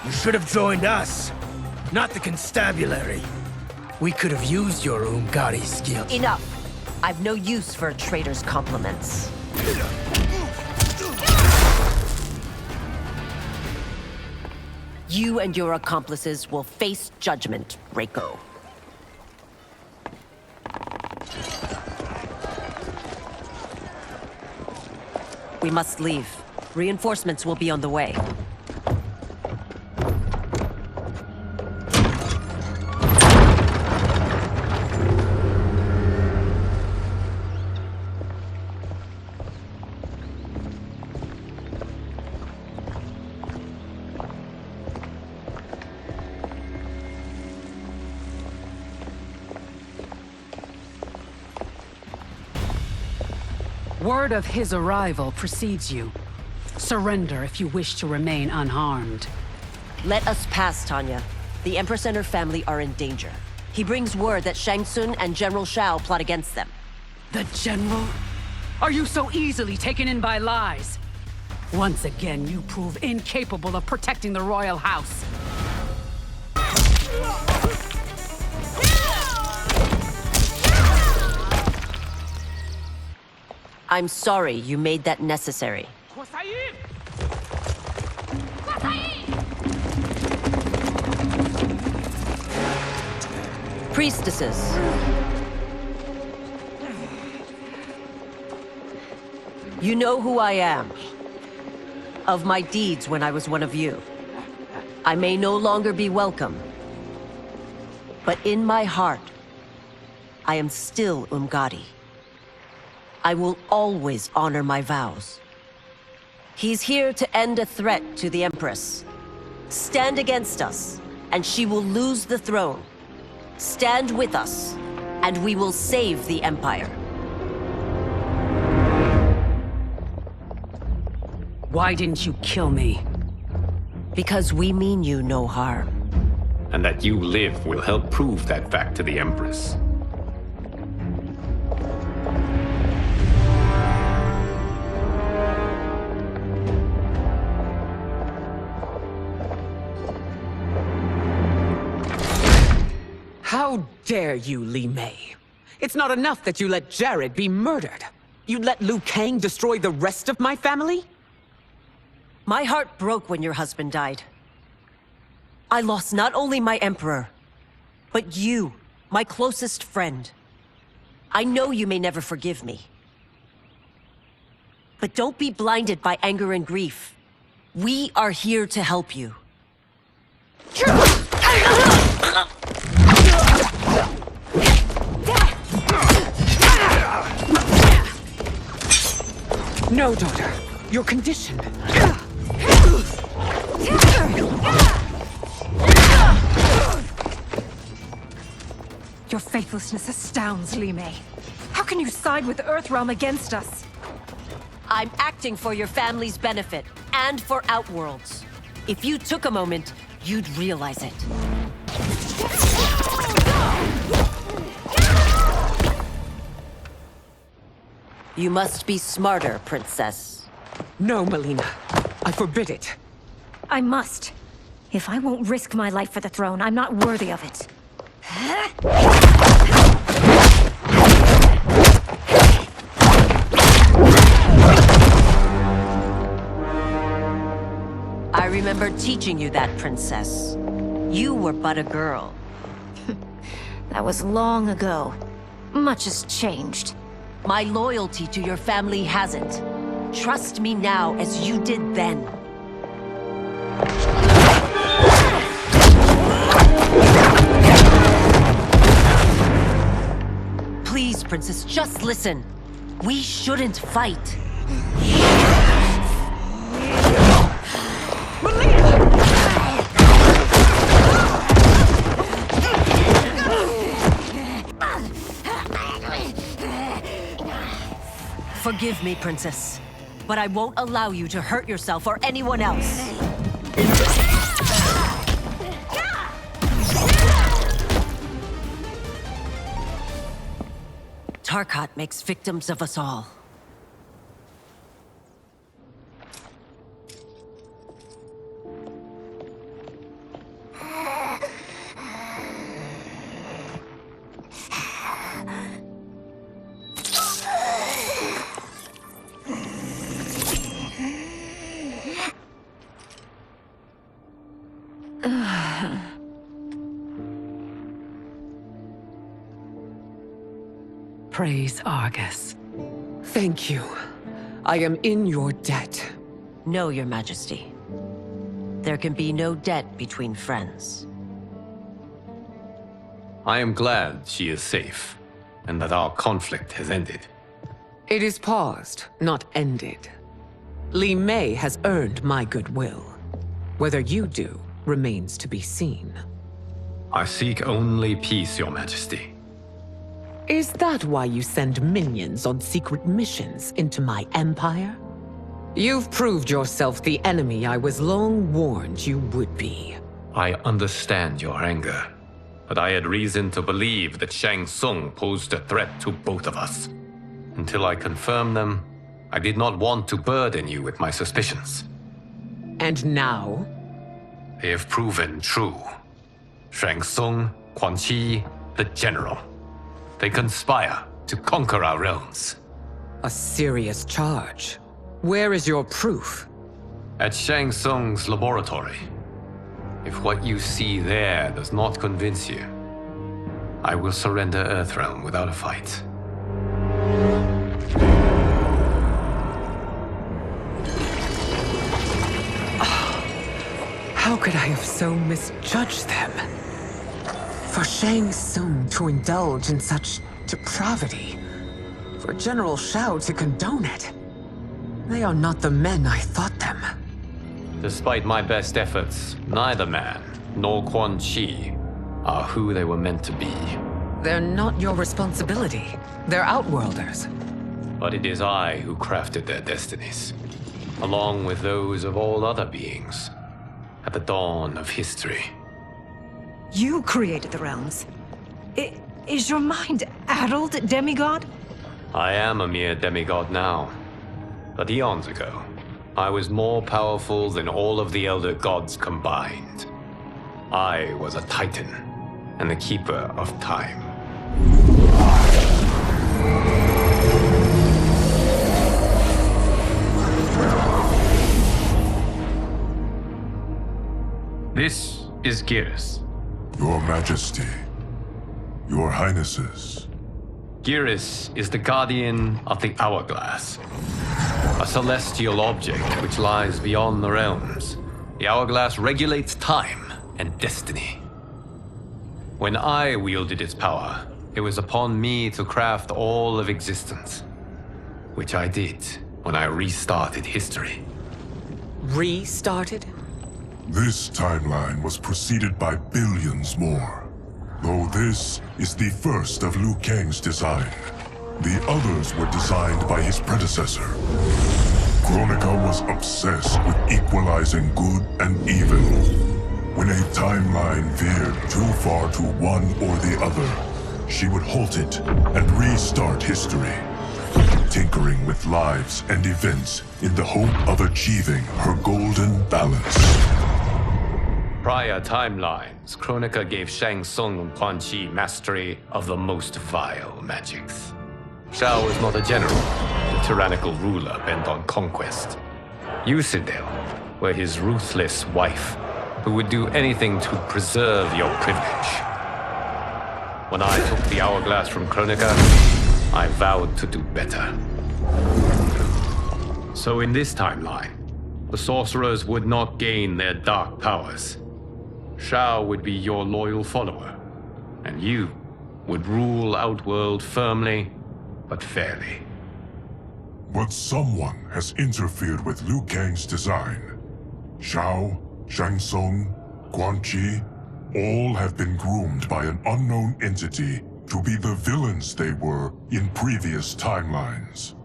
You should have joined us, not the constabulary. We could have used your Umgadi skills. Enough! I've no use for a traitor's compliments. You and your accomplices will face judgment, Reiko. We must leave. Reinforcements will be on the way. Word of his arrival precedes you. Surrender if you wish to remain unharmed. Let us pass, Tanya. The Empress and her family are in danger. He brings word that Shang Tsung and General Shao plot against them. The General? Are you so easily taken in by lies? Once again, you prove incapable of protecting the royal house. I'm sorry you made that necessary. Priestesses. You know who I am. Of my deeds when I was one of you. I may no longer be welcome. But in my heart, I am still Umgadi. I will always honor my vows. He's here to end a threat to the Empress. Stand against us, and she will lose the throne. Stand with us, and we will save the Empire. Why didn't you kill me? Because we mean you no harm. And that you live will help prove that fact to the Empress. How dare you, Li Mei? It's not enough that you let Jared be murdered. You'd let Liu Kang destroy the rest of my family? My heart broke when your husband died. I lost not only my emperor, but you, my closest friend. I know you may never forgive me. But don't be blinded by anger and grief. We are here to help you. No, daughter. Your condition. Your faithlessness astounds, Li Mei. How can you side with Earthrealm against us? I'm acting for your family's benefit, and for Outworld's. If you took a moment, you'd realize it. You must be smarter, Princess. No, Melina. I forbid it. I must. If I won't risk my life for the throne, I'm not worthy of it. I remember teaching you that, Princess. You were but a girl. That was long ago. Much has changed. My loyalty to your family hasn't. Trust me now as you did then. Please, Princess, just listen. We shouldn't fight. Forgive me, Princess. but I won't allow you to hurt yourself or anyone else. Tarkat makes victims of us all. Praise Argus. Thank you. I am in your debt. No, Your Majesty. There can be no debt between friends. I am glad she is safe, and that our conflict has ended. It is paused, not ended. Li Mei has earned my goodwill. Whether you do remains to be seen. I seek only peace, Your Majesty. Is that why you send minions on secret missions into my empire? You've proved yourself the enemy I was long warned you would be. I understand your anger, but I had reason to believe that Shang Tsung posed a threat to both of us. Until I confirmed them, I did not want to burden you with my suspicions. And now? They have proven true. Shang Tsung, Quan Chi, the General. They conspire to conquer our realms. A serious charge. Where is your proof? At Shang Tsung's laboratory. If what you see there does not convince you, I will surrender Earthrealm without a fight. How could I have so misjudged them? For Shang Tsung to indulge in such depravity, for General Shao to condone it, they are not the men I thought them. Despite my best efforts, neither man nor Quan Chi are who they were meant to be. They're not your responsibility. They're Outworlders. But it is I who crafted their destinies, along with those of all other beings, at the dawn of history. You created the realms. Is your mind addled, demigod? I am a mere demigod now. But eons ago, I was more powerful than all of the Elder Gods combined. I was a Titan, and the Keeper of Time. This is Geras. Your Majesty, Your Highnesses. Geras is the guardian of the Hourglass, a celestial object which lies beyond the realms. The Hourglass regulates time and destiny. When I wielded its power, it was upon me to craft all of existence, which I did when I restarted history. Restarted? This timeline was preceded by billions more. Though this is the first of Liu Kang's design, the others were designed by his predecessor. Kronika was obsessed with equalizing good and evil. When a timeline veered too far to one or the other, she would halt it and restart history, tinkering with lives and events in the hope of achieving her golden balance. Prior timelines, Kronika gave Shang Tsung and Quan Chi mastery of the most vile magics. Shao was not a general, a tyrannical ruler bent on conquest. Yusidel were his ruthless wife, who would do anything to preserve your privilege. When I took the Hourglass from Kronika, I vowed to do better. So in this timeline, the sorcerers would not gain their dark powers. Shao would be your loyal follower, and you would rule Outworld firmly, but fairly. But someone has interfered with Liu Kang's design. Shao, Shang Tsung, Quan Chi, all have been groomed by an unknown entity to be the villains they were in previous timelines.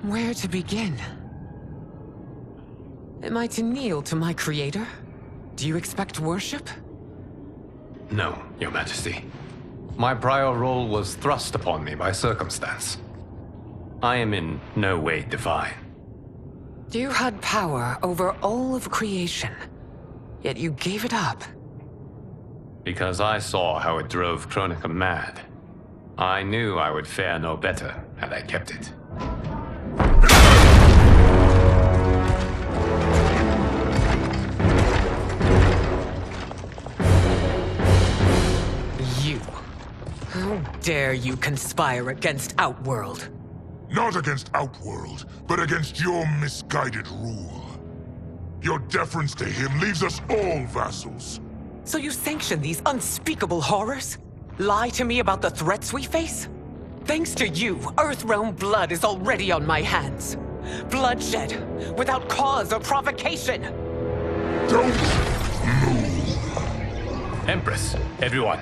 Where to begin? Am I to kneel to my creator? Do you expect worship? No, Your Majesty. My prior role was thrust upon me by circumstance. I am in no way divine. You had power over all of creation, yet you gave it up. Because I saw how it drove Kronika mad. I knew I would fare no better had I kept it. You. How dare you conspire against Outworld? Not against Outworld, but against your misguided rule. Your deference to him leaves us all vassals. So you sanction these unspeakable horrors? Lie to me about the threats we face? Thanks to you, Earthrealm blood is already on my hands. Bloodshed, without cause or provocation. Don't move. Empress, everyone,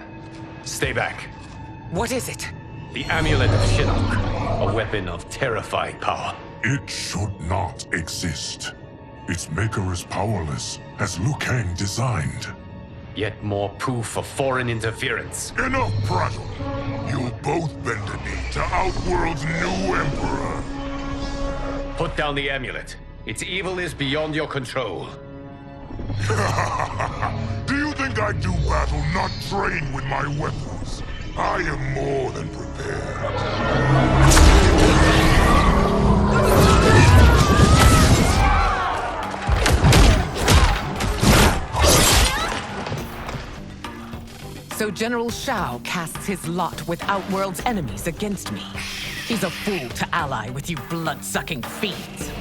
stay back. What is it? The Amulet of Shinnok, a weapon of terrifying power. It should not exist. Its maker is powerless, as Liu Kang designed. Yet more proof of foreign interference. Enough prattle. You'll both bend a knee to Outworld's new emperor. Put down the amulet. Its evil is beyond your control. Do you think I do battle not trained with my weapons? I am more than prepared. So General Shao casts his lot with Outworld's enemies against me. He's a fool to ally with you blood-sucking fiends.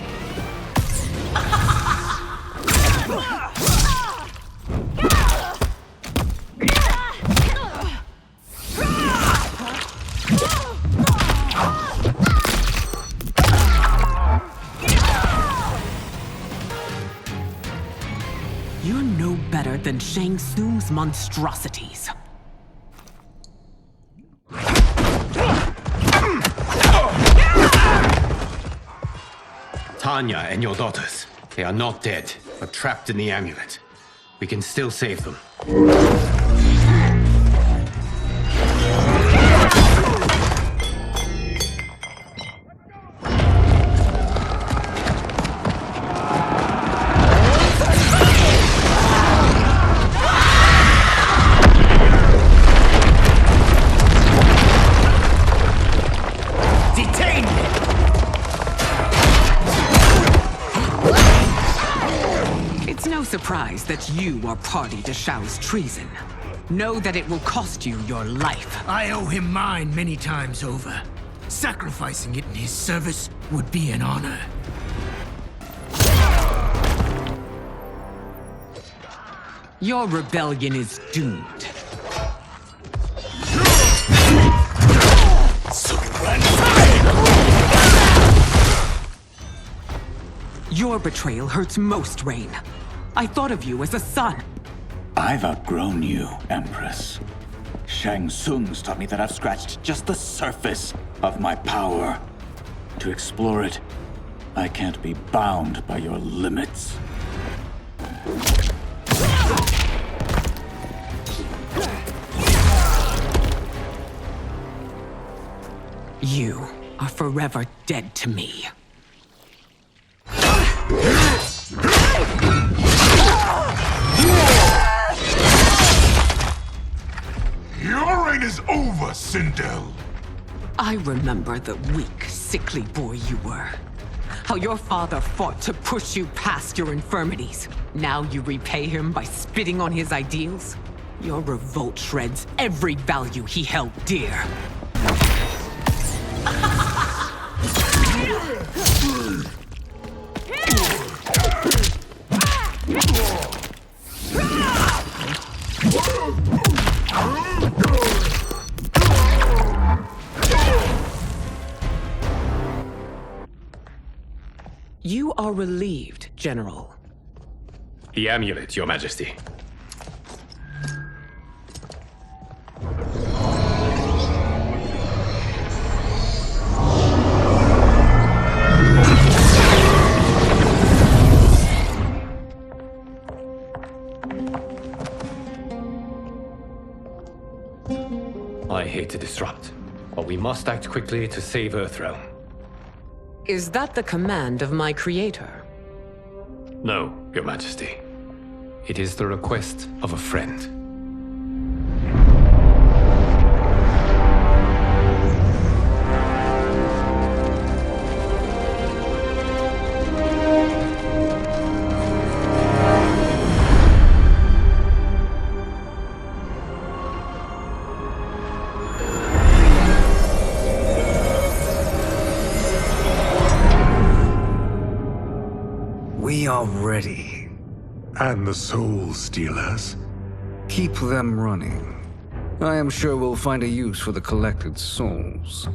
You're no better than Shang Tsung's monstrosities. Tanya and your daughters. They are not dead, but trapped in the amulet. We can still save them. Surprised that you are party to Shao's treason. Know that it will cost you your life. I owe him mine many times over. Sacrificing it in his service would be an honor. Your rebellion is doomed. Your betrayal hurts most, Rain. I thought of you as a son. I've outgrown you, Empress. Shang Tsung's taught me that I've scratched just the surface of my power. To explore it, I can't be bound by your limits. You are forever dead to me. Your reign is over, Sindel. I remember the weak, sickly boy you were. How your father fought to push you past your infirmities. Now you repay him by spitting on his ideals? Your revolt shreds every value he held dear. You are relieved, General. The amulet, Your Majesty. to disrupt. But we must act quickly to save Earthrealm. Is that the command of my creator? No, Your Majesty. It is the request of a friend. We are ready. And the Soul Stealers? Keep them running. I am sure we'll find a use for the collected souls.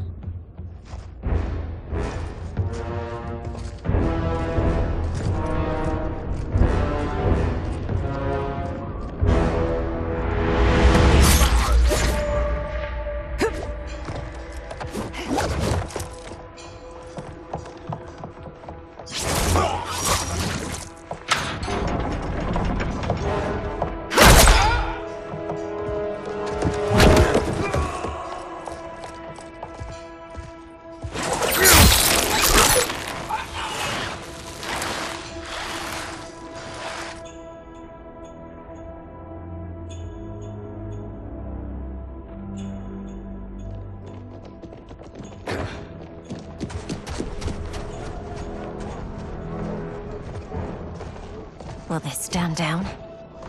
Will they stand down,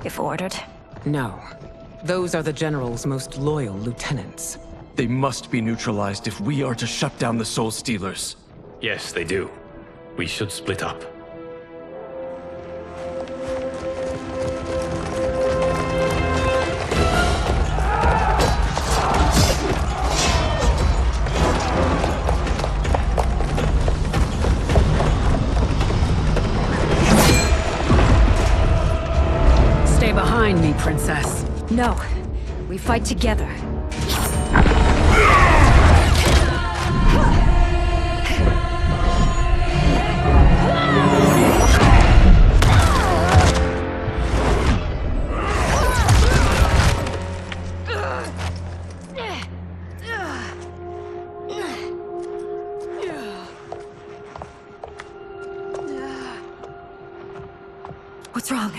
if ordered? No. Those are the General's most loyal lieutenants. They must be neutralized if we are to shut down the Soul Stealers. Yes, they do. We should split up. Stay behind me, Princess. No. We fight together. What's wrong?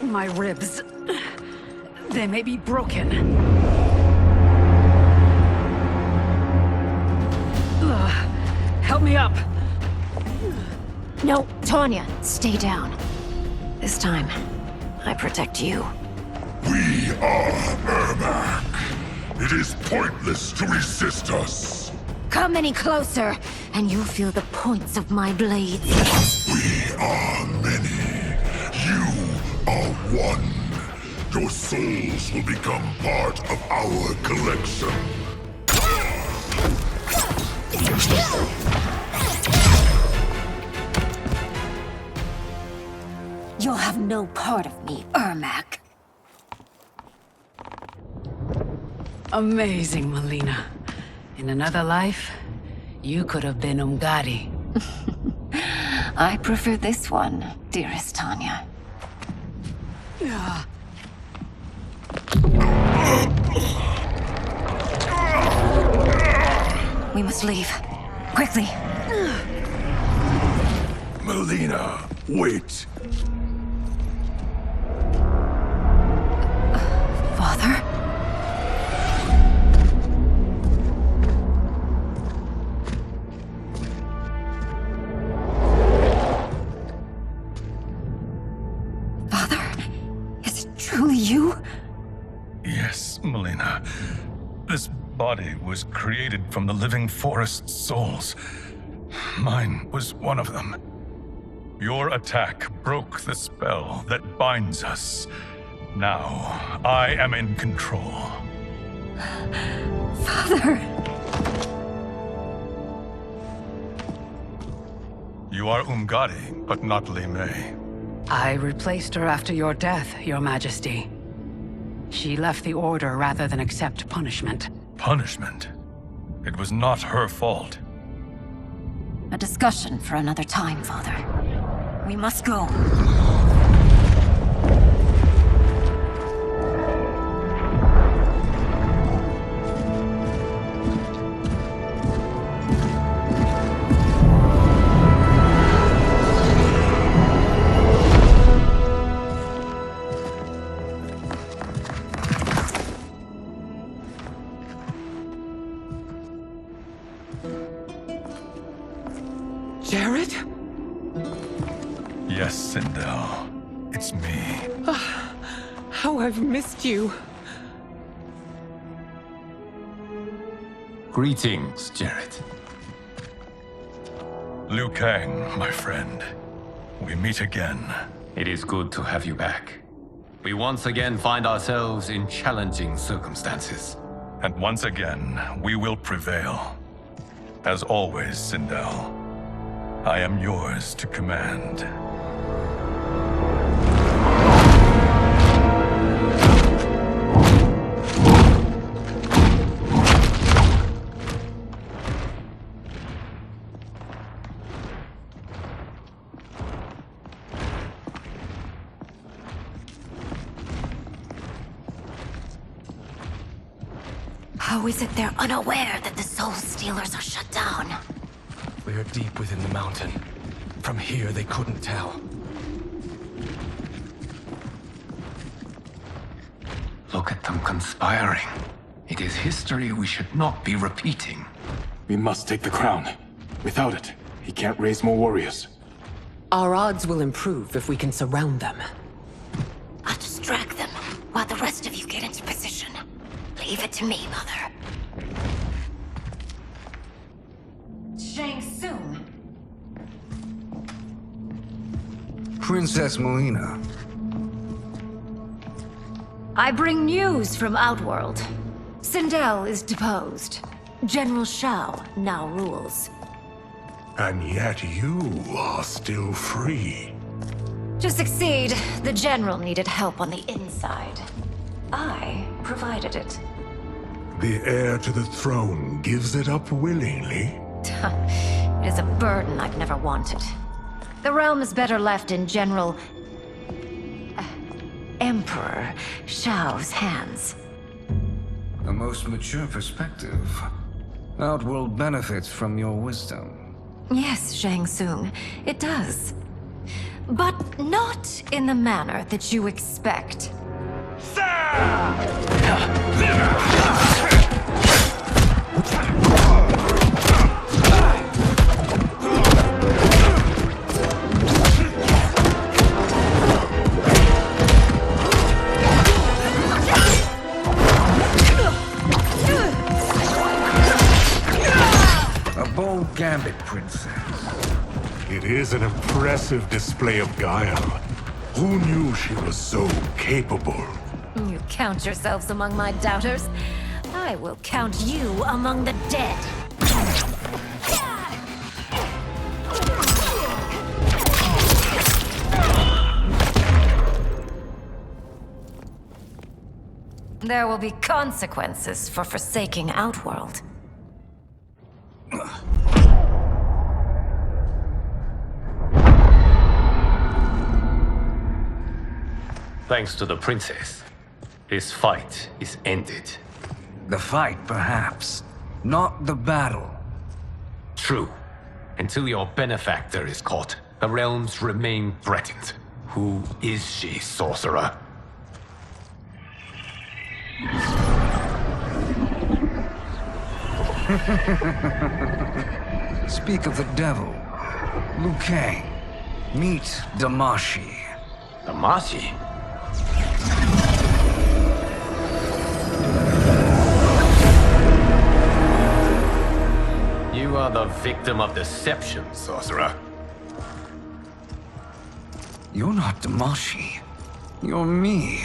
My ribs. They may be broken. Help me up. No, Tanya, stay down. This time, I protect you. We are Ermac. It is pointless to resist us. Come any closer, and you'll feel the points of my blades. We are many. You are one. Your souls will become part of our collection. You'll have no part of me, Ermac. Amazing, Melina. In another life, you could have been Umgadi. I prefer this one, dearest Tanya. We must leave. Quickly. Melina, wait. Father? Father? Is it truly you? Yes, Melina. This body was created from the living forest's souls. Mine was one of them. Your attack broke the spell that binds us. Now, I am in control. Father! You are Umgadi, but not Li Mei. I replaced her after your death, Your Majesty. She left the Order rather than accept punishment. Punishment? It was not her fault. A discussion for another time, Father. We must go. Jared? Yes, Sindel. It's me. How I've missed you. Greetings, Jared. Liu Kang, my friend. We meet again. It is good to have you back. We once again find ourselves in challenging circumstances. And once again, we will prevail. As always, Sindel, I am yours to command. How is it they're unaware that the Soul Stealers are shut down? We are deep within the mountain. From here, they couldn't tell. Look at them conspiring. It is history we should not be repeating. We must take the crown. Without it, he can't raise more warriors. Our odds will improve if we can surround them. I'll distract them while the rest of you get into position. Leave it to me, Mother. Shang Tsung. Princess Melina. I bring news from Outworld. Sindel is deposed. General Shao now rules. And yet you are still free. To succeed, the General needed help on the inside. I provided it. The heir to the throne gives it up willingly. It is a burden I've never wanted. The realm is better left in General... Emperor Shao's hands. A most mature perspective. Outworld benefits from your wisdom. Yes, Shang Tsung, it does. But not in the manner that you expect. A bold gambit, Princess. It is an impressive display of guile. Who knew she was so capable? You count yourselves among my doubters. I will count you among the dead. There will be consequences for forsaking Outworld. Thanks to the princess, this fight is ended. The fight, perhaps. Not the battle. True. Until your benefactor is caught, the realms remain threatened. Who is she, sorcerer? Speak of the devil. Liu Kang. Meet Damashi. Damashi? You are the victim of deception, sorcerer. You're not Damashi. You're me.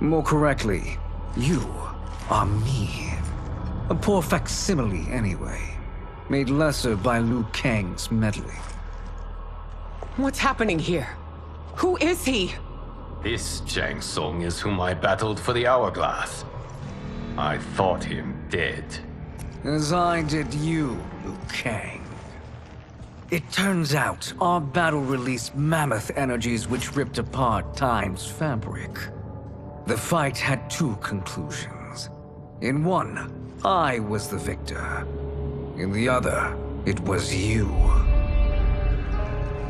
More correctly, you are me. A poor facsimile, anyway. Made lesser by Liu Kang's meddling. What's happening here? Who is he? This Shang Tsung is whom I battled for the Hourglass. I thought him dead. As I did you, Liu Kang. It turns out our battle released mammoth energies which ripped apart time's fabric. The fight had two conclusions. In one, I was the victor. In the other, it was you.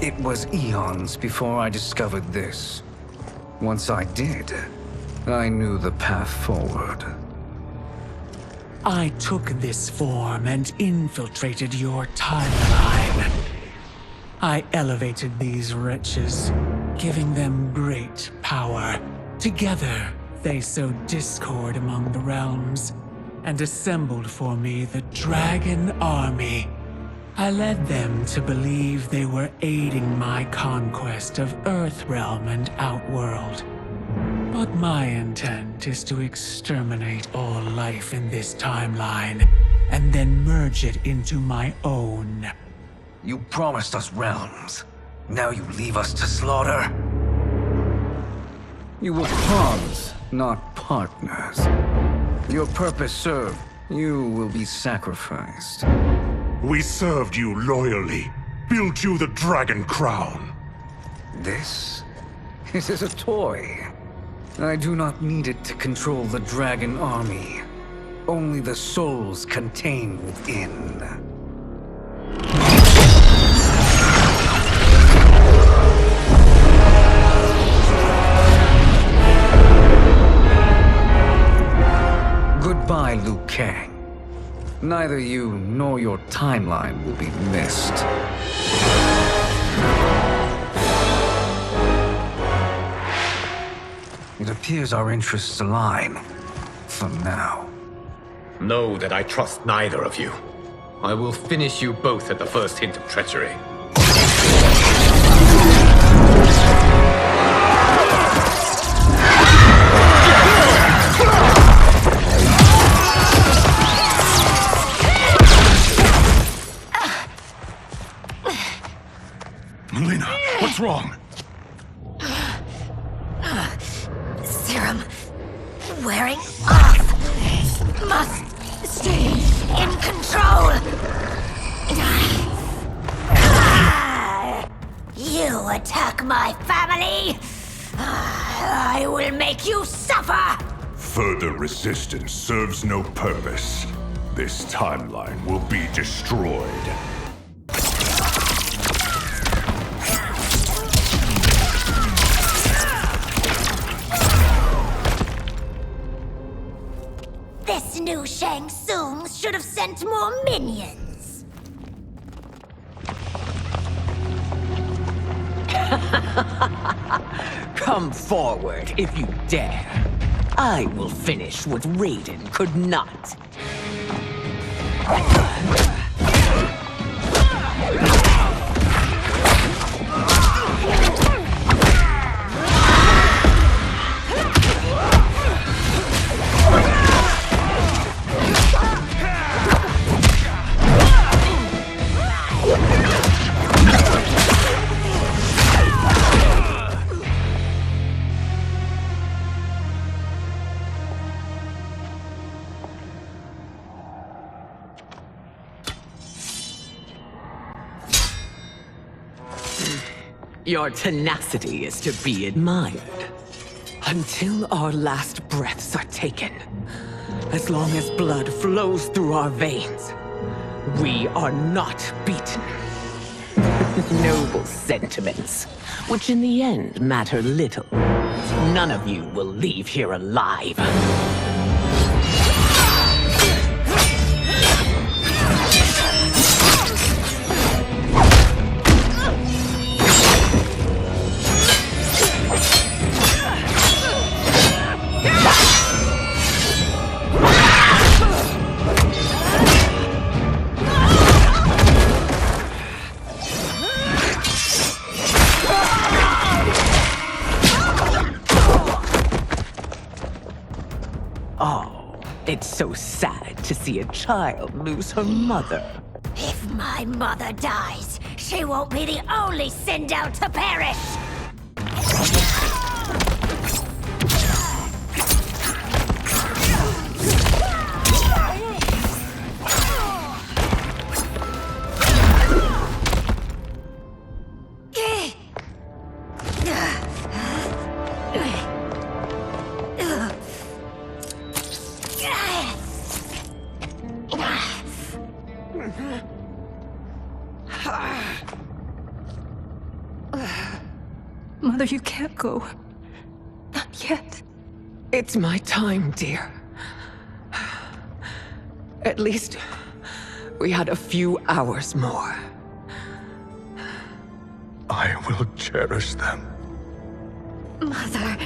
It was eons before I discovered this. Once I did, I knew the path forward. I took this form and infiltrated your timeline. I elevated these wretches, giving them great power. Together, they sowed discord among the realms, and assembled for me the Dragon Army. I led them to believe they were aiding my conquest of Earthrealm and Outworld. But my intent is to exterminate all life in this timeline, and then merge it into my own. You promised us realms. Now you leave us to slaughter? You were pawns, not partners. Your purpose served. You will be sacrificed. We served you loyally, built you the Dragon Crown. This is a toy. I do not need it to control the Dragon Army. Only the souls contained within. Goodbye, Liu Kang. Neither you nor your timeline will be missed. It appears our interests align. For now. Know that I trust neither of you. I will finish you both at the first hint of treachery. Melina, what's wrong? Serum wearing off. Must stay in control. You attack my family. I will make you suffer. Further resistance serves no purpose. This timeline will be destroyed. This new Shang Tsung should have sent more minions. Come forward if you dare. I will finish what Raiden could not. Your tenacity is to be admired. Until our last breaths are taken, as long as blood flows through our veins, we are not beaten. Noble sentiments, which in the end matter little. None of you will leave here alive. It's so sad to see a child lose her mother. If my mother dies, she won't be the only send out to perish! Mother, you can't go. Not yet. It's my time, dear. At least we had a few hours more. I will cherish them. Mother.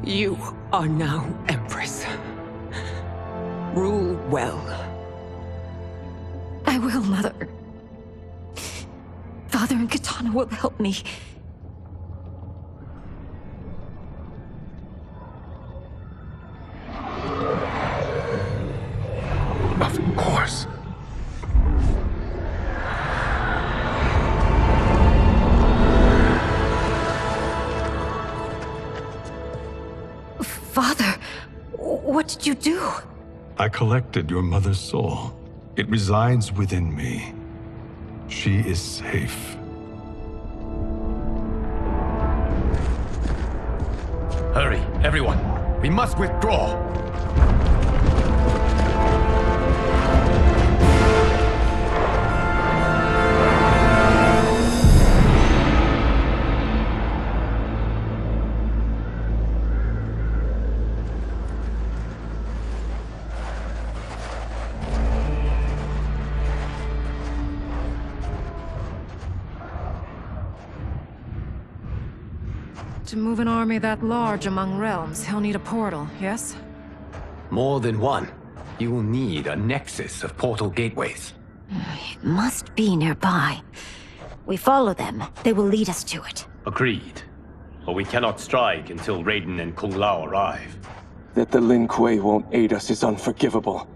You are now Empress. Rule well. I will, Mother. Father and Katana will help me. Of course. Father, what did you do? I collected your mother's soul. It resides within me. She is safe. Hurry, everyone. We must withdraw. To move an army that large among realms, he'll need a portal, yes? More than one. You will need a nexus of portal gateways. It must be nearby. We follow them. They will lead us to it. Agreed. But we cannot strike until Raiden and Kung Lao arrive. That the Lin Kuei won't aid us is unforgivable.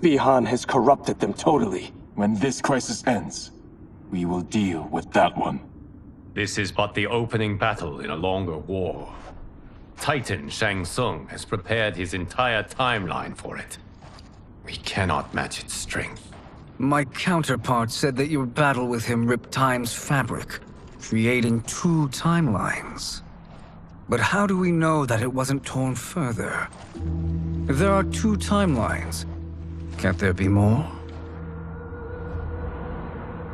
Bihan has corrupted them totally. When this crisis ends, we will deal with that one. This is but the opening battle in a longer war. Titan Shang Tsung has prepared his entire timeline for it. We cannot match its strength. My counterpart said that your battle with him ripped time's fabric, creating 2 timelines. But how do we know that it wasn't torn further? If there are 2 timelines, can't there be more?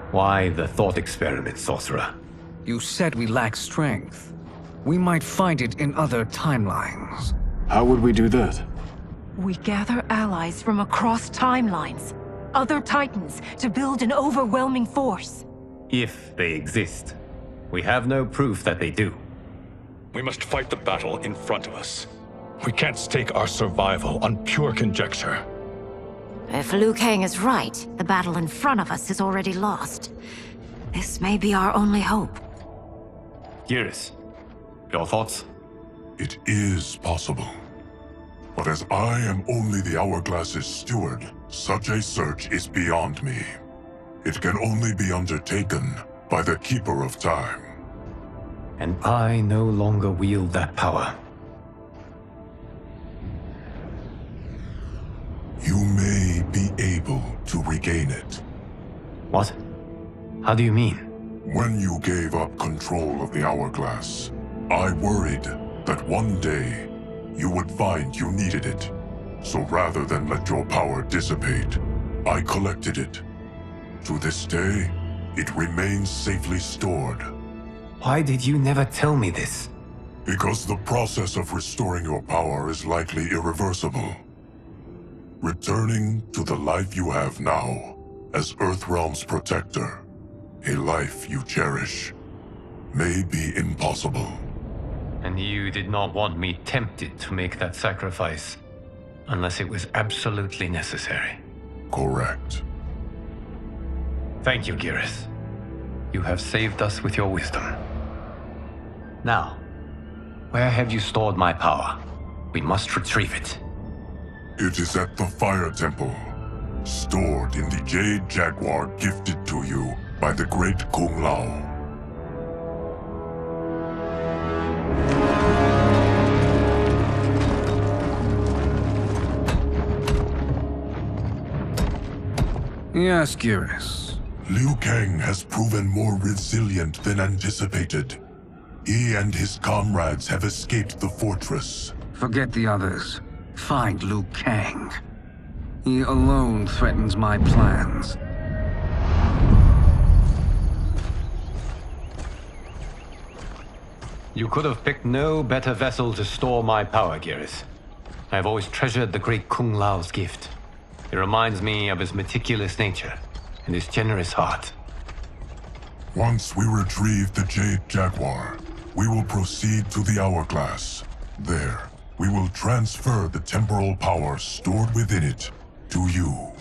Why the thought experiment, sorcerer? You said we lack strength. We might find it in other timelines. How would we do that? We gather allies from across timelines, other titans, to build an overwhelming force. If they exist. We have no proof that they do. We must fight the battle in front of us. We can't stake our survival on pure conjecture. If Liu Kang is right, the battle in front of us is already lost. This may be our only hope. Geras, your thoughts? It is possible. But as I am only the Hourglass's steward, such a search is beyond me. It can only be undertaken by the Keeper of Time. And I no longer wield that power. You may be able to regain it. What? How do you mean? When you gave up control of the Hourglass, I worried that one day you would find you needed it. So rather than let your power dissipate, I collected it. To this day, it remains safely stored. Why did you never tell me this? Because the process of restoring your power is likely irreversible. Returning to the life you have now, as Earthrealm's protector, a life you cherish, may be impossible. And you did not want me tempted to make that sacrifice, unless it was absolutely necessary. Correct. Thank you, Geras. You have saved us with your wisdom. Now, where have you stored my power? We must retrieve it. It is at the Fire Temple, stored in the Jade Jaguar gifted to you by the great Kung Lao. Yes, Geras. Liu Kang has proven more resilient than anticipated. He and his comrades have escaped the fortress. Forget the others. Find Liu Kang. He alone threatens my plans. You could have picked no better vessel to store my power, Geras. I have always treasured the great Kung Lao's gift. It reminds me of his meticulous nature and his generous heart. Once we retrieve the Jade Jaguar, we will proceed to the Hourglass. There, we will transfer the temporal power stored within it to you.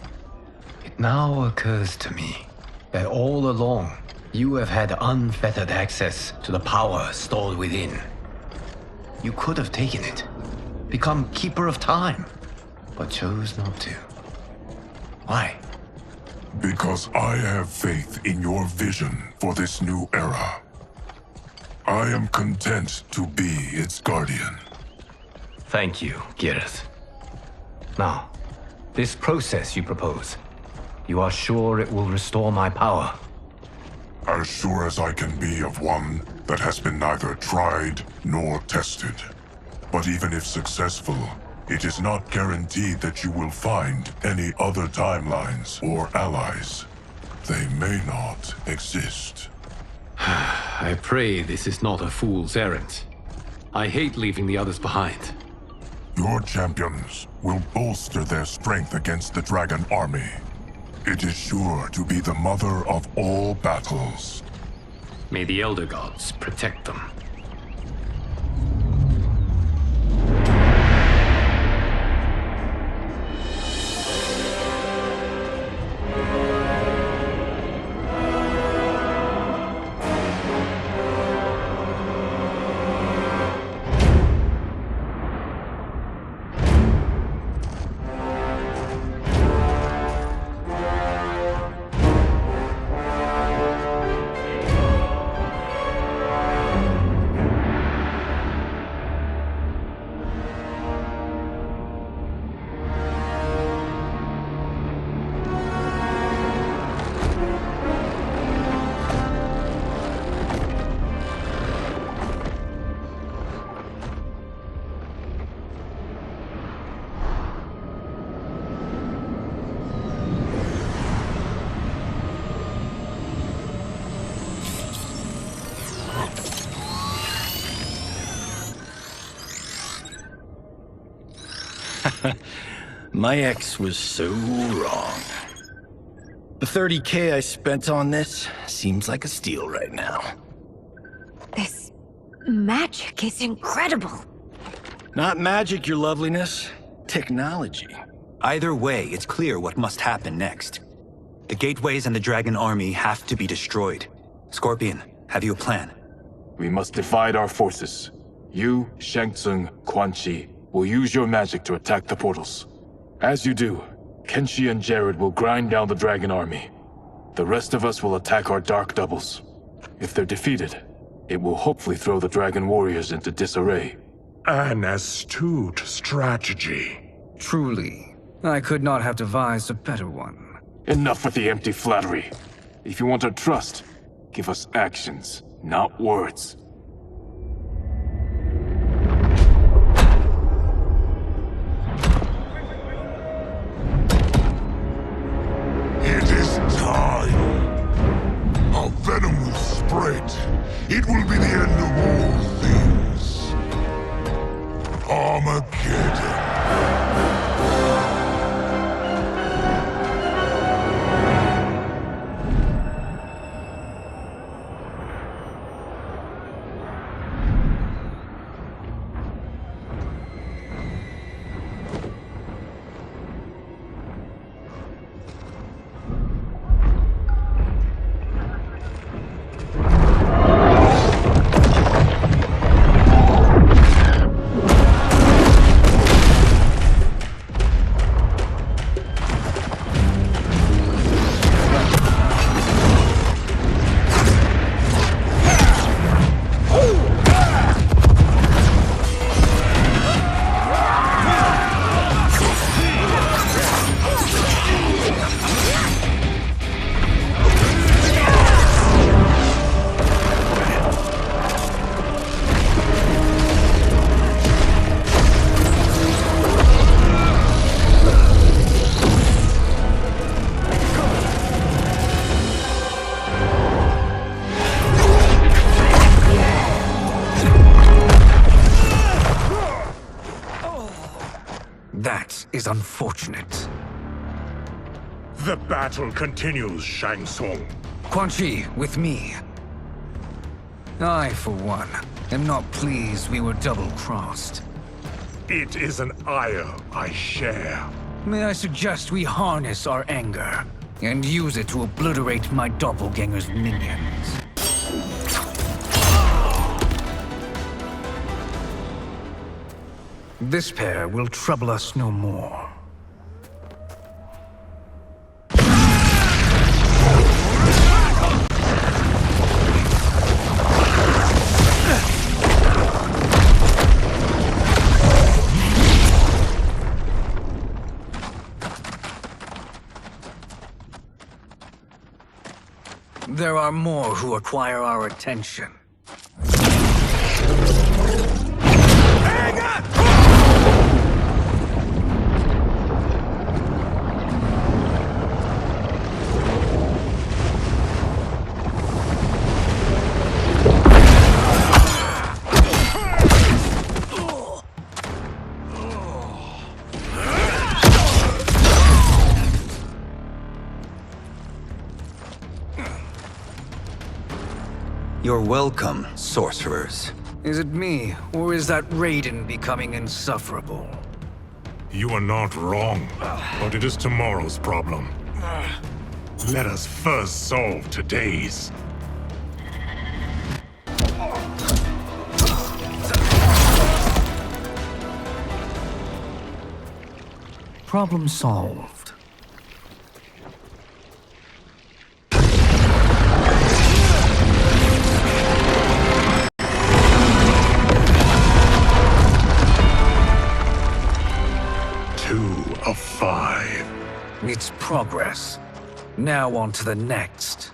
It now occurs to me that all along, you have had unfettered access to the power stored within. You could have taken it, become Keeper of Time, but chose not to. Why? Because I have faith in your vision for this new era. I am content to be its guardian. Thank you, Gareth. Now, this process you propose, you are sure it will restore my power? As sure as I can be of one that has been neither tried nor tested. But even if successful, it is not guaranteed that you will find any other timelines or allies. They may not exist. I pray this is not a fool's errand. I hate leaving the others behind. Your champions will bolster their strength against the Dragon Army. It is sure to be the mother of all battles. May the Elder Gods protect them. My ex was so wrong. The 30K I spent on this seems like a steal right now. This magic is incredible. Not magic, your loveliness. Technology. Either way, it's clear what must happen next. The gateways and the Dragon Army have to be destroyed. Scorpion, have you a plan? We must divide our forces. You, Shang Tsung, Quan Chi, will use your magic to attack the portals. As you do, Kenshi and Jared will grind down the Dragon Army. The rest of us will attack our Dark Doubles. If they're defeated, it will hopefully throw the Dragon Warriors into disarray. An astute strategy. Truly, I could not have devised a better one. Enough with the empty flattery. If you want our trust, give us actions, not words. It is time. Our venom will spread. It will be the end of all things. Armageddon. That is unfortunate. The battle continues, Shang Tsung. Quan Chi, with me. I, for one, am not pleased we were double-crossed. It is an ire I share. May I suggest we harness our anger and use it to obliterate my doppelganger's minions? This pair will trouble us no more. There are more who require our attention. You're welcome, sorcerers. Is it me, or is that Raiden becoming insufferable? You are not wrong, but it is tomorrow's problem. Let us first solve today's. Problem solved. Of 5. It's progress. Now on to the next.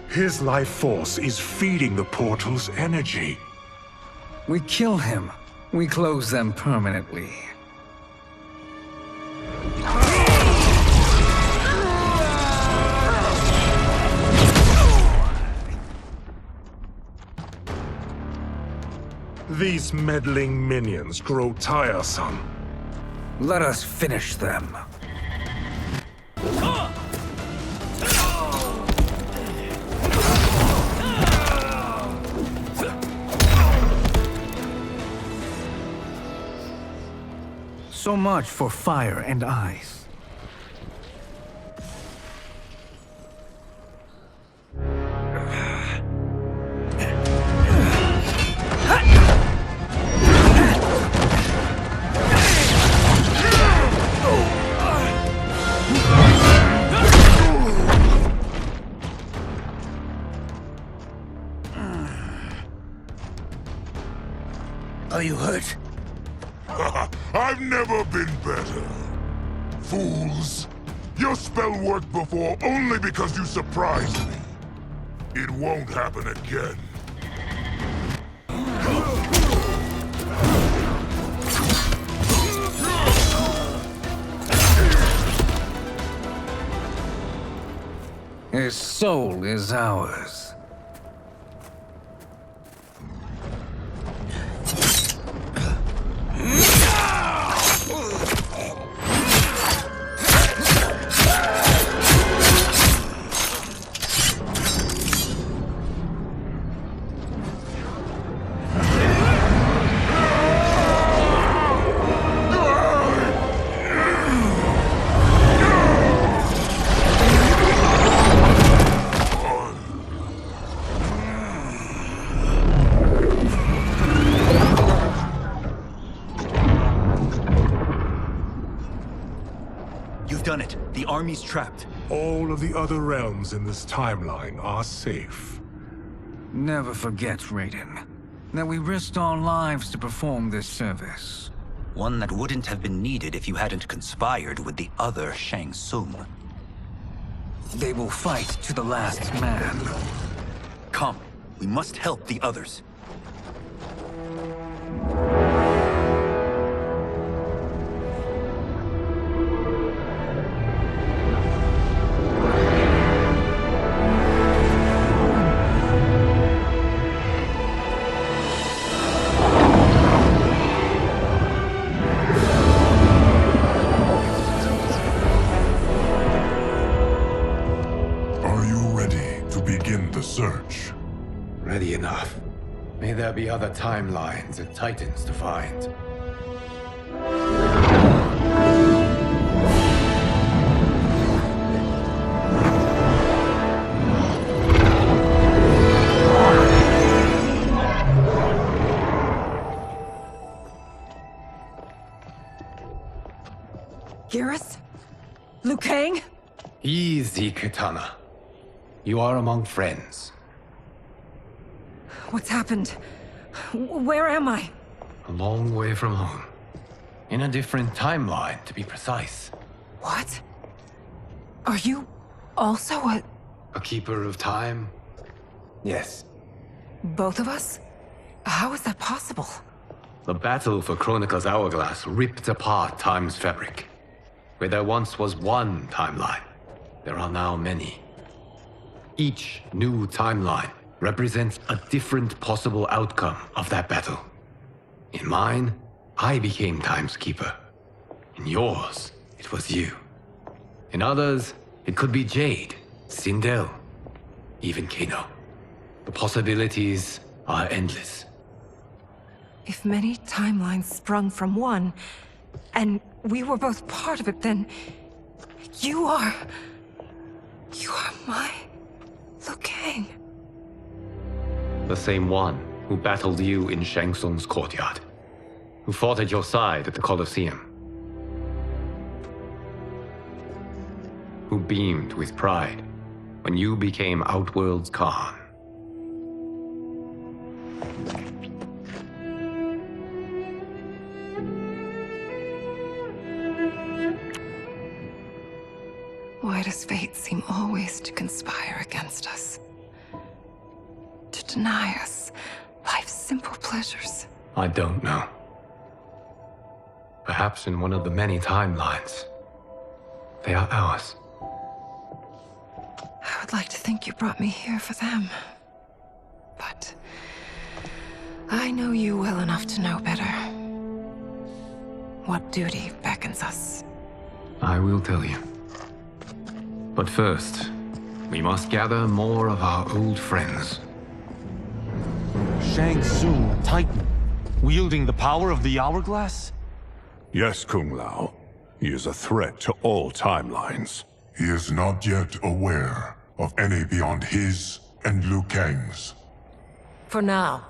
His life force is feeding the portal's energy. We kill him. We close them permanently. These meddling minions grow tiresome. Let us finish them. So much for fire and ice. Are you hurt? I've never been better. Fools. Your spell worked before only because you surprised me. It won't happen again. His soul is ours. You've done it. The army's trapped. All of the other realms in this timeline are safe. Never forget, Raiden, that we risked our lives to perform this service. One that wouldn't have been needed if you hadn't conspired with the other Shang Tsung. They will fight to the last man. Come, we must help the others. Search. Ready enough. May there be other timelines and titans to find. Garrus? Liu Kang? Easy, Katana. You are among friends. What's happened? Where am I? A long way from home. In a different timeline, to be precise. What? Are you also a keeper of time? Yes. both of us? How is that possible? The battle for Chronica's hourglass ripped apart time's fabric. Where there once was one timeline, there are now many. Each new timeline represents a different possible outcome of that battle. In mine, I became Time's Keeper. In yours, it was you. In others, it could be Jade, Sindel, even Kano. The possibilities are endless. If many timelines sprung from one, and we were both part of it, then you are my Liu Kang. The same one who battled you in Shang Tsung's courtyard, who fought at your side at the Colosseum, who beamed with pride when you became Outworld's Khan. Why does fate seem always to conspire against us? To deny us life's simple pleasures? I don't know. Perhaps in one of the many timelines, they are ours. I would like to think you brought me here for them. But I know you well enough to know better. What duty beckons us? I will tell you. But first, we must gather more of our old friends. Shang Tsung, a Titan, wielding the power of the hourglass? Yes, Kung Lao. He is a threat to all timelines. He is not yet aware of any beyond his and Liu Kang's. For now,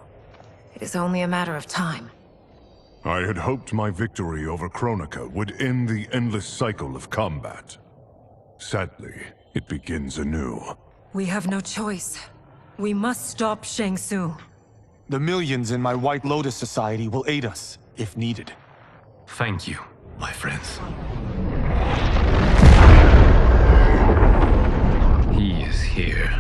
it is only a matter of time. I had hoped my victory over Chronica would end the endless cycle of combat. Sadly, it begins anew. We have no choice. We must stop Shang Tsung. The millions in my White Lotus Society will aid us, if needed. Thank you, my friends. He is here.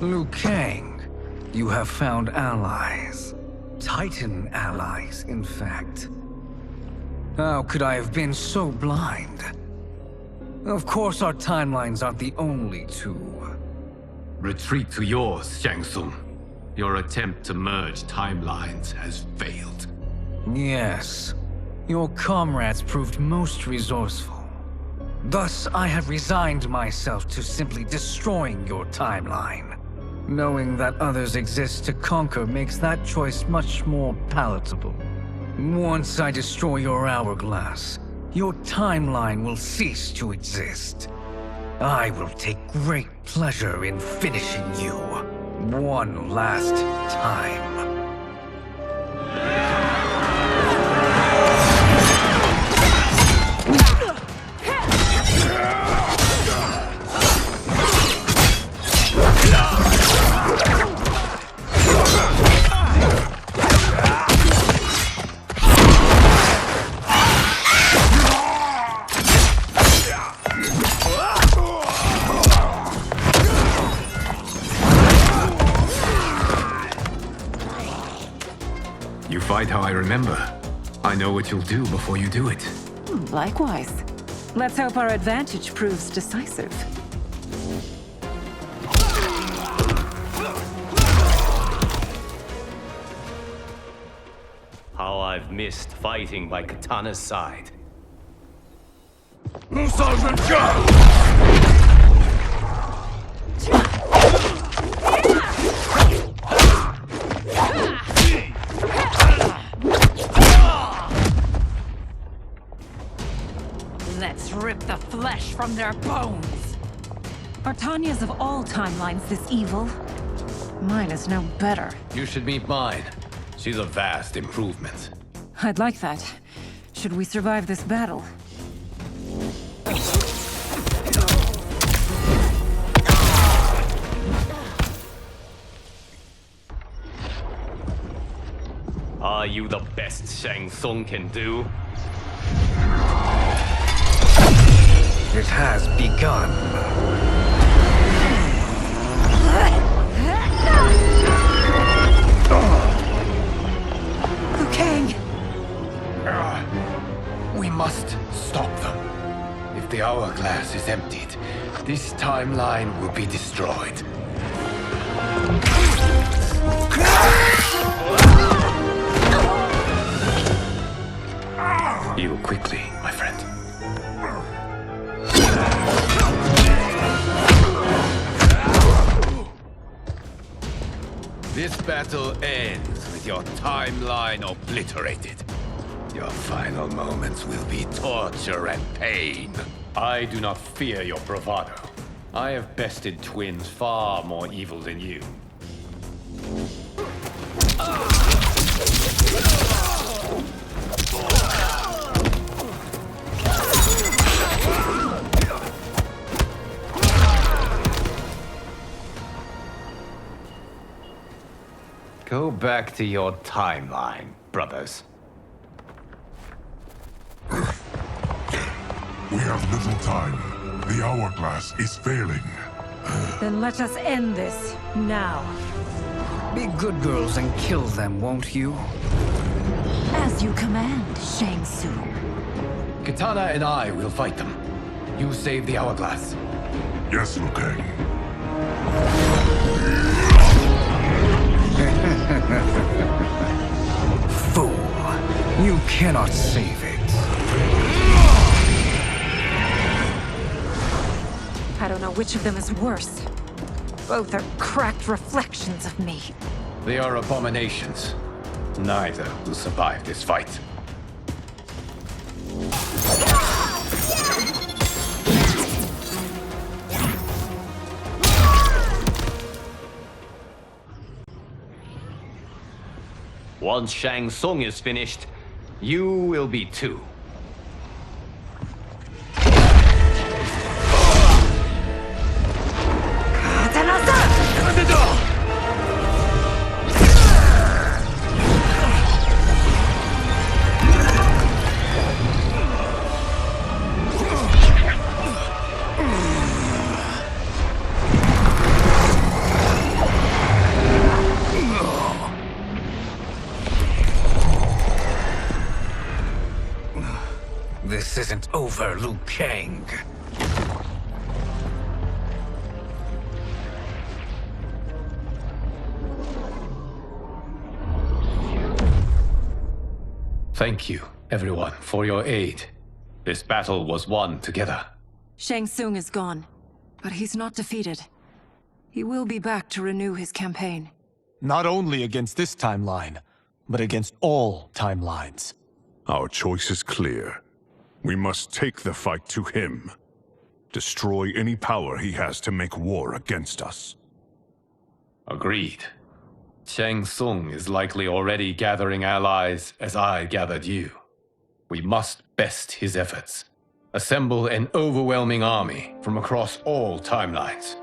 Liu Kang, you have found allies. Titan allies, in fact. How could I have been so blind? Of course our timelines aren't the only two. Retreat to yours, Shang Tsung. Your attempt to merge timelines has failed. Yes. Your comrades proved most resourceful. Thus, I have resigned myself to simply destroying your timeline. Knowing that others exist to conquer makes that choice much more palatable. Once I destroy your hourglass, your timeline will cease to exist. I will take great pleasure in finishing you one last time. You fight how I remember. I know what you'll do before you do it. Likewise. Let's hope our advantage proves decisive. How I've missed fighting by Katana's side. Let's rip the flesh from their bones. Are Tanya's of all timelines this evil? Mine is no better. You should meet mine. She's a vast improvement. I'd like that. Should we survive this battle? Are you the best Shang Tsung can do? It has begun. Liu Kang! We must stop them. If the hourglass is emptied, this timeline will be destroyed. Heal quickly, my friend. This battle ends with your timeline obliterated. Your final moments will be torture and pain. I do not fear your bravado. I have bested twins far more evil than you. Go back to your timeline, brothers. We have little time. The hourglass is failing. Then let us end this, now. Be good girls and kill them, won't you? As you command, Shang Tsung. Katana and I will fight them. You save the hourglass. Yes, Liu Kang. Fool! You cannot save it. I don't know which of them is worse. Both are cracked reflections of me. They are abominations. Neither will survive this fight. Once Shang Tsung is finished, you will be too. This isn't over, Liu Kang. Thank you, everyone, for your aid. This battle was won together. Shang Tsung is gone, but he's not defeated. He will be back to renew his campaign. Not only against this timeline, but against all timelines. Our choice is clear. We must take the fight to him. Destroy any power he has to make war against us. Agreed. Shang Tsung is likely already gathering allies as I gathered you. We must best his efforts. Assemble an overwhelming army from across all timelines.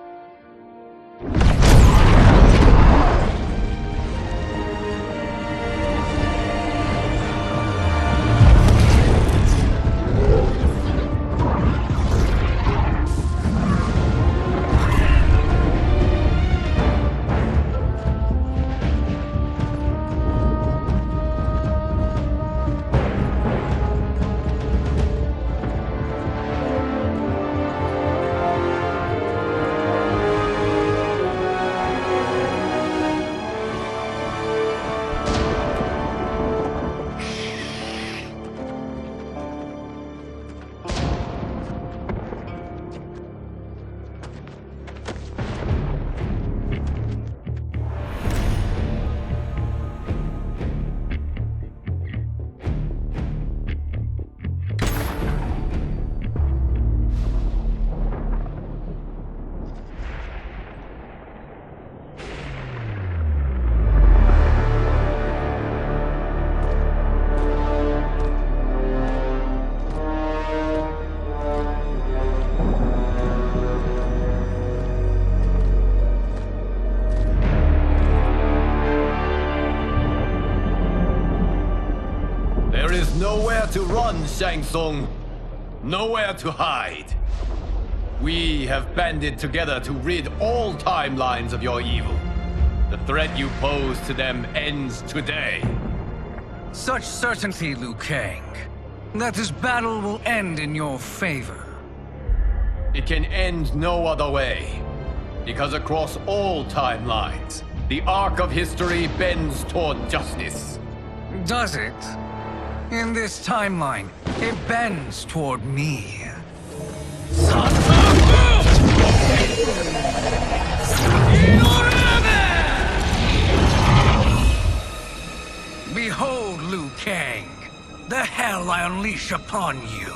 There is nowhere to run, Shang Tsung. Nowhere to hide. We have banded together to rid all timelines of your evil. The threat you pose to them ends today. Such certainty, Liu Kang, that this battle will end in your favor. It can end no other way. Because across all timelines, the arc of history bends toward justice. Does it? In this timeline, it bends toward me. Behold, Liu Kang, the hell I unleash upon you.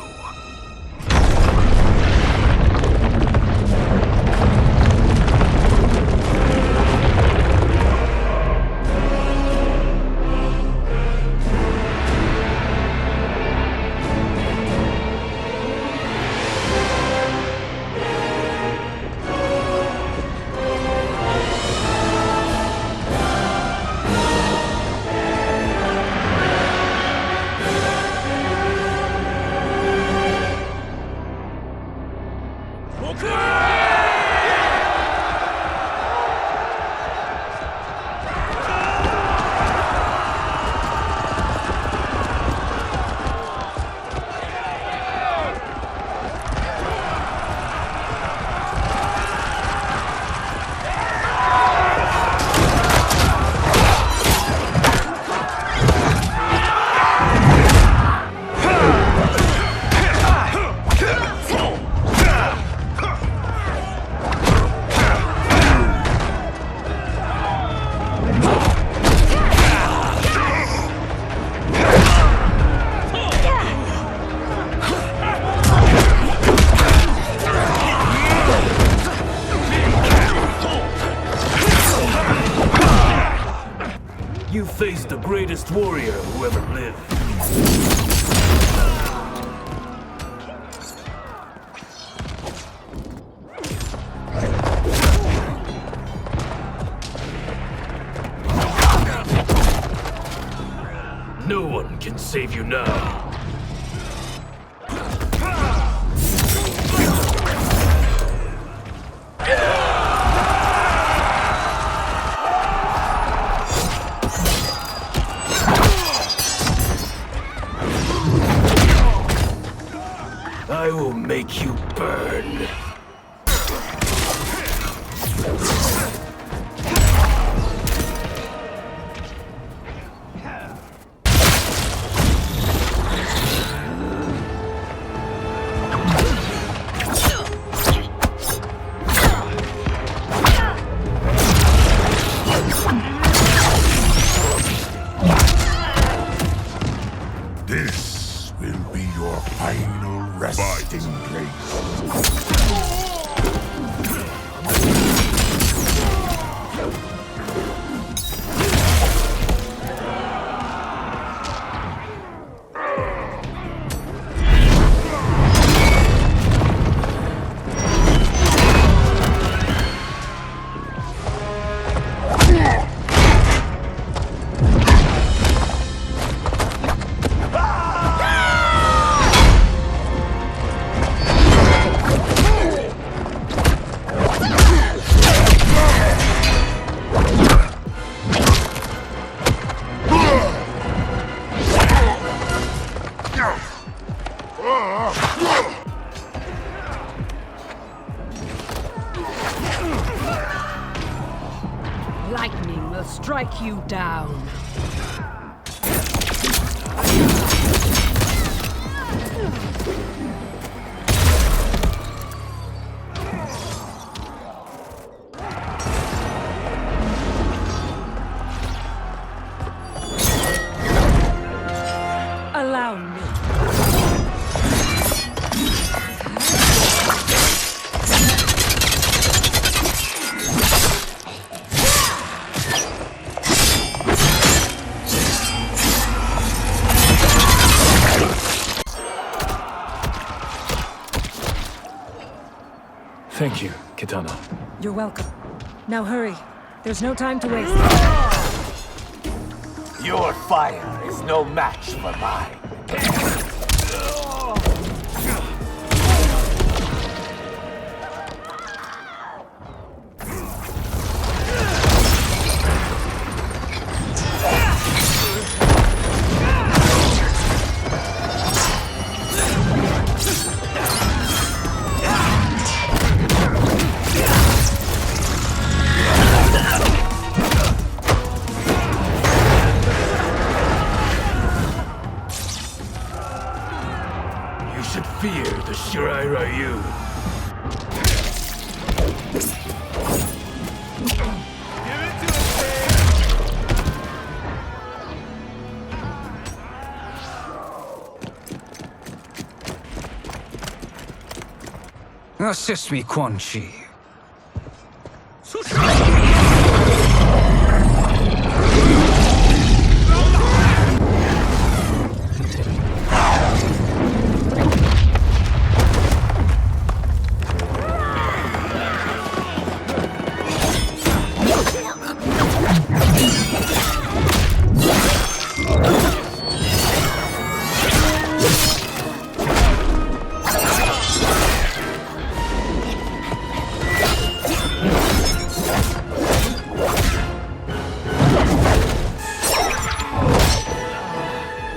You faced the greatest warrior who ever lived. No one can save you now. I will make you burn. This will be your final resting place. Lightning will strike you down. Allow me. Thank you, Kitana. You're welcome. Now hurry. There's no time to waste. Your fire is no match for mine. Fear the Shirai Ryu. Assist me, Quan Chi.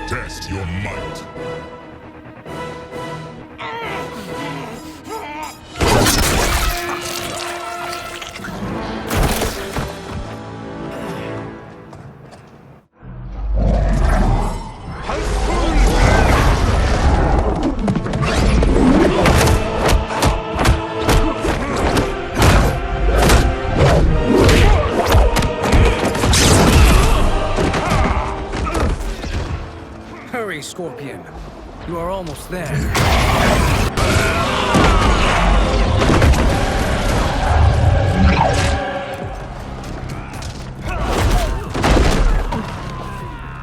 Test your might. Hurry, Scorpion. You are almost there.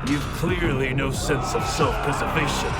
You've clearly no sense of self-preservation.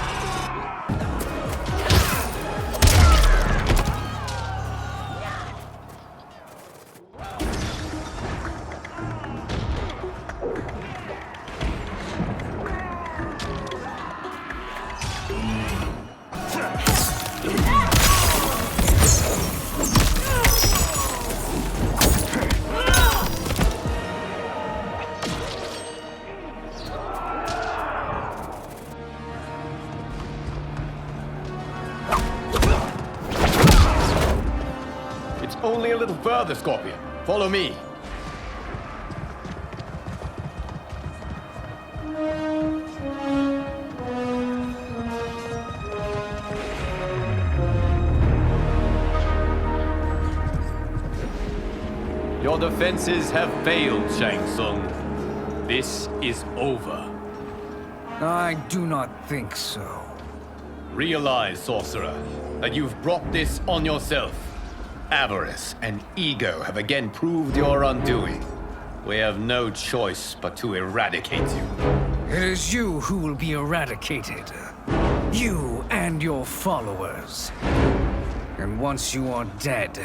Only a little further, Scorpion. Follow me. Your defenses have failed, Shang Tsung. This is over. I do not think so. Realize, Sorcerer, that you've brought this on yourself. Avarice and ego have again proved your undoing. We have no choice but to eradicate you. It is you who will be eradicated. You and your followers. And once you are dead,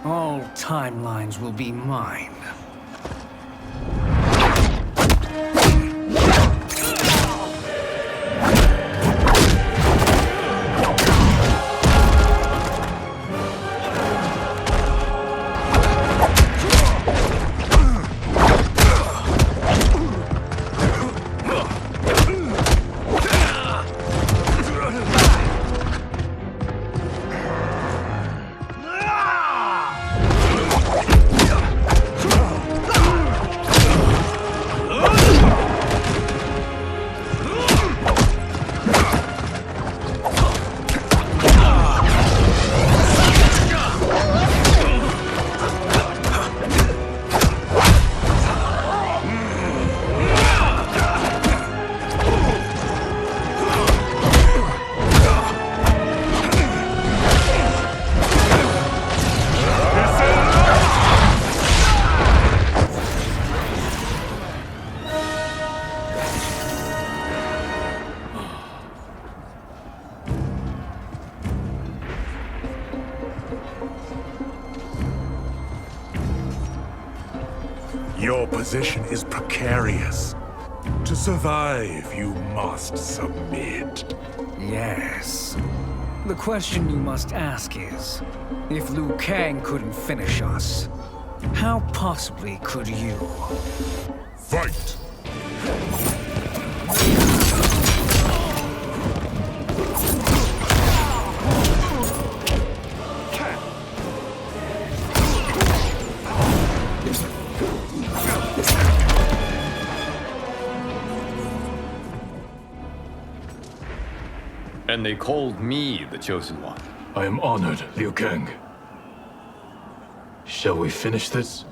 all timelines will be mine. Your position is precarious. To survive, you must submit. Yes. The question you must ask is, if Liu Kang couldn't finish us, how possibly could you? Fight! And they called me the Chosen One. I am honored, Liu Kang. Shall we finish this?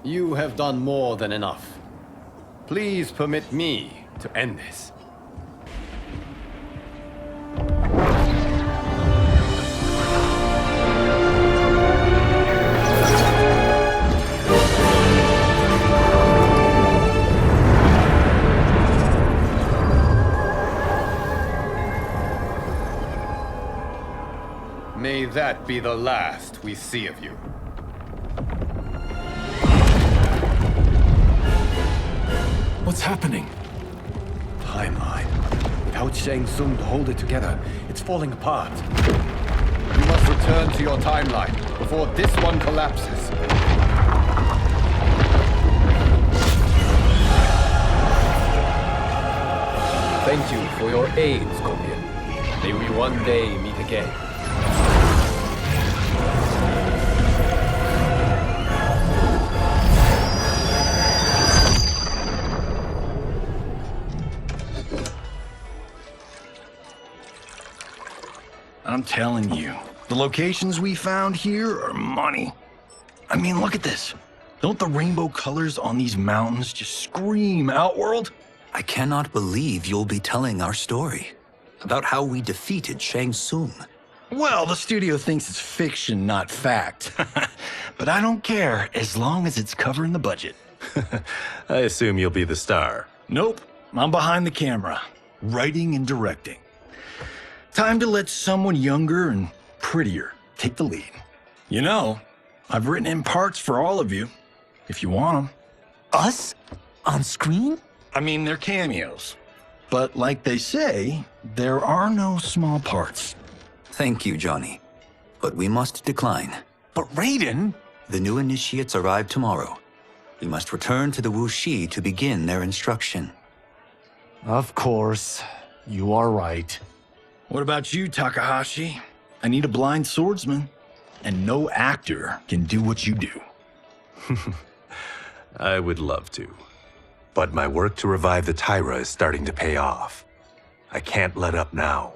You have done more than enough. Please permit me to end this. May that be the last we see of you. What's happening? Timeline. Without Shang Tsung to hold it together, it's falling apart. You must return to your timeline before this one collapses. Thank you for your aid, Scorpion. May we one day meet again. I'm telling you, the locations we found here are money. I mean, look at this. Don't the rainbow colors on these mountains just scream Outworld? I cannot believe you'll be telling our story about how we defeated Shang Tsung. Well, the studio thinks it's fiction, not fact. But I don't care, as long as it's covering the budget. I assume you'll be the star. Nope, I'm behind the camera, writing and directing. Time to let someone younger and prettier take the lead. You know, I've written in parts for all of you, if you want them. Us? On screen? I mean, they're cameos. But like they say, there are no small parts. Thank you, Johnny. But we must decline. But Raiden? The new initiates arrive tomorrow. We must return to the Wuxi to begin their instruction. Of course. You are right. What about you, Takahashi? I need a blind swordsman, and no actor can do what you do. I would love to. But my work to revive the Tyra is starting to pay off. I can't let up now.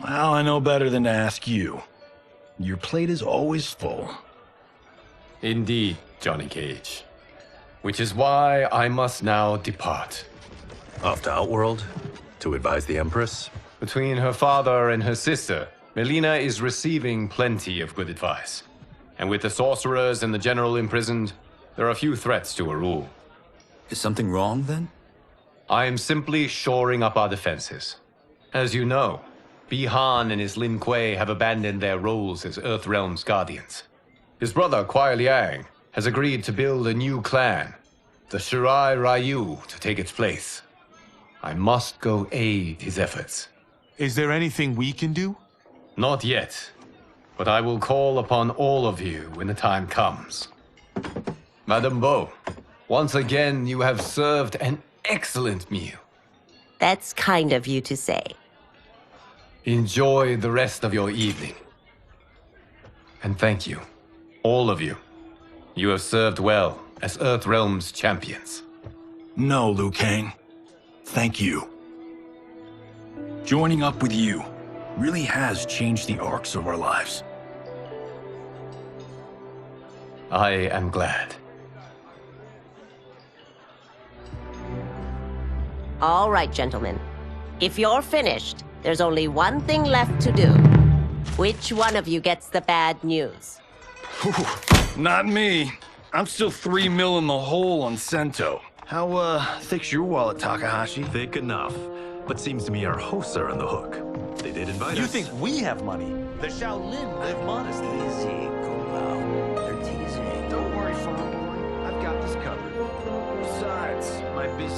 Well, I know better than to ask you. Your plate is always full. Indeed, Johnny Cage. Which is why I must now depart. Off to Outworld? To advise the Empress? Between her father and her sister, Melina is receiving plenty of good advice. And with the sorcerers and the general imprisoned, there are few threats to her rule. Is something wrong, then? I am simply shoring up our defenses. As you know, Bi-Han and his Lin Kuei have abandoned their roles as Earthrealm's guardians. His brother, Kuai Liang, has agreed to build a new clan, the Shirai Ryu, to take its place. I must go aid his efforts. Is there anything we can do? Not yet, but I will call upon all of you when the time comes. Madame Bo, once again you have served an excellent meal. That's kind of you to say. Enjoy the rest of your evening. And thank you, all of you. You have served well as Earthrealm's champions. No, Liu Kang. Thank you. Joining up with you really has changed the arcs of our lives. I am glad. All right, gentlemen. If you're finished, there's only one thing left to do. Which one of you gets the bad news? Not me. I'm still 3 mil in the hole on Sento. How, thick's your wallet, Takahashi? Thick enough. But seems to me our hosts are on the hook. They did invite us. You think we have money? The Shaolin live modestly. Easy, Kung-Lao. They're teasing. Don't worry, farm boy. I've got this covered. Besides, my business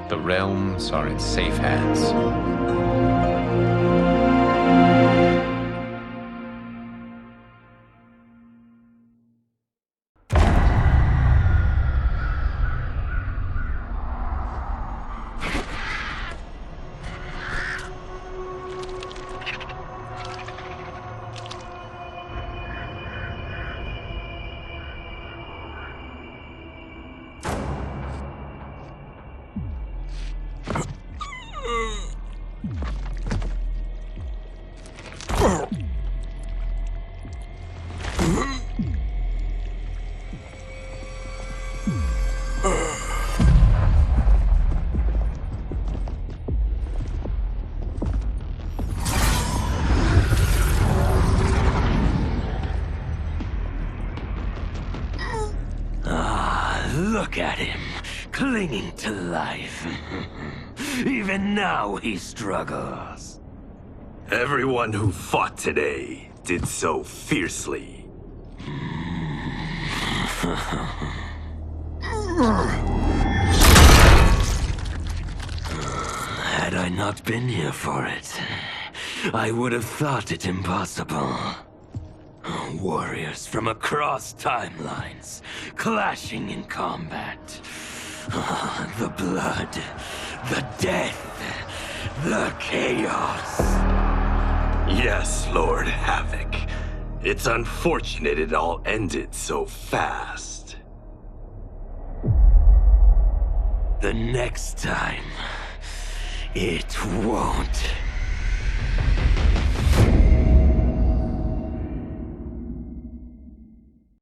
The realms are in safe hands. Look at him, clinging to life. Even now he struggles. Everyone who fought today did so fiercely. Had I not been here for it, I would have thought it impossible. Warriors from across timelines, clashing in combat. The blood, the death, the chaos. Yes, Lord Havoc. It's unfortunate it all ended so fast. The next time, it won't.